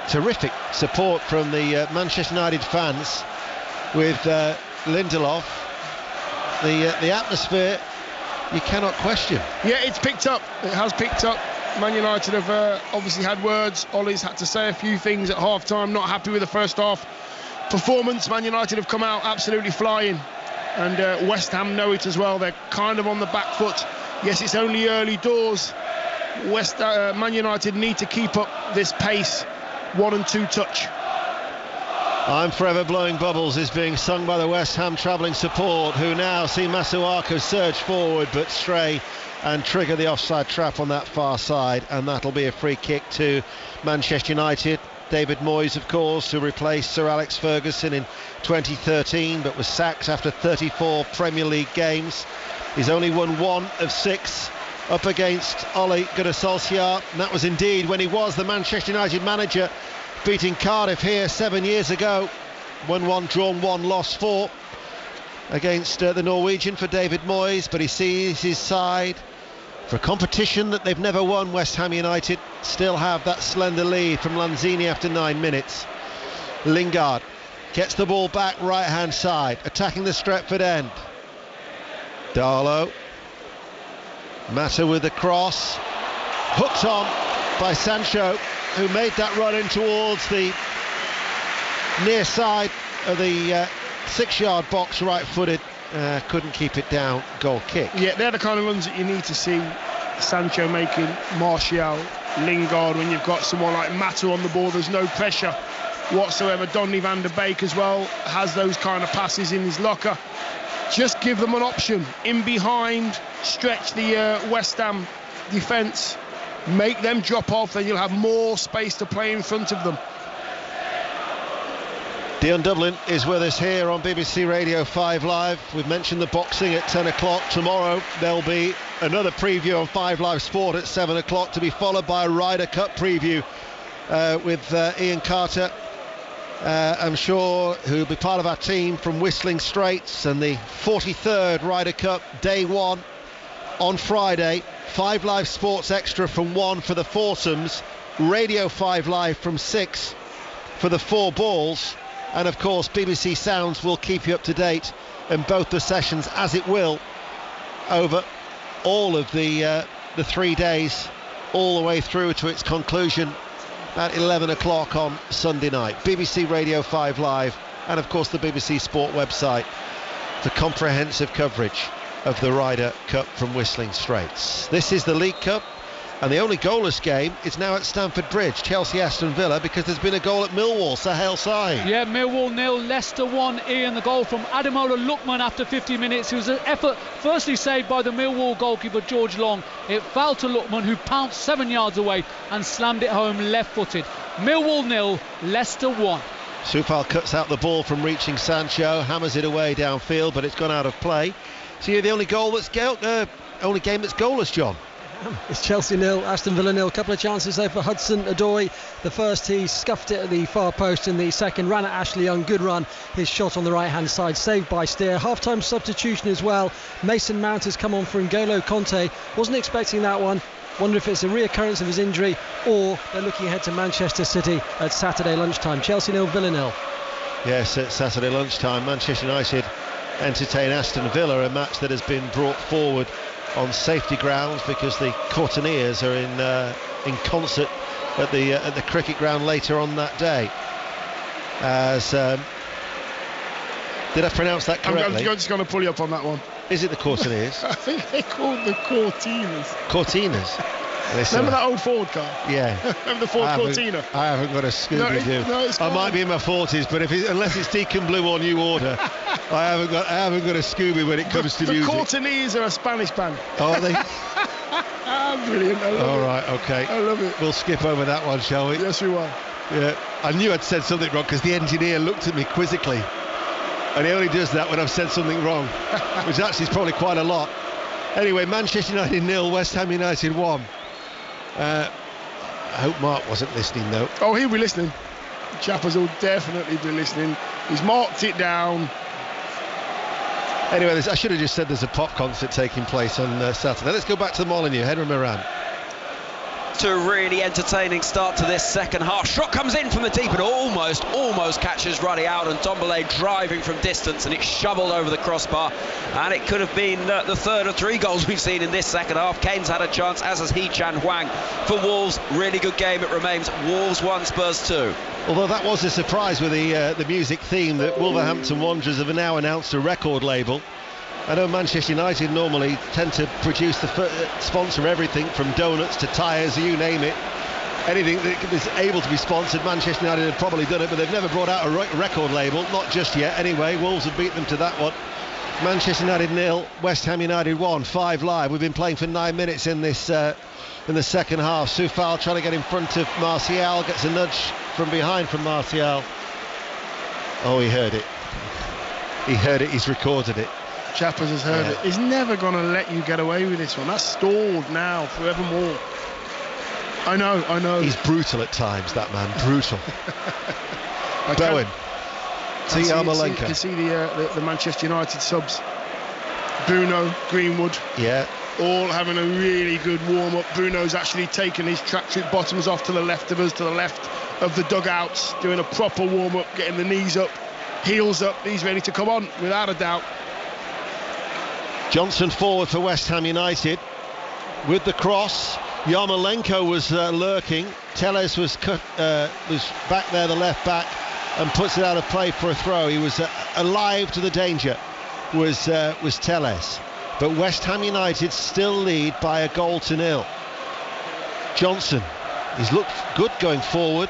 terrific support from the Manchester United fans with Lindelof. The atmosphere you cannot question. Yeah, it's picked up. It has picked up. Man United have obviously had words. Ollie's had to say a few things at half-time, not happy with the first half performance. Man United have come out absolutely flying, and West Ham know it as well. They're kind of on the back foot. Yes, it's only early doors. Man United need to keep up this pace. 1 and 2 touch. I'm Forever Blowing Bubbles is being sung by the West Ham travelling support, who now see Masuaku surge forward but stray and trigger the offside trap on that far side, and that'll be a free kick to Manchester United. David Moyes, of course, who replaced Sir Alex Ferguson in 2013 but was sacked after 34 Premier League games. He's only won 1 of 6 up against Ole Gunnar Solskjaer, and that was indeed when he was the Manchester United manager, beating Cardiff here 7 years ago. 1-1, drawn 1, lost 4 against the Norwegian for David Moyes, but he sees his side For a competition that they've never won, West Ham United still have that slender lead from Lanzini after 9 minutes. Lingard gets the ball back right-hand side, attacking the Stretford end. Darlow. Mata with the cross. Hooked on by Sancho, who made that run in towards the near side of the 6-yard box, right-footed. Couldn't keep it down. Goal kick. Yeah, they're the kind of runs that you need to see Sancho making, Martial, Lingard. When you've got someone like Mata on the ball, there's no pressure whatsoever. Donny van der Beek as well has those kind of passes in his locker. Just give them an option in behind, stretch the West Ham defence, make them drop off, then you'll have more space to play in front of them. Dion Dublin is with us here on BBC Radio 5 Live. We've mentioned the boxing at 10 o'clock. Tomorrow there'll be another preview on 5 Live Sport at 7 o'clock, to be followed by a Ryder Cup preview with Ian Carter, I'm sure, who'll be part of our team from Whistling Straits, and the 43rd Ryder Cup Day 1 on Friday. 5 Live Sports Extra from 1 for the foursomes, Radio 5 Live from 6 for the 4 balls. And of course, BBC Sounds will keep you up to date in both the sessions, as it will over all of the 3 days, all the way through to its conclusion at 11 o'clock on Sunday night. BBC Radio 5 Live, and of course the BBC Sport website for comprehensive coverage of the Ryder Cup from Whistling Straits. This is the League Cup, and the only goalless game is now at Stamford Bridge, Chelsea-Aston Villa, because there's been a goal at Millwall, Sahel Sai. Yeah, Millwall 0, Leicester 1. Ian, the goal from Ademola Lookman after 50 minutes. It was an effort firstly saved by the Millwall goalkeeper George Long. It fell to Lookman, who pounced 7 yards away and slammed it home left-footed. Millwall 0, Leicester 1. Soufal cuts out the ball from reaching Sancho, hammers it away downfield, but it's gone out of play. So you're the only game that's goalless, John. It's Chelsea 0, Aston Villa 0. Couple of chances there for Hudson-Odoi. The first, he scuffed it at the far post, and the second ran at Ashley Young. Good run. His shot on the right-hand side, saved by Steer. Half-time substitution as well. Mason Mount has come on for N'Golo Conte. Wasn't expecting that one. Wonder if it's a reoccurrence of his injury, or they're looking ahead to Manchester City at Saturday lunchtime. Chelsea 0, Villa 0. Yes, at Saturday lunchtime, Manchester United entertain Aston Villa, a match that has been brought forward on safety grounds because the Courtineers are in concert at the cricket ground later on that day. Did I pronounce that correctly? I'm just going to pull you up on that one. Is it the Courtineers? I think they're called the Cortinas. Cortinas? Remember that old Ford car? Yeah. Remember the Ford Cortina? I haven't got a Scooby-Doo. No, I might be in my 40s, but unless it's Deacon Blue or New Order, I haven't got a Scooby when it comes to music. The Courtineers are a Spanish band. Oh, are they? Brilliant. I love it. All right, okay. I love it. We'll skip over that one, shall we? Yes, we will. Yeah. I knew I'd said something wrong because the engineer looked at me quizzically. And he only does that when I've said something wrong, which actually is probably quite a lot. Anyway, Manchester United 0, West Ham United 1. I hope Mark wasn't listening though. Oh, he'll be listening. Chappers will definitely be listening. He's marked it down. Anyway, I should have just said there's a pop concert taking place on Saturday. Let's go back to the Molineux. Henry Moran. To a really entertaining start to this second half. Shot comes in from the deep and almost catches Ruddy out, and Dombele driving from distance, and it's shoveled over the crossbar, and it could have been the third of 3 goals we've seen in this second half. Kane's had a chance, as has Hee-Chan Hwang. For Wolves, really good game it remains. Wolves 1, Spurs 2. Although that was a surprise with the music theme that Wolverhampton Wanderers have now announced a record label. I know Manchester United normally tend to produce sponsor everything from donuts to tyres, you name it. Anything that is able to be sponsored, Manchester United have probably done it, but they've never brought out a record label, not just yet. Anyway, Wolves have beat them to that one. Manchester United 0, West Ham United 1, 5 Live. We've been playing for 9 minutes in this in the second half. Soufal trying to get in front of Martial, gets a nudge from behind from Martial. Oh, he heard it. He heard it, he's recorded it. Chappers has heard it. He's never going to let you get away with this one. That's stalled now forevermore. I know. He's brutal at times, that man. Brutal. Bowen. You can see the Manchester United subs. Bruno, Greenwood. Yeah. all having a really good warm-up. Bruno's actually taken his tracksuit bottoms off to the left of us, to the left of the dugouts, doing a proper warm-up, getting the knees up, heels up. He's ready to come on, without a doubt. Johnson forward for West Ham United with the cross. Yarmolenko was lurking. Telles was back there, the left back, and puts it out of play for a throw. He was alive to the danger, was Telles. But West Ham United still lead by a goal to nil. Johnson, he's looked good going forward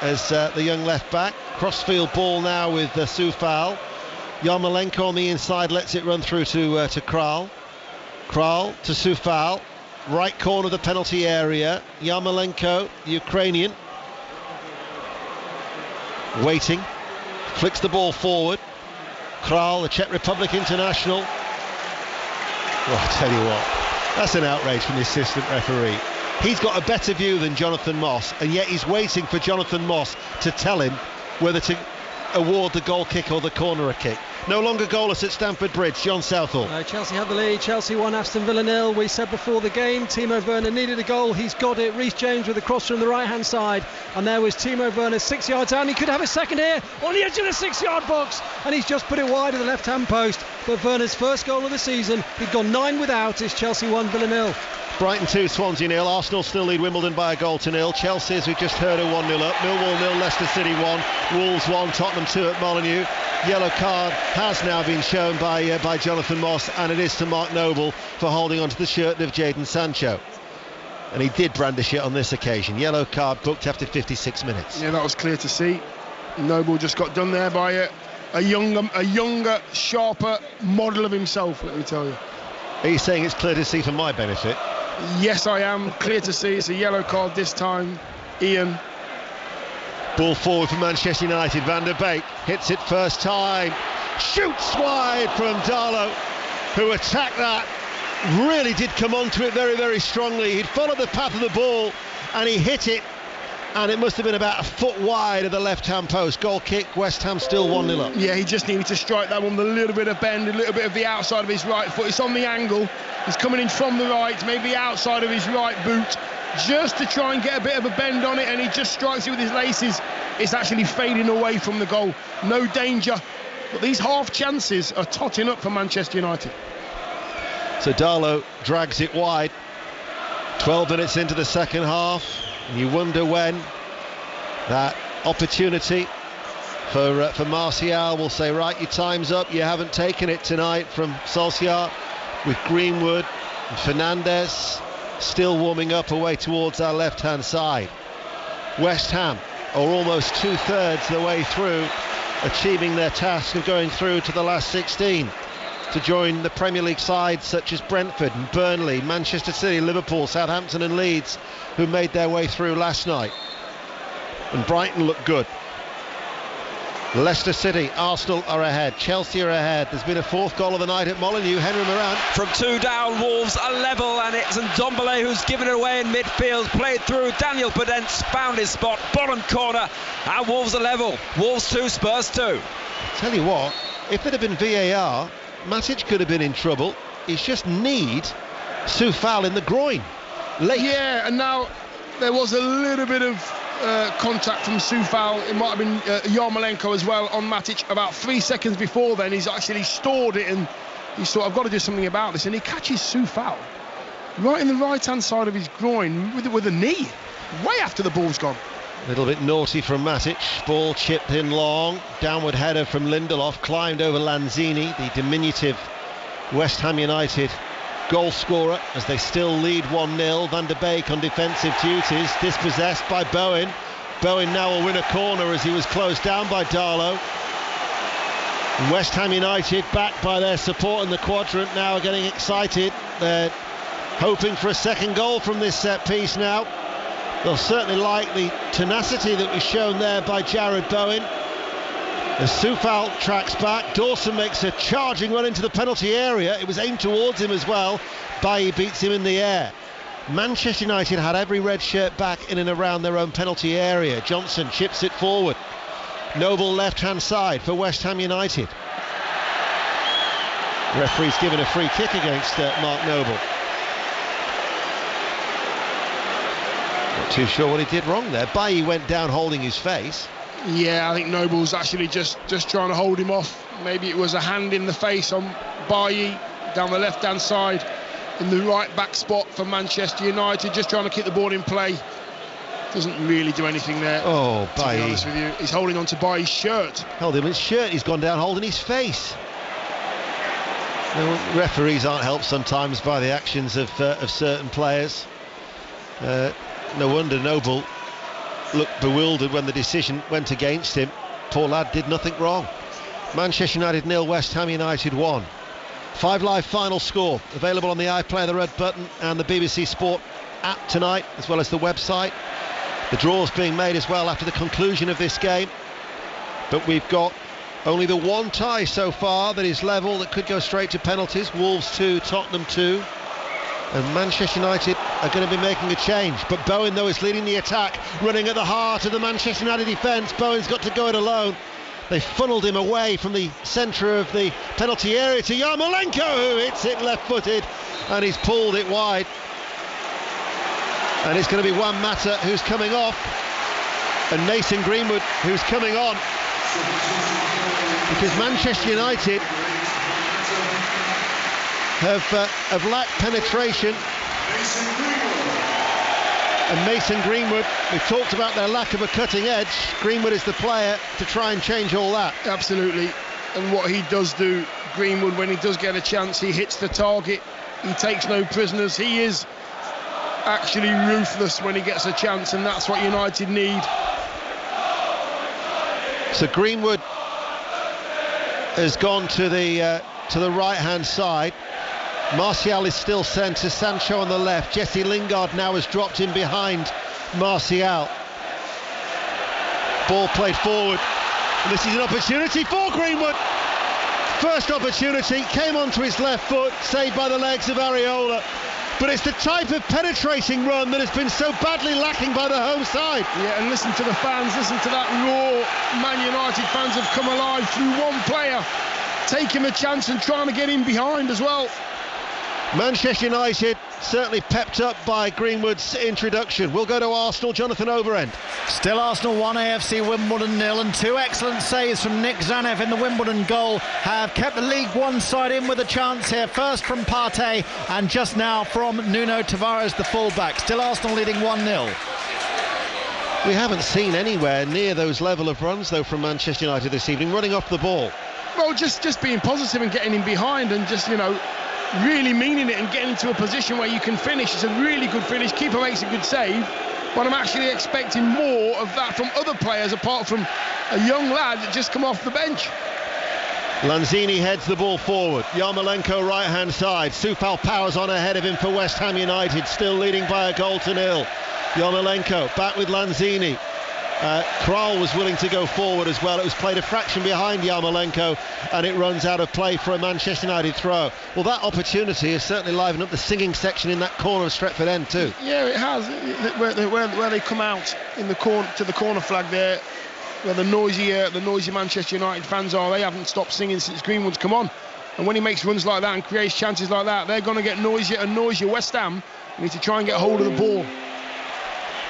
as the young left back. Crossfield ball now with Soufal. Yarmolenko on the inside lets it run through to Kral. Kral to Soufal. Right corner of the penalty area. Yarmolenko, the Ukrainian, waiting. Flicks the ball forward. Kral, the Czech Republic international. Well, I tell you what, that's an outrage from the assistant referee. He's got a better view than Jonathan Moss, and yet he's waiting for Jonathan Moss to tell him whether to award the goal kick or the corner kick. No longer goalless at Stamford Bridge. John Southall. Chelsea have the lead. Chelsea 1, Aston Villa 0. We said before the game Timo Werner needed a goal. He's got it. Reece James with a cross from the right hand side, and there was Timo Werner 6 yards down. He could have a second here on the edge of the 6-yard box, and he's just put it wide of the left hand post. But Werner's first goal of the season. He'd gone 9 without. It's Chelsea 1, Villa 0. Brighton 2, Swansea 0. Arsenal still lead Wimbledon by a goal to nil. Chelsea, as we just heard, are 1-0 up. Millwall 0, Leicester City 1, Wolves 1, Tottenham 2 at Molineux. Yellow card has now been shown by Jonathan Moss, and it is to Mark Noble for holding onto the shirt of Jadon Sancho. And he did brandish it on this occasion. Yellow card booked after 56 minutes. Yeah, that was clear to see. Noble just got done there by a younger, sharper model of himself, let me tell you. Are you saying it's clear to see for my benefit? Yes, I am. Clear to see. It's a yellow card this time. Ian. Ball forward for Manchester United. Van der Beek hits it first time. Shoots wide from Darlow, who attacked that. Really did come onto it very, very strongly. He'd followed the path of the ball and he hit it. And it must have been about a foot wide of the left-hand post. Goal kick, West Ham still 1-0 up. Yeah, he just needed to strike that one with a little bit of bend, a little bit of the outside of his right foot. It's on the angle. He's coming in from the right, maybe outside of his right boot, just to try and get a bit of a bend on it, and he just strikes it with his laces. It's actually fading away from the goal. No danger. But these half chances are totting up for Manchester United. So Darlow drags it wide. 12 minutes into the second half. And you wonder when that opportunity for Martial will say, right, your time's up. You haven't taken it tonight, from Solskjaer, with Greenwood and Fernandes still warming up away towards our left-hand side. West Ham are almost 2/3 of the way through, achieving their task of going through to the last 16 to join the Premier League sides such as Brentford and Burnley, Manchester City, Liverpool, Southampton and Leeds, who made their way through last night. And Brighton look good. Leicester City, Arsenal are ahead, Chelsea are ahead. There's been a fourth goal of the night at Molineux. Henry Moran. From 2 down, Wolves are level, and it's Ndombele who's given it away in midfield. Played through, Daniel Podence found his spot, bottom corner, and Wolves are level. Wolves 2, Spurs 2. Tell you what, if there'd have been VAR, Matic could have been in trouble. He's just kneed Soufal in the groin late. Yeah, and now there was a little bit of contact from Soufal. It might have been Yarmolenko as well on Matic about 3 seconds before then. He's actually stored it, and he thought, I've got to do something about this, and he catches Soufal right in the right hand side of his groin with a knee, way after the ball's gone. A little bit naughty from Matic. Ball chipped in long. Downward header from Lindelof. Climbed over Lanzini, the diminutive West Ham United goal scorer, as they still lead 1-0. Van der Beek on defensive duties. Dispossessed by Bowen. Bowen now will win a corner as he was closed down by Darlow. West Ham United, backed by their support in the quadrant, now are getting excited. They're hoping for a second goal from this set piece now. They'll certainly like the tenacity that was shown there by Jared Bowen. As Soufal tracks back, Dawson makes a charging run into the penalty area. It was aimed towards him as well. Bailly beats him in the air. Manchester United had every red shirt back in and around their own penalty area. Johnson chips it forward. Noble left-hand side for West Ham United. Referee's given a free kick against Mark Noble. too sure what he did wrong there. Bailly went down holding his face. Yeah, I think Noble's actually just trying to hold him off. Maybe it was a hand in the face on Bailly down the left-hand side in the right back spot for Manchester United, just trying to keep the ball in play. Doesn't really do anything there. Oh, Bailly. To be honest with you, he's holding on to Bailly's shirt. Held him his shirt. He's gone down holding his face. No, referees aren't helped sometimes by the actions of certain players. No wonder Noble looked bewildered when the decision went against him. Poor lad did nothing wrong. Manchester United 0, West Ham United 1. 5 Live final score available on the iPlayer, the Red Button and the BBC Sport app tonight, as well as the website. The draws being made as well after the conclusion of this game, but we've got only the one tie so far that is level, that could go straight to penalties. Wolves 2, Tottenham 2, and Manchester United are going to be making a change. But Bowen, though, is leading the attack, running at the heart of the Manchester United defence. Bowen's got to go it alone. They funneled him away from the centre of the penalty area to Yarmolenko, who hits it left-footed, and he's pulled it wide. And it's going to be Juan Mata who's coming off, and Mason Greenwood who's coming on, because Manchester United have lacked penetration. And Mason Greenwood, we've talked about their lack of a cutting edge. Greenwood is the player to try and change all that. Absolutely. And what he does do, Greenwood, when he does get a chance, he hits the target. He takes no prisoners. He is actually ruthless when he gets a chance, and that's what United need. So Greenwood has gone to the right-hand side. Martial is still centre, Sancho on the left. Jesse Lingard now has dropped in behind Martial. Ball played forward. And this is an opportunity for Greenwood. First opportunity, came onto his left foot, saved by the legs of Areola. But it's the type of penetrating run that has been so badly lacking by the home side. Yeah, and listen to the fans, listen to that roar. Man United fans have come alive through one player, taking the chance and trying to get in behind as well. Manchester United certainly pepped up by Greenwood's introduction. We'll go to Arsenal, Jonathan Overend. Still Arsenal 1, AFC Wimbledon 0, and 2 excellent saves from Nick Zanev in the Wimbledon goal have kept the League One side in with a chance here. First from Partey and just now from Nuno Tavares, the fullback. Still Arsenal leading 1-0. We haven't seen anywhere near those level of runs, though, from Manchester United this evening, running off the ball. Well, just being positive and getting in behind and just, really meaning it and getting into a position where you can finish. It's a really good finish. Keeper makes a good save, but I'm actually expecting more of that from other players apart from a young lad that just come off the bench. Lanzini heads the ball forward. Yarmolenko right hand side. Soufal powers on ahead of him for West Ham United, still leading by a goal to nil. Yarmolenko back with Lanzini. Kral was willing to go forward as well. It was played a fraction behind Yarmolenko, and it runs out of play for a Manchester United throw. Well, that opportunity has certainly livened up the singing section in that corner of Stretford End too. Yeah, it has. Where they come out in the corner to the corner flag there, where the noisy Manchester United fans are, they haven't stopped singing since Greenwood's come on. And when he makes runs like that and creates chances like that, they're going to get noisier and noisier. West Ham need to try and get hold of the ball.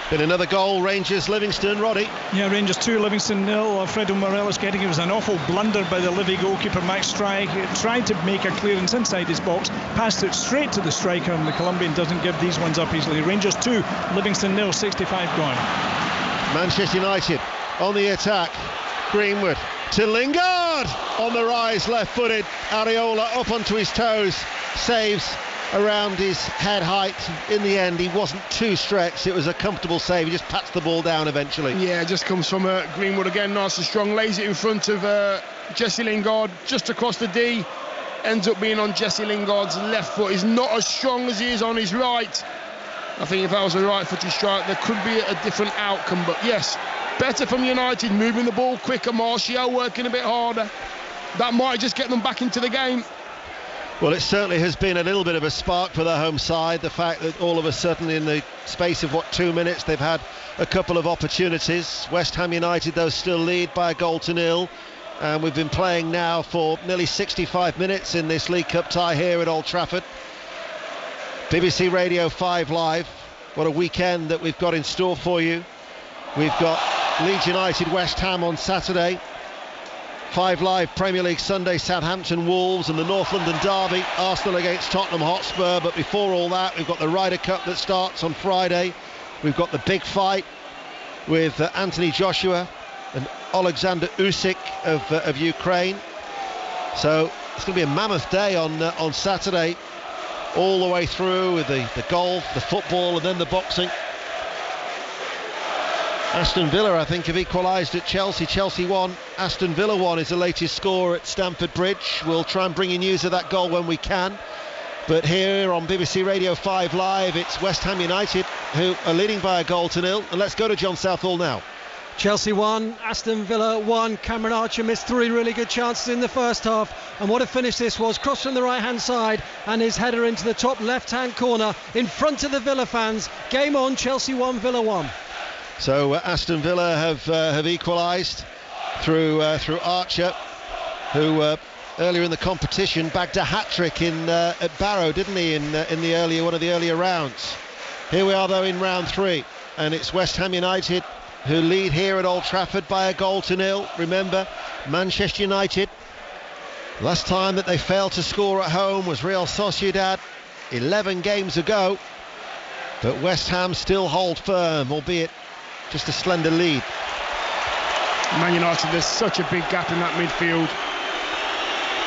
Been another goal, Rangers, Livingston, Roddy. Yeah, Rangers 2, Livingston 0. Alfredo Morelos getting it. Was an awful blunder by the Livy goalkeeper Max Strike. Tried to make a clearance inside his box, passed it straight to the striker, and the Colombian doesn't give these ones up easily. Rangers 2, Livingston 0, 65 gone. Manchester United on the attack. Greenwood to Lingard on the rise, left-footed. Areola up onto his toes, saves around his head height. In the end, he wasn't too stretched. It was a comfortable save. He just pats the ball down eventually. Yeah, it just comes from Greenwood again, nice and strong. Lays it in front of Jesse Lingard, just across the D. Ends up being on Jesse Lingard's left foot. He's not as strong as he is on his right. I think if that was a right-footed strike, there could be a different outcome. But yes, better from United, moving the ball quicker. Martial working a bit harder. That might just get them back into the game. Well, it certainly has been a little bit of a spark for the home side. The fact that all of a sudden in the space of 2 minutes they've had a couple of opportunities. West Ham United, though, still lead by a goal to nil. And we've been playing now for nearly 65 minutes in this League Cup tie here at Old Trafford. BBC Radio 5 Live. what a weekend that we've got in store for you. We've got Leeds United West Ham on Saturday, 5 Live Premier League Sunday, Southampton Wolves, and the North London derby, Arsenal against Tottenham Hotspur. But before all that, we've got the Ryder Cup that starts on Friday. We've got the big fight with Anthony Joshua and Alexander Usyk of Ukraine. So it's going to be a mammoth day on Saturday, all the way through with the golf, the football, and then the boxing. Aston Villa, I think, have equalised at Chelsea. Chelsea 1, Aston Villa 1 is the latest score at Stamford Bridge. We'll try and bring you news of that goal when we can. But here on BBC Radio 5 Live, it's West Ham United who are leading by 1-0. And let's go to John Southall now. Chelsea 1, Aston Villa 1. Cameron Archer missed 3 really good chances in the first half. And what a finish this was. Cross from the right-hand side and his header into the top left-hand corner in front of the Villa fans. Game on, Chelsea 1, Villa 1. So Aston Villa have equalised through Archer, who earlier in the competition bagged a hat-trick at Barrow, didn't he, in one of the earlier rounds. Here we are though in round 3, and it's West Ham United who lead here at Old Trafford by 1-0. Remember, Manchester United, last time that they failed to score at home was Real Sociedad 11 games ago. But West Ham still hold firm, albeit just a slender lead. Man United, there's such a big gap in that midfield.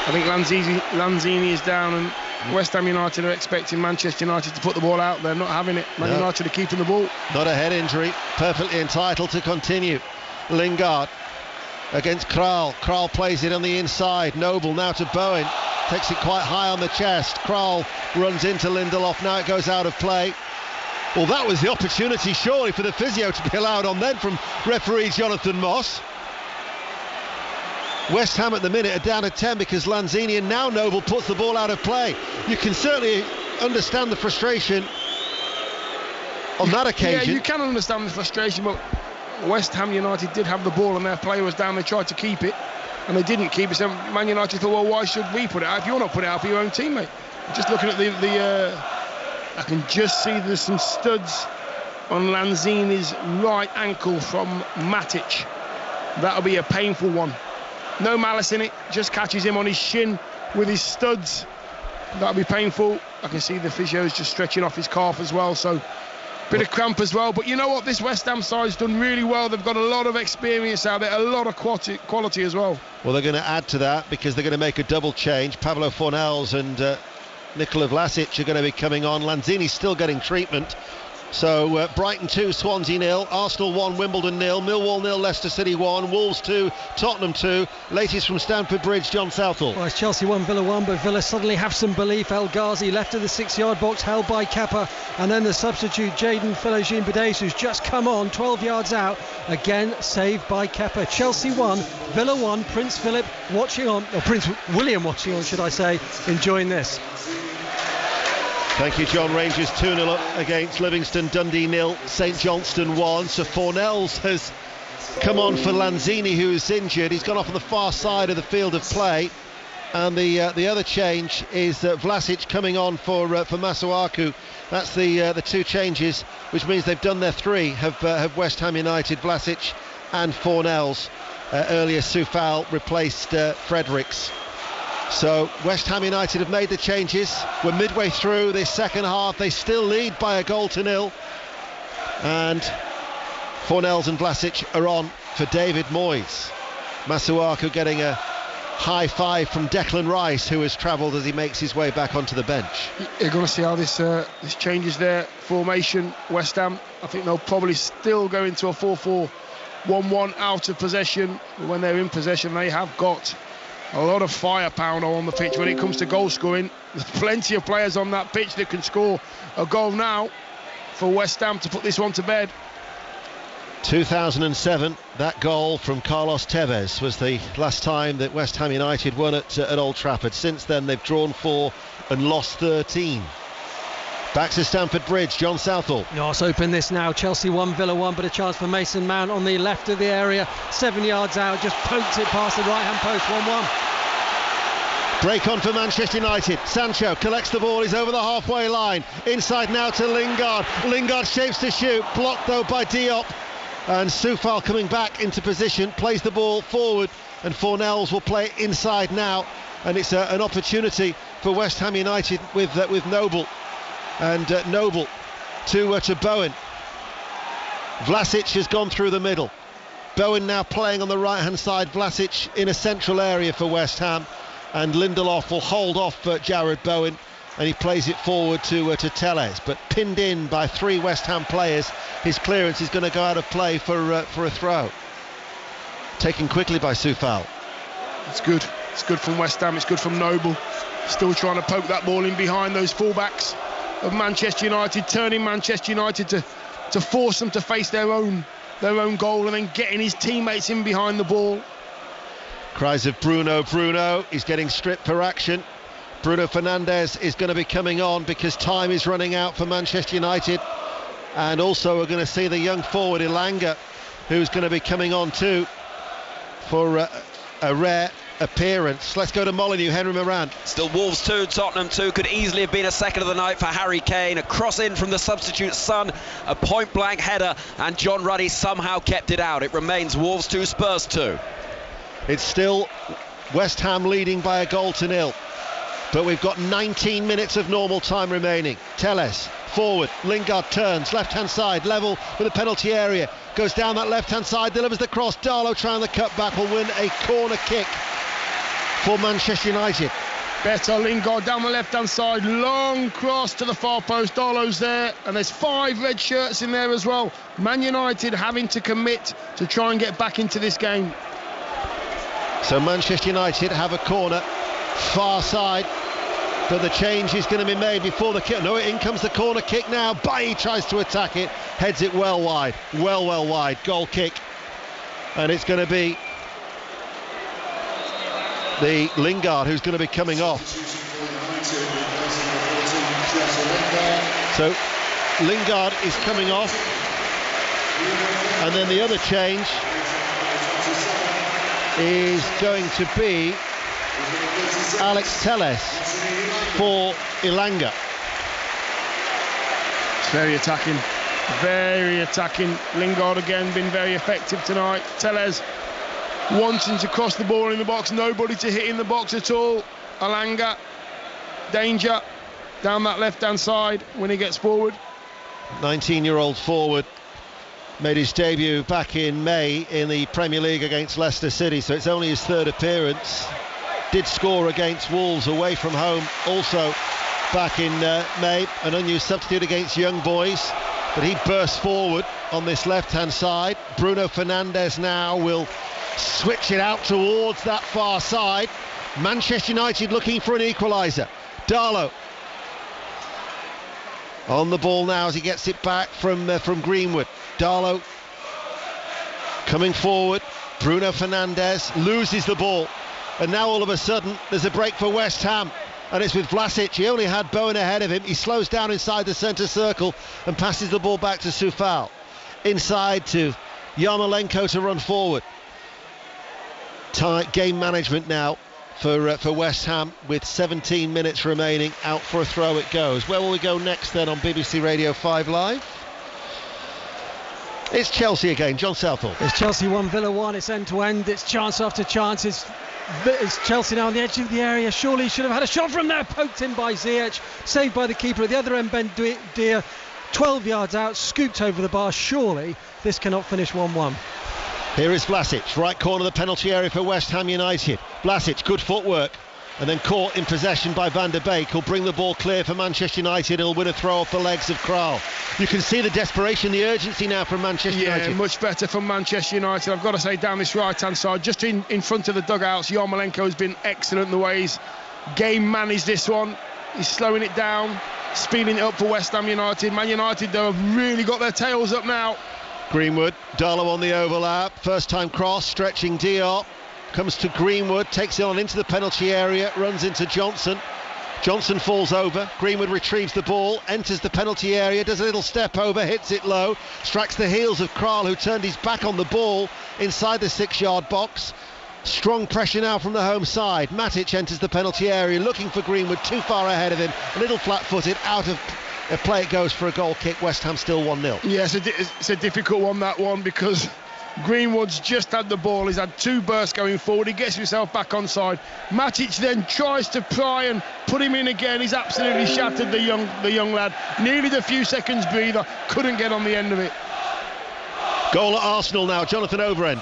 I think Lanzini is down, and West Ham United are expecting Manchester United to put the ball out there, not having it. Man United are keeping the ball. Not a head injury, perfectly entitled to continue. Lingard against Kral. Kral plays it on the inside. Noble now to Bowen. Takes it quite high on the chest. Kral runs into Lindelof. Now it goes out of play. Well, that was the opportunity, surely, for the physio to be allowed on then from referee Jonathan Moss. West Ham at the minute are down at 10 because Lanzini, and now Noble puts the ball out of play. You can certainly understand the frustration on that occasion. Yeah, you can understand the frustration, but West Ham United did have the ball and their player was down. They tried to keep it and they didn't keep it. So Man United thought, well, why should we put it out if you're not putting it out for your own teammate? Just looking at the I can just see there's some studs on Lanzini's right ankle from Matic. That'll be a painful one. No malice in it, just catches him on his shin with his studs. That'll be painful. I can see the physio's just stretching off his calf as well, so bit of cramp as well. But you know what, this West Ham side's done really well. They've got a lot of experience out there, a lot of quality as well. Well, they're going to add to that because they're going to make a double change. Pablo Fornells and Nikola Vlasic are going to be coming on. Lanzini's still getting treatment. So Brighton 2, Swansea 0, Arsenal 1, Wimbledon 0, Millwall 0, Leicester City 1, Wolves 2, Tottenham 2. Latest from Stamford Bridge, John Southall. Well, it's Chelsea 1, Villa 1, but Villa suddenly have some belief. El Ghazi left of the 6-yard box, held by Kepa, and then the substitute Jadon Philogene-Bades, who's just come on 12 yards out, again saved by Kepa. Chelsea 1, Villa 1, Prince William watching on, should I say, enjoying this. Thank you, John. Rangers 2-0 up against Livingston. Dundee 0, St Johnstone 1. So Fornells has come on for Lanzini, who is injured. He's gone off on the far side of the field of play. And the other change is Vlasic coming on for Masuaku. That's the two changes, which means they've done their 3. Have West Ham United, Vlasic and Fornells. Earlier, Soufal replaced Fredericks. So West Ham United have made the changes. We're midway through this second half. They still lead by 1-0. And Fornells and Vlasic are on for David Moyes. Masuaku getting a high five from Declan Rice, who has travelled as he makes his way back onto the bench. You're going to see how this changes their formation. West Ham, I think they'll probably still go into a 4-4-1-1 out of possession. When they're in possession, they have got a lot of firepower on the pitch when it comes to goal scoring. There's plenty of players on that pitch that can score a goal now for West Ham to put this one to bed. 2007, that goal from Carlos Tevez was the last time that West Ham United won at Old Trafford. Since then, they've drawn 4 and lost 13. Back to Stamford Bridge, John Southall. No, it's open this now. Chelsea 1, Villa 1, but a chance for Mason Mount on the left of the area. 7 yards out, just poked it past the right-hand post, 1-1. Break on for Manchester United. Sancho collects the ball, he's over the halfway line. Inside now to Lingard. Lingard shapes to shoot, blocked though by Diop. And Soufal coming back into position, plays the ball forward, and Fornells will play it inside now. And it's an opportunity for West Ham United with Noble. And Noble to Bowen. Vlasic has gone through the middle. Bowen now playing on the right-hand side. Vlasic in a central area for West Ham. And Lindelof will hold off Jarrod Bowen, and he plays it forward to Telles, but pinned in by 3 West Ham players. His clearance is going to go out of play for a throw. Taken quickly by Soufal. It's good. It's good from West Ham. It's good from Noble. Still trying to poke that ball in behind those fullbacks of Manchester United, turning Manchester United to force them to face their own goal, and then getting his teammates in behind the ball. Cries of Bruno. He's getting stripped for action. Bruno Fernandes is going to be coming on because time is running out for Manchester United. And also we're going to see the young forward Elanga, who's going to be coming on too for a rare appearance. Let's go to Molineux. Henry Moran. Still Wolves 2, Tottenham 2. Could easily have been a second of the night for Harry Kane. A cross in from the substitute Son, a point blank header, and John Ruddy somehow kept it out. It remains Wolves 2, Spurs 2. It's still West Ham leading by a goal to nil, but we've got 19 minutes of normal time remaining. Telles forward, Lingard turns left hand side, level with the penalty area, goes down that left hand side, delivers the cross. Darlow trying the cut back, will win a corner kick for Manchester United. Better Lingard down the left hand side, long cross to the far post. Darlow's there, and there's 5 red shirts in there as well. Man United having to commit to try and get back into this game. So Manchester United have a corner, far side, but the change is going to be made before the kick. No, in comes the corner kick now. Bailly tries to attack it, heads it well wide, well wide. Goal kick, and it's going to be the Lingard who's going to be coming off. So Lingard is coming off, and then the other change is going to be Alex Telles for Elanga. It's very attacking. Lingard again been very effective tonight. Telles wanting to cross the ball in the box, nobody to hit in the box at all. Elanga, danger down that left hand side when he gets forward. 19-year-old forward made his debut back in May in the Premier League against Leicester City, so it's only his 3rd appearance. Did score against Wolves away from home also back in May, an unused substitute against Young Boys, but he burst forward on this left-hand side. Bruno Fernandes now will switch it out towards that far side. Manchester United looking for an equaliser. Darlow on the ball now as he gets it back from Greenwood. Darlow coming forward. Bruno Fernandes loses the ball, and now all of a sudden there's a break for West Ham, and it's with Vlasic. He only had Bowen ahead of him. He slows down inside the centre circle and passes the ball back to Soufal. Inside to Yarmolenko to run forward. Tight game management now for West Ham with 17 minutes remaining. Out for a throw it goes. Where will we go next then on BBC Radio 5 Live? It's Chelsea again, John Southall. It's Chelsea 1, Villa 1, it's end to end, it's chance after chance. It's Chelsea now on the edge of the area. Surely should have had a shot from there, poked in by Ziyech, saved by the keeper at the other end. Ben Deer 12 yards out, scooped over the bar. Surely this cannot finish 1-1. Here is Vlasic, right corner of the penalty area for West Ham United. Vlasic, good footwork, and then caught in possession by Van der Beek, who'll bring the ball clear for Manchester United. He'll win a throw off the legs of Kral. You can see the desperation, the urgency now from Manchester United. Yeah, much better from Manchester United. I've got to say, down this right-hand side, just in front of the dugouts, Yarmolenko has been excellent in the way he's game managed this one. He's slowing it down, speeding it up for West Ham United. Man United, though, have really got their tails up now. Greenwood, Darlow on the overlap, first time cross, stretching Diop, comes to Greenwood, takes it on into the penalty area, runs into Johnson. Johnson falls over, Greenwood retrieves the ball, enters the penalty area, does a little step over, hits it low, strikes the heels of Kral, who turned his back on the ball inside the 6-yard box. Strong pressure now from the home side. Matic enters the penalty area, looking for Greenwood, too far ahead of him. A little flat-footed, out of play it goes for a goal kick. West Ham still 1-0. Yeah, it's a difficult one, that one, because Greenwood's just had the ball. He's had 2 bursts going forward. He gets himself back onside. Matic then tries to pry and put him in again. He's absolutely shattered the young lad. Needed a few seconds breather. Couldn't get on the end of it. Goal at Arsenal now. Jonathan Overend.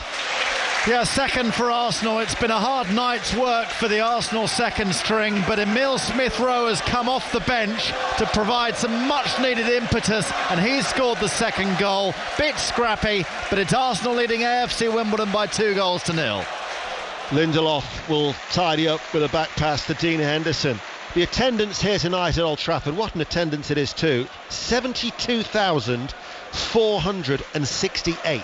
Yeah, second for Arsenal. It's been a hard night's work for the Arsenal second string, but Emile Smith-Rowe has come off the bench to provide some much-needed impetus, and he's scored the second goal. Bit scrappy, but it's Arsenal leading AFC Wimbledon by 2-0. Lindelof will tidy up with a back pass to Dean Henderson. The attendance here tonight at Old Trafford, what an attendance it is too, 72,468.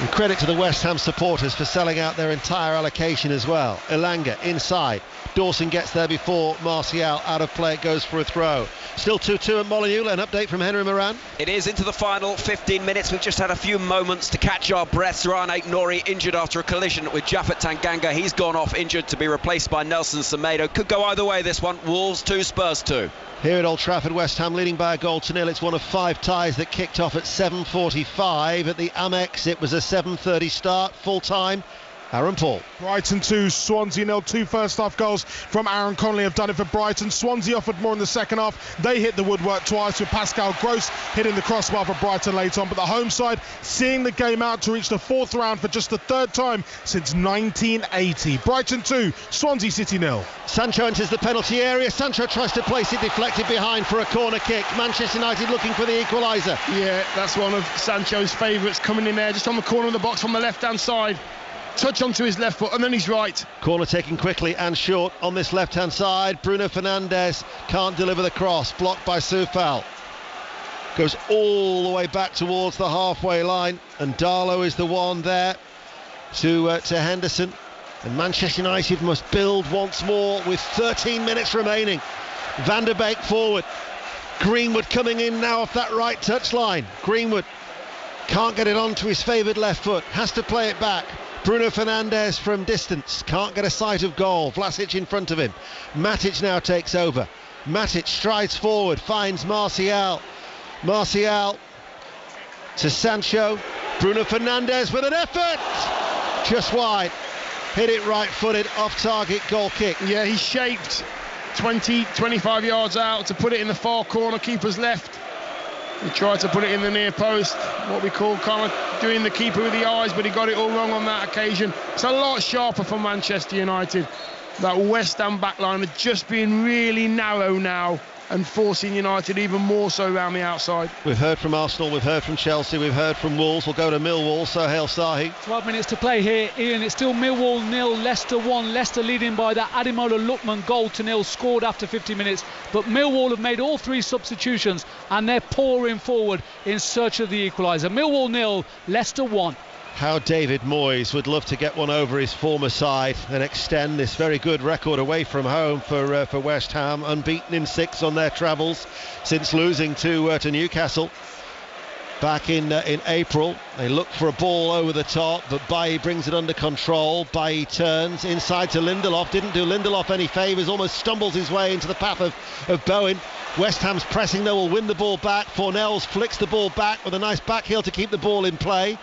And credit to the West Ham supporters for selling out their entire allocation as well. Elanga inside. Dawson gets there before Martial. Out of play, it goes for a throw. Still 2-2 at Molineux. An update from Henry Moran. It is into the final 15 minutes. We've just had a few moments to catch our breaths. Ryan Aït-Nouri injured after a collision with Japhet Tanganga. He's gone off injured to be replaced by Nelson Semedo. Could go either way, this one. Wolves 2, Spurs 2. Here at Old Trafford, West Ham leading by a 1-0. It's one of 5 ties that kicked off at 7:45. At the Amex, it was a 7:30 start, full time. Aaron Paul. Brighton 2, Swansea 0. 2 first-half goals from Aaron Connolly have done it for Brighton. Swansea offered more in the second half. They hit the woodwork twice, with Pascal Gross hitting the crossbar for Brighton late on. But the home side seeing the game out to reach the 4th round for just the 3rd time since 1980. Brighton 2, Swansea City 0. Sancho enters the penalty area. Sancho tries to place it deflected behind for a corner kick. Manchester United looking for the equaliser. Yeah, that's one of Sancho's favourites, coming in there just on the corner of the box on the left-hand side. Touch onto his left foot and then he's right. Corner taken quickly and short on this left-hand side. Bruno Fernandes can't deliver the cross. Blocked by Soufal. Goes all the way back towards the halfway line, and Darlow is the one there to Henderson. And Manchester United must build once more with 13 minutes remaining. Van der Beek forward. Greenwood coming in now off that right touchline. Greenwood can't get it onto his favoured left foot. Has to play it back. Bruno Fernandes from distance can't get a sight of goal. Vlasic in front of him. Matic now takes over. Matic strides forward, finds Martial. Martial to Sancho. Bruno Fernandes with an effort, just wide. Hit it right-footed, off-target, goal kick. Yeah, he shaped 20-25 yards out to put it in the far corner, keeper's left. He tried to put it in the near post, what we call kind of doing the keeper with the eyes, but he got it all wrong on that occasion. It's a lot sharper for Manchester United. That West Ham backline has just been really narrow now, and forcing United even more so around the outside. We've heard from Arsenal, we've heard from Chelsea, we've heard from Wolves. We'll go to Millwall. Sohail Sahi. 12 minutes to play here, Ian. It's still Millwall 0, Leicester 1. Leicester leading by that Ademola Lookman goal to 0, scored after 50 minutes. But Millwall have made all 3 substitutions, and they're pouring forward in search of the equaliser. Millwall 0, Leicester 1. How David Moyes would love to get one over his former side and extend this very good record away from home for West Ham. Unbeaten in 6 on their travels since losing to Newcastle back in April. They look for a ball over the top, but Bailly brings it under control. Bailly turns inside to Lindelof. Didn't do Lindelof any favours, almost stumbles his way into the path of Bowen. West Ham's pressing, they will win the ball back. Fornells flicks the ball back with a nice back heel to keep the ball in play.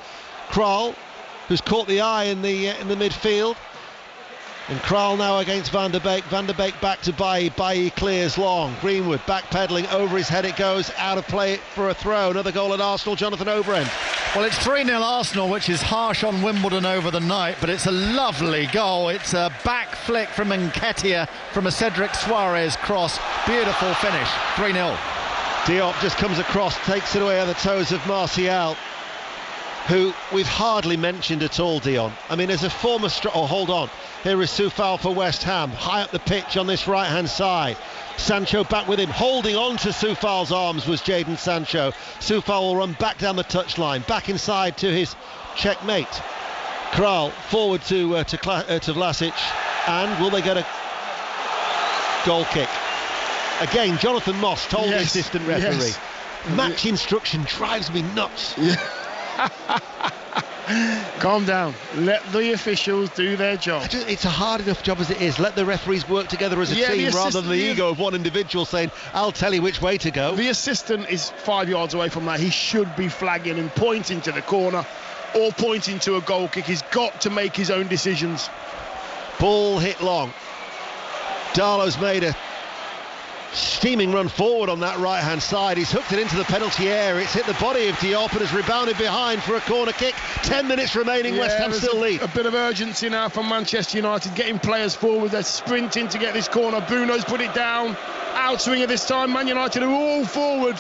Král, who's caught the eye in the midfield, and Král now against Van der Beek. Van der Beek back to Bailly. Bailly clears long. Greenwood backpedaling, over his head it goes, out of play for a throw. Another goal at Arsenal. Jonathan Overend. Well, it's 3-0 Arsenal, which is harsh on Wimbledon over the night, but it's a lovely goal. It's a back flick from Nketiah from a Cedric Suarez cross. Beautiful finish. 3-0. Diop just comes across, takes it away on the toes of Martial, who we've hardly mentioned at all, Dion. I mean, as a former... hold on. Here is Soufal for West Ham, high up the pitch on this right-hand side. Sancho back with him, holding on to Soufal's arms was Jadon Sancho. Soufal will run back down the touchline, back inside to his checkmate. Král forward to Vlasic, and will they get a goal kick? Again, Jonathan Moss told the assistant referee. Match instruction drives me nuts. Calm down. Let the officials do their job. It's a hard enough job as it is. Let the referees work together as a team rather than the ego of one individual saying, I'll tell you which way to go. The assistant is 5 yards away from that. He should be flagging and pointing to the corner or pointing to a goal kick. He's got to make his own decisions. Ball hit long. Darlow's made a steaming run forward on that right hand side. He's hooked it into the penalty area. It's hit the body of Diop and has rebounded behind for a corner kick. 10 minutes remaining. West Ham still lead. A bit of urgency now from Manchester United, getting players forward. They're sprinting to get this corner. Bruno's put it down. Outswinger this time. Man United are all forward.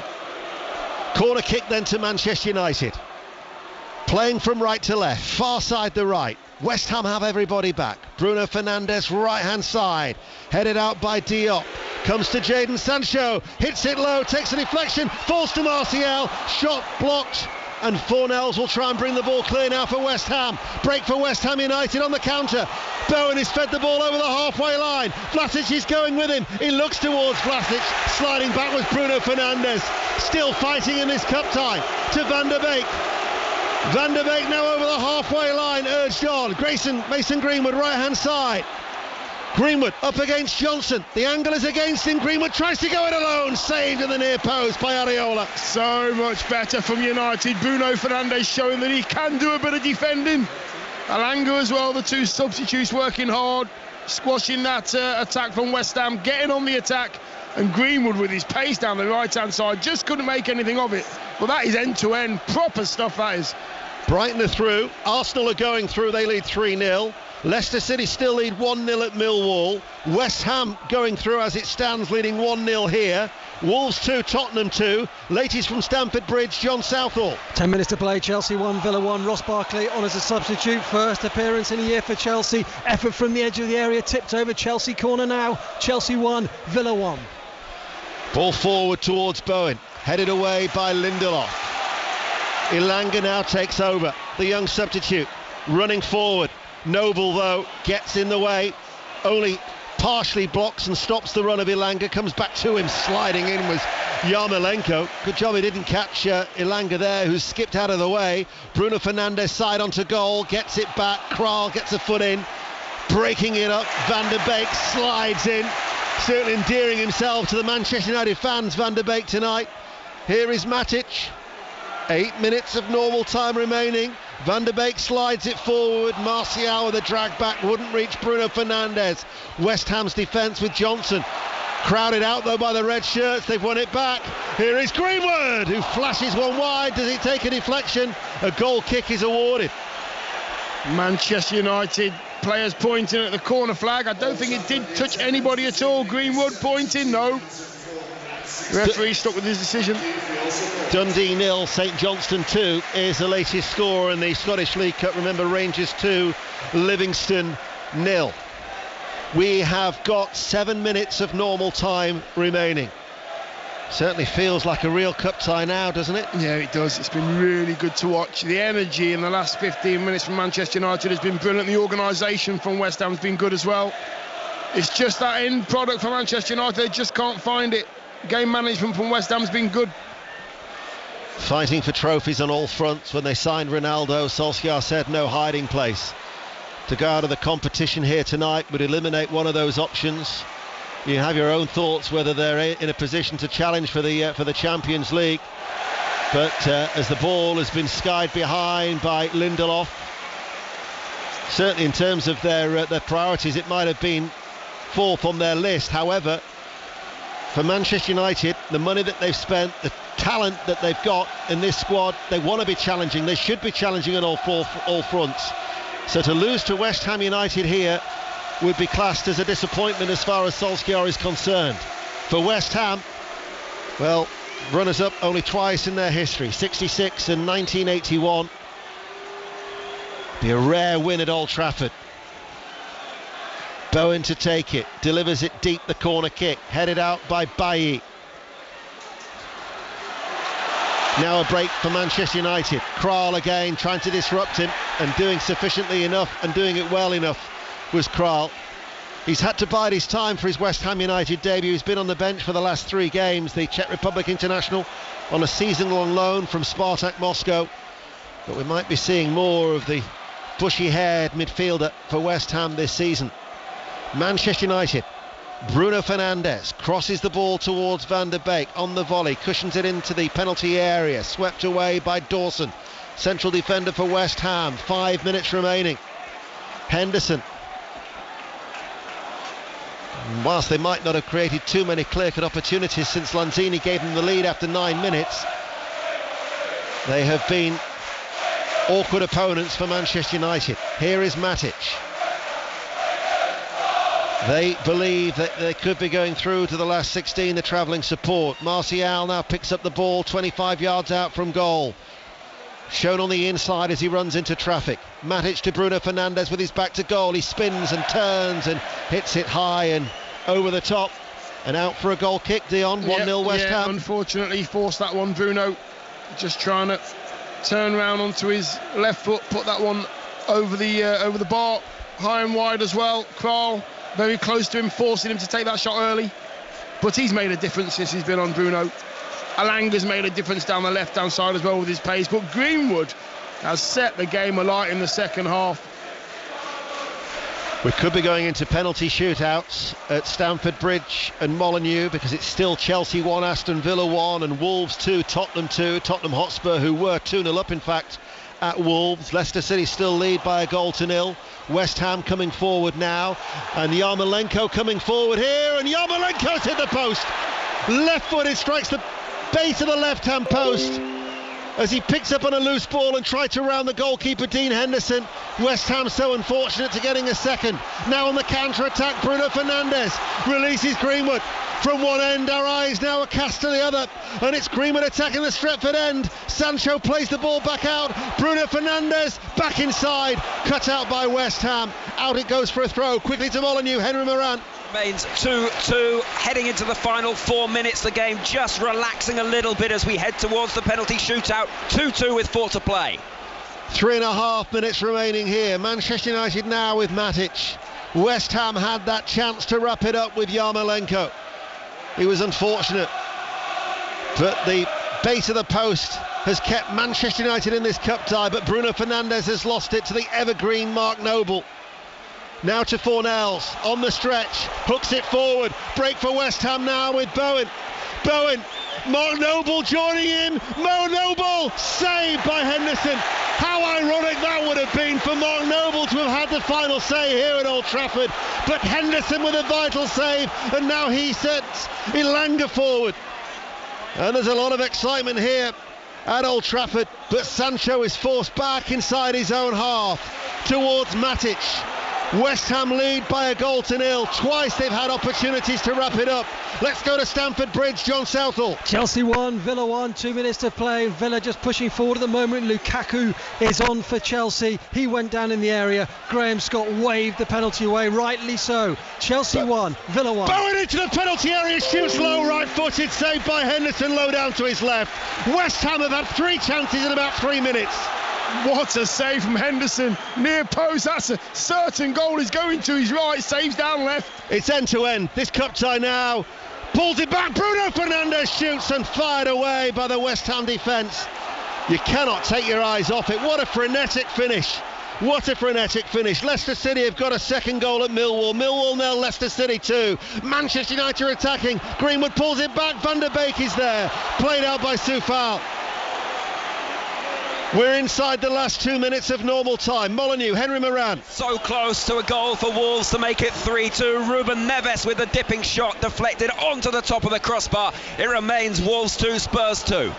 Corner kick then to Manchester United. Playing from right to left, far side the right. West Ham have everybody back. Bruno Fernandes, right hand side, headed out by Diop. Comes to Jadon Sancho, hits it low, takes a deflection, falls to Martial, shot blocked, and Fornells will try and bring the ball clear now for West Ham. Break for West Ham United on the counter. Bowen has fed the ball over the halfway line. Vlasic is going with him. He looks towards Vlasic, sliding back with Bruno Fernandes. Still fighting in this cup tie to Van der Beek. Van der Beek now over the halfway line, urged on. Mason Greenwood, right hand side. Greenwood up against Johnson. The angle is against him. Greenwood tries to go it alone. Saved in the near post by Areola. So much better from United. Bruno Fernandes showing that he can do a bit of defending. Alanga as well, the two substitutes working hard, squashing that attack from West Ham, getting on the attack. And Greenwood with his pace down the right hand side just couldn't make anything of it. But that is end to end, proper stuff that is. Brighton are through. Arsenal are going through. They lead 3-0. Leicester City still lead 1-0 at Millwall. West Ham going through as it stands, leading 1-0 here. Wolves 2, Tottenham 2. Latest from Stamford Bridge, John Southall. 10 minutes to play. Chelsea 1, Villa 1. Ross Barkley on as a substitute. First appearance in a year for Chelsea. Effort from the edge of the area, tipped over. Chelsea corner now. Chelsea 1, Villa 1. Ball forward towards Bowen. Headed away by Lindelof. Ilanga now takes over. The young substitute running forward. Noble, though, gets in the way. Only partially blocks and stops the run of Ilanga. Comes back to him. Sliding in was Yarmolenko. Good job he didn't catch Ilanga there, who's skipped out of the way. Bruno Fernandes side onto goal. Gets it back. Kral gets a foot in. Breaking it up. Van der Beek slides in. Certainly endearing himself to the Manchester United fans, Van der Beek tonight. Here is Matic. 8 minutes of normal time remaining. Van der Beek slides it forward. Martial with a drag back, wouldn't reach Bruno Fernandes. West Ham's defence with Johnson. Crowded out though by the red shirts, they've won it back. Here is Greenwood, who flashes one wide. Does he take a deflection? A goal kick is awarded. Manchester United players pointing at the corner flag. I don't think it did touch anybody at all. Greenwood pointing, no. Referee stuck with his decision. Dundee 0, St Johnstone 2 is the latest score in the Scottish League Cup. Remember, Rangers 2, Livingston 0. We have got 7 minutes of normal time remaining. Certainly feels like a real cup tie now, doesn't it? Yeah, it does. It's been really good to watch. The energy in the last 15 minutes from Manchester United has been brilliant. The organisation from West Ham has been good as well. It's just that end product for Manchester United. They just can't find it. Game management from West Ham has been good. Fighting for trophies on all fronts. When they signed Ronaldo, Solskjaer said no hiding place. To go out of the competition here tonight would eliminate one of those options. You have your own thoughts whether they're in a position to challenge for the Champions League. But as the ball has been skied behind by Lindelof, certainly in terms of their priorities, it might have been fourth on their list. However, for Manchester United, the money that they've spent, the talent that they've got in this squad, they want to be challenging. They should be challenging on all fronts. So to lose to West Ham United here would be classed as a disappointment as far as Solskjaer is concerned. For West Ham, well, runners-up only twice in their history, 66 and 1981. Be a rare win at Old Trafford. Bowen to take it, delivers it deep, the corner kick, headed out by Bailly. Now a break for Manchester United. Kral again trying to disrupt him, and doing sufficiently enough and doing it well enough was Kral. He's had to bide his time for his West Ham United debut. He's been on the bench for the last 3 games. The Czech Republic international on a season-long loan from Spartak Moscow. But we might be seeing more of the bushy-haired midfielder for West Ham this season. Manchester United. Bruno Fernandes crosses the ball towards Van der Beek on the volley, cushions it into the penalty area, swept away by Dawson, central defender for West Ham. 5 minutes remaining. Henderson. Whilst they might not have created too many clear-cut opportunities since Lanzini gave them the lead after 9 minutes, they have been awkward opponents for Manchester United. Here is Matic. They believe that they could be going through to the last 16, the travelling support. Martial now picks up the ball 25 yards out from goal. Shown on the inside as he runs into traffic. Matic to Bruno Fernandes with his back to goal. He spins and turns and hits it high and over the top. And out for a goal kick, Dion. 1-0 West Ham. Unfortunately, he forced that one, Bruno. Just trying to turn round onto his left foot, put that one over the bar, high and wide as well. Král very close to him, forcing him to take that shot early. But he's made a difference since he's been on, Bruno. Alanga's made a difference down the left-hand side as well with his pace. But Greenwood has set the game alight in the second half. We could be going into penalty shootouts at Stamford Bridge and Molineux, because it's still Chelsea 1, Aston Villa 1 and Wolves 2, Tottenham 2. Tottenham Hotspur, who were 2-0 up in fact at Wolves. Leicester City still lead by a goal to nil. West Ham coming forward now, and Yarmolenko coming forward here, and Yarmolenko's hit the post. Left-footed, strikes the base of the left-hand post as he picks up on a loose ball and tried to round the goalkeeper Dean Henderson. West Ham so unfortunate to getting a second. Now on the counter-attack, Bruno Fernandes releases Greenwood from one end. Our eyes now are cast to the other, and it's Greenwood attacking the Stretford end. Sancho plays the ball back out. Bruno Fernandes back inside, cut out by West Ham. Out it goes for a throw, quickly to Molineux. Henry Moran. Remains 2-2, heading into the final 4 minutes. The game just relaxing a little bit as we head towards the penalty shootout. 2-2 with 4 to play. 3.5 minutes remaining here. Manchester United now with Matic. West Ham had that chance to wrap it up with Yarmolenko. He was unfortunate, but the base of the post has kept Manchester United in this cup tie, but Bruno Fernandes has lost it to the evergreen Mark Noble. Now to Fornells on the stretch, hooks it forward, break for West Ham now with Bowen. Mark Noble joining in. Mo Noble saved by Henderson. How ironic that would have been for Mark Noble to have had the final say here at Old Trafford, but Henderson with a vital save, and now he sets Elanga forward, and there's a lot of excitement here at Old Trafford, but Sancho is forced back inside his own half towards Matic. West Ham lead by a goal to nil. Twice they've had opportunities to wrap it up. Let's go to Stamford Bridge. John Southall. Chelsea 1, Villa 1, 2 minutes to play. Villa just pushing forward at the moment. Lukaku is on for Chelsea. He went down in the area. Graham Scott waved the penalty away, rightly so. Chelsea 1, Villa 1. Bowen into the penalty area, shoots low, right-footed, saved by Henderson, low down to his left. West Ham have had 3 chances in about 3 minutes. What a save from Henderson, near post. That's a certain goal. He's going to his right, saves down left. It's end to end. This cup tie now, pulls it back. Bruno Fernandes shoots and fired away by the West Ham defence. You cannot take your eyes off it. What a frenetic finish. What a frenetic finish. Leicester City have got a second goal at Millwall. Millwall 0, Leicester City 2. Manchester United are attacking. Greenwood pulls it back. Van der Beek is there. Played out by Soufal. We're inside the last 2 minutes of normal time. Molineux, Henry Moran. So close to a goal for Wolves to make it 3-2. Ruben Neves with a dipping shot deflected onto the top of the crossbar. It remains Wolves 2, Spurs 2.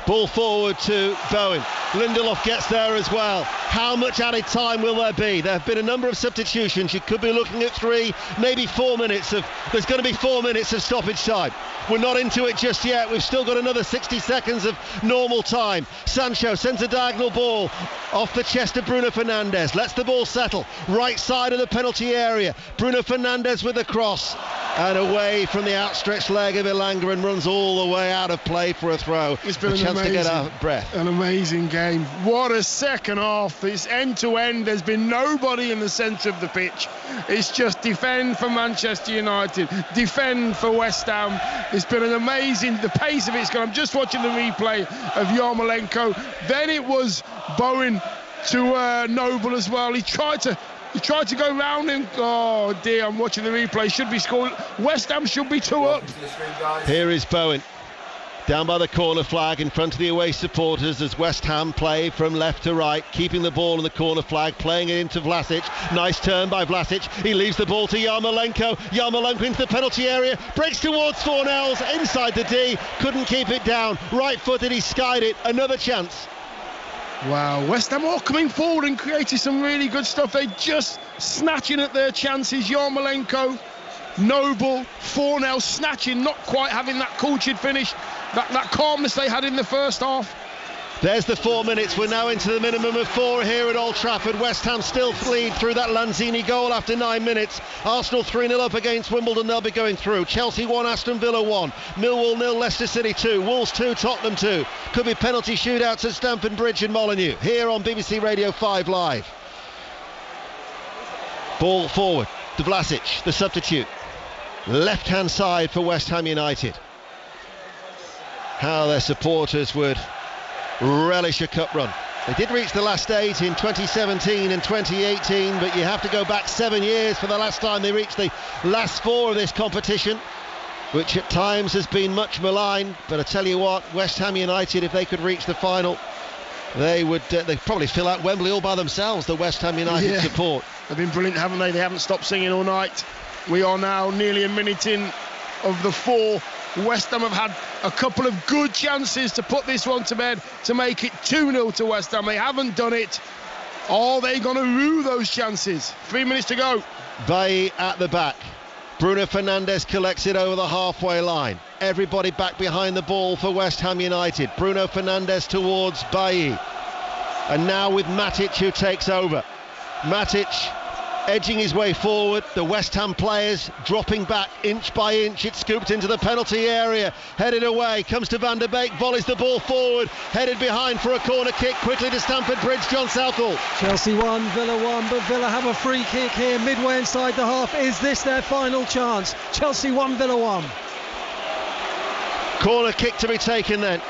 Ball forward to Bowen. Lindelof gets there as well. How much added time will there be? There have been a number of substitutions. You could be looking at 3, maybe 4 minutes of... There's going to be 4 minutes of stoppage time. We're not into it just yet. We've still got another 60 seconds of normal time. Sancho sends a diagonal ball off the chest of Bruno Fernandes. Lets the ball settle. Right side of the penalty area. Bruno Fernandes with a cross. And away from the outstretched leg of Elanga, and runs all the way out of play for a throw. It's been a chance to get our breath. An amazing game. What a second half. It's end to end. There's been nobody in the centre of the pitch. It's just defend for Manchester United, defend for West Ham. It's been an amazing, the pace of it's gone. I'm just watching the replay of Yarmolenko. Then it was Bowen to Noble as well. He tried to go round him. Oh dear, I'm watching the replay. Should be scored. West Ham should be 2 up. Here is Bowen. Down by the corner flag in front of the away supporters as West Ham play from left to right, keeping the ball on the corner flag, playing it into Vlasic. Nice turn by Vlasic. He leaves the ball to Yarmolenko. Yarmolenko into the penalty area, breaks towards Fornells, inside the D, couldn't keep it down. Right-footed, he skied it. Another chance. Wow, West Ham all coming forward and creating some really good stuff. They just snatching at their chances. Yarmolenko, Noble, Fornells snatching, not quite having that cultured finish, that calmness they had in the first half. There's the 4 minutes. We're now into the minimum of 4 here at Old Trafford. West Ham still lead through that Lanzini goal after 9 minutes. Arsenal 3-0 up against Wimbledon. They'll be going through. Chelsea 1, Aston Villa 1. Millwall 0, Leicester City 2. Wolves 2, Tottenham 2. Could be penalty shootouts at Stamford Bridge and Molineux. Here on BBC Radio 5 Live. Ball forward to Vlasic, the substitute. Left-hand side for West Ham United. How their supporters would relish a cup run. They did reach the last 8 in 2017 and 2018, but you have to go back 7 years for the last time they reached the last 4 of this competition, which at times has been much maligned. But I tell you what, West Ham United, if they could reach the final, they'd probably fill out Wembley all by themselves, the West Ham United support. They've been brilliant, haven't they? They haven't stopped singing all night. We are now nearly a minute in of the 4. West Ham have had a couple of good chances to put this one to bed, to make it 2-0 to West Ham. They haven't done it. Are they going to rue those chances? 3 minutes to go. Bailly at the back. Bruno Fernandes collects it over the halfway line. Everybody back behind the ball for West Ham United. Bruno Fernandes towards Bailly. And now with Matic, who takes over. Matic edging his way forward, the West Ham players dropping back inch by inch. It's scooped into the penalty area, headed away, comes to Van der Beek, volleys the ball forward, headed behind for a corner kick, quickly to Stamford Bridge. John Southall. Chelsea 1, Villa 1, but Villa have a free kick here midway inside the half. Is this their final chance? Chelsea 1, Villa 1. Corner kick to be taken then.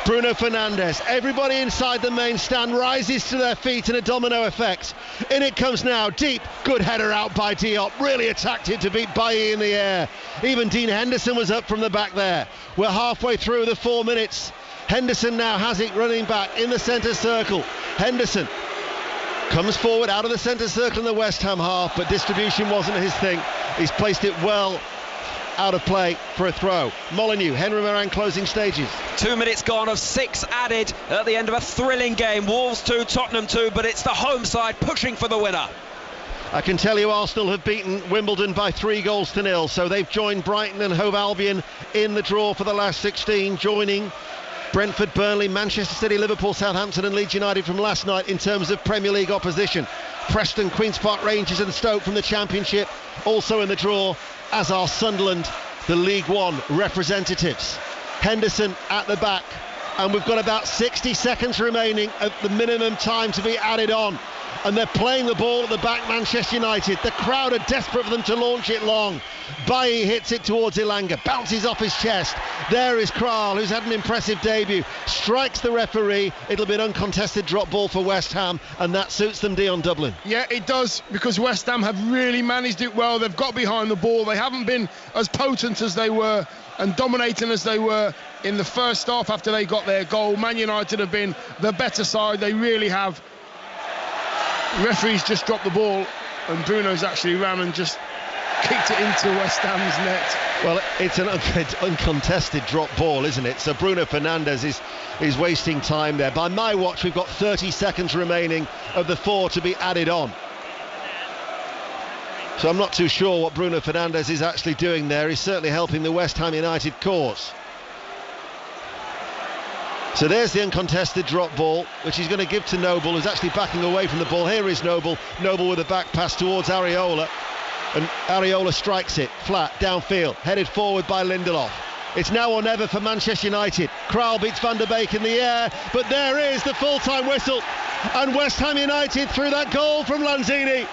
Bruno Fernandes, everybody inside the main stand rises to their feet in a domino effect. In it comes now, deep, good header out by Diop, really attacked it to beat Bailly in the air. Even Dean Henderson was up from the back there. We're halfway through the 4 minutes. Henderson now has it running back in the centre circle. Henderson comes forward out of the centre circle in the West Ham half, but distribution wasn't his thing. He's placed it well out of play for a throw. Molineux, Henry Moran closing stages. 2 minutes gone of 6 added at the end of a thrilling game. Wolves 2, Tottenham 2, but it's the home side pushing for the winner. I can tell you Arsenal have beaten Wimbledon by 3-0, so they've joined Brighton and Hove Albion in the draw for the last 16, joining Brentford, Burnley, Manchester City, Liverpool, Southampton and Leeds United from last night in terms of Premier League opposition. Preston, Queen's Park Rangers and Stoke from the Championship also in the draw, as are Sunderland, the League One representatives. Henderson at the back, and we've got about 60 seconds remaining at the minimum time to be added on, and they're playing the ball at the back, Manchester United. The crowd are desperate for them to launch it long. Bailly hits it towards Elanga, bounces off his chest. There is Kral, who's had an impressive debut, strikes the referee. It'll be an uncontested drop ball for West Ham, and that suits them, Dion Dublin. Yeah, it does, because West Ham have really managed it well. They've got behind the ball. They haven't been as potent as they were and dominating as they were in the first half after they got their goal. Man United have been the better side. They really have. Referees just dropped the ball, and Bruno's actually ran and just kicked it into West Ham's net. Well, it's an uncontested drop ball, isn't it? So Bruno Fernandes is wasting time there. By my watch, we've got 30 seconds remaining of the 4 to be added on. So I'm not too sure what Bruno Fernandes is actually doing there. He's certainly helping the West Ham United cause. So there's the uncontested drop ball, which he's going to give to Noble, who's actually backing away from the ball. Here is Noble. Noble with a back pass towards Areola. And Areola strikes it flat downfield, headed forward by Lindelof. It's now or never for Manchester United. Kral beats Van der Beek in the air, but there is the full-time whistle. And West Ham United, through that goal from Lanzini,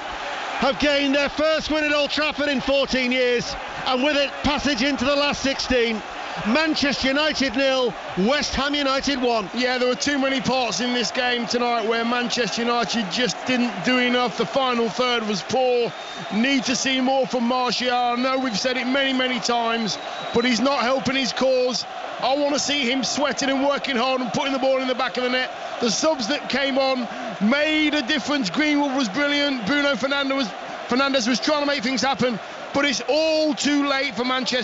have gained their first win at Old Trafford in 14 years. And with it, passage into the last 16. Manchester United 0, West Ham United 1. Yeah, there were too many parts in this game tonight where Manchester United just didn't do enough. The final third was poor. Need to see more from Martial. I know we've said it many, many times, but he's not helping his cause. I want to see him sweating and working hard and putting the ball in the back of the net. The subs that came on made a difference. Greenwood was brilliant. Bruno Fernandes was trying to make things happen, but it's all too late for Manchester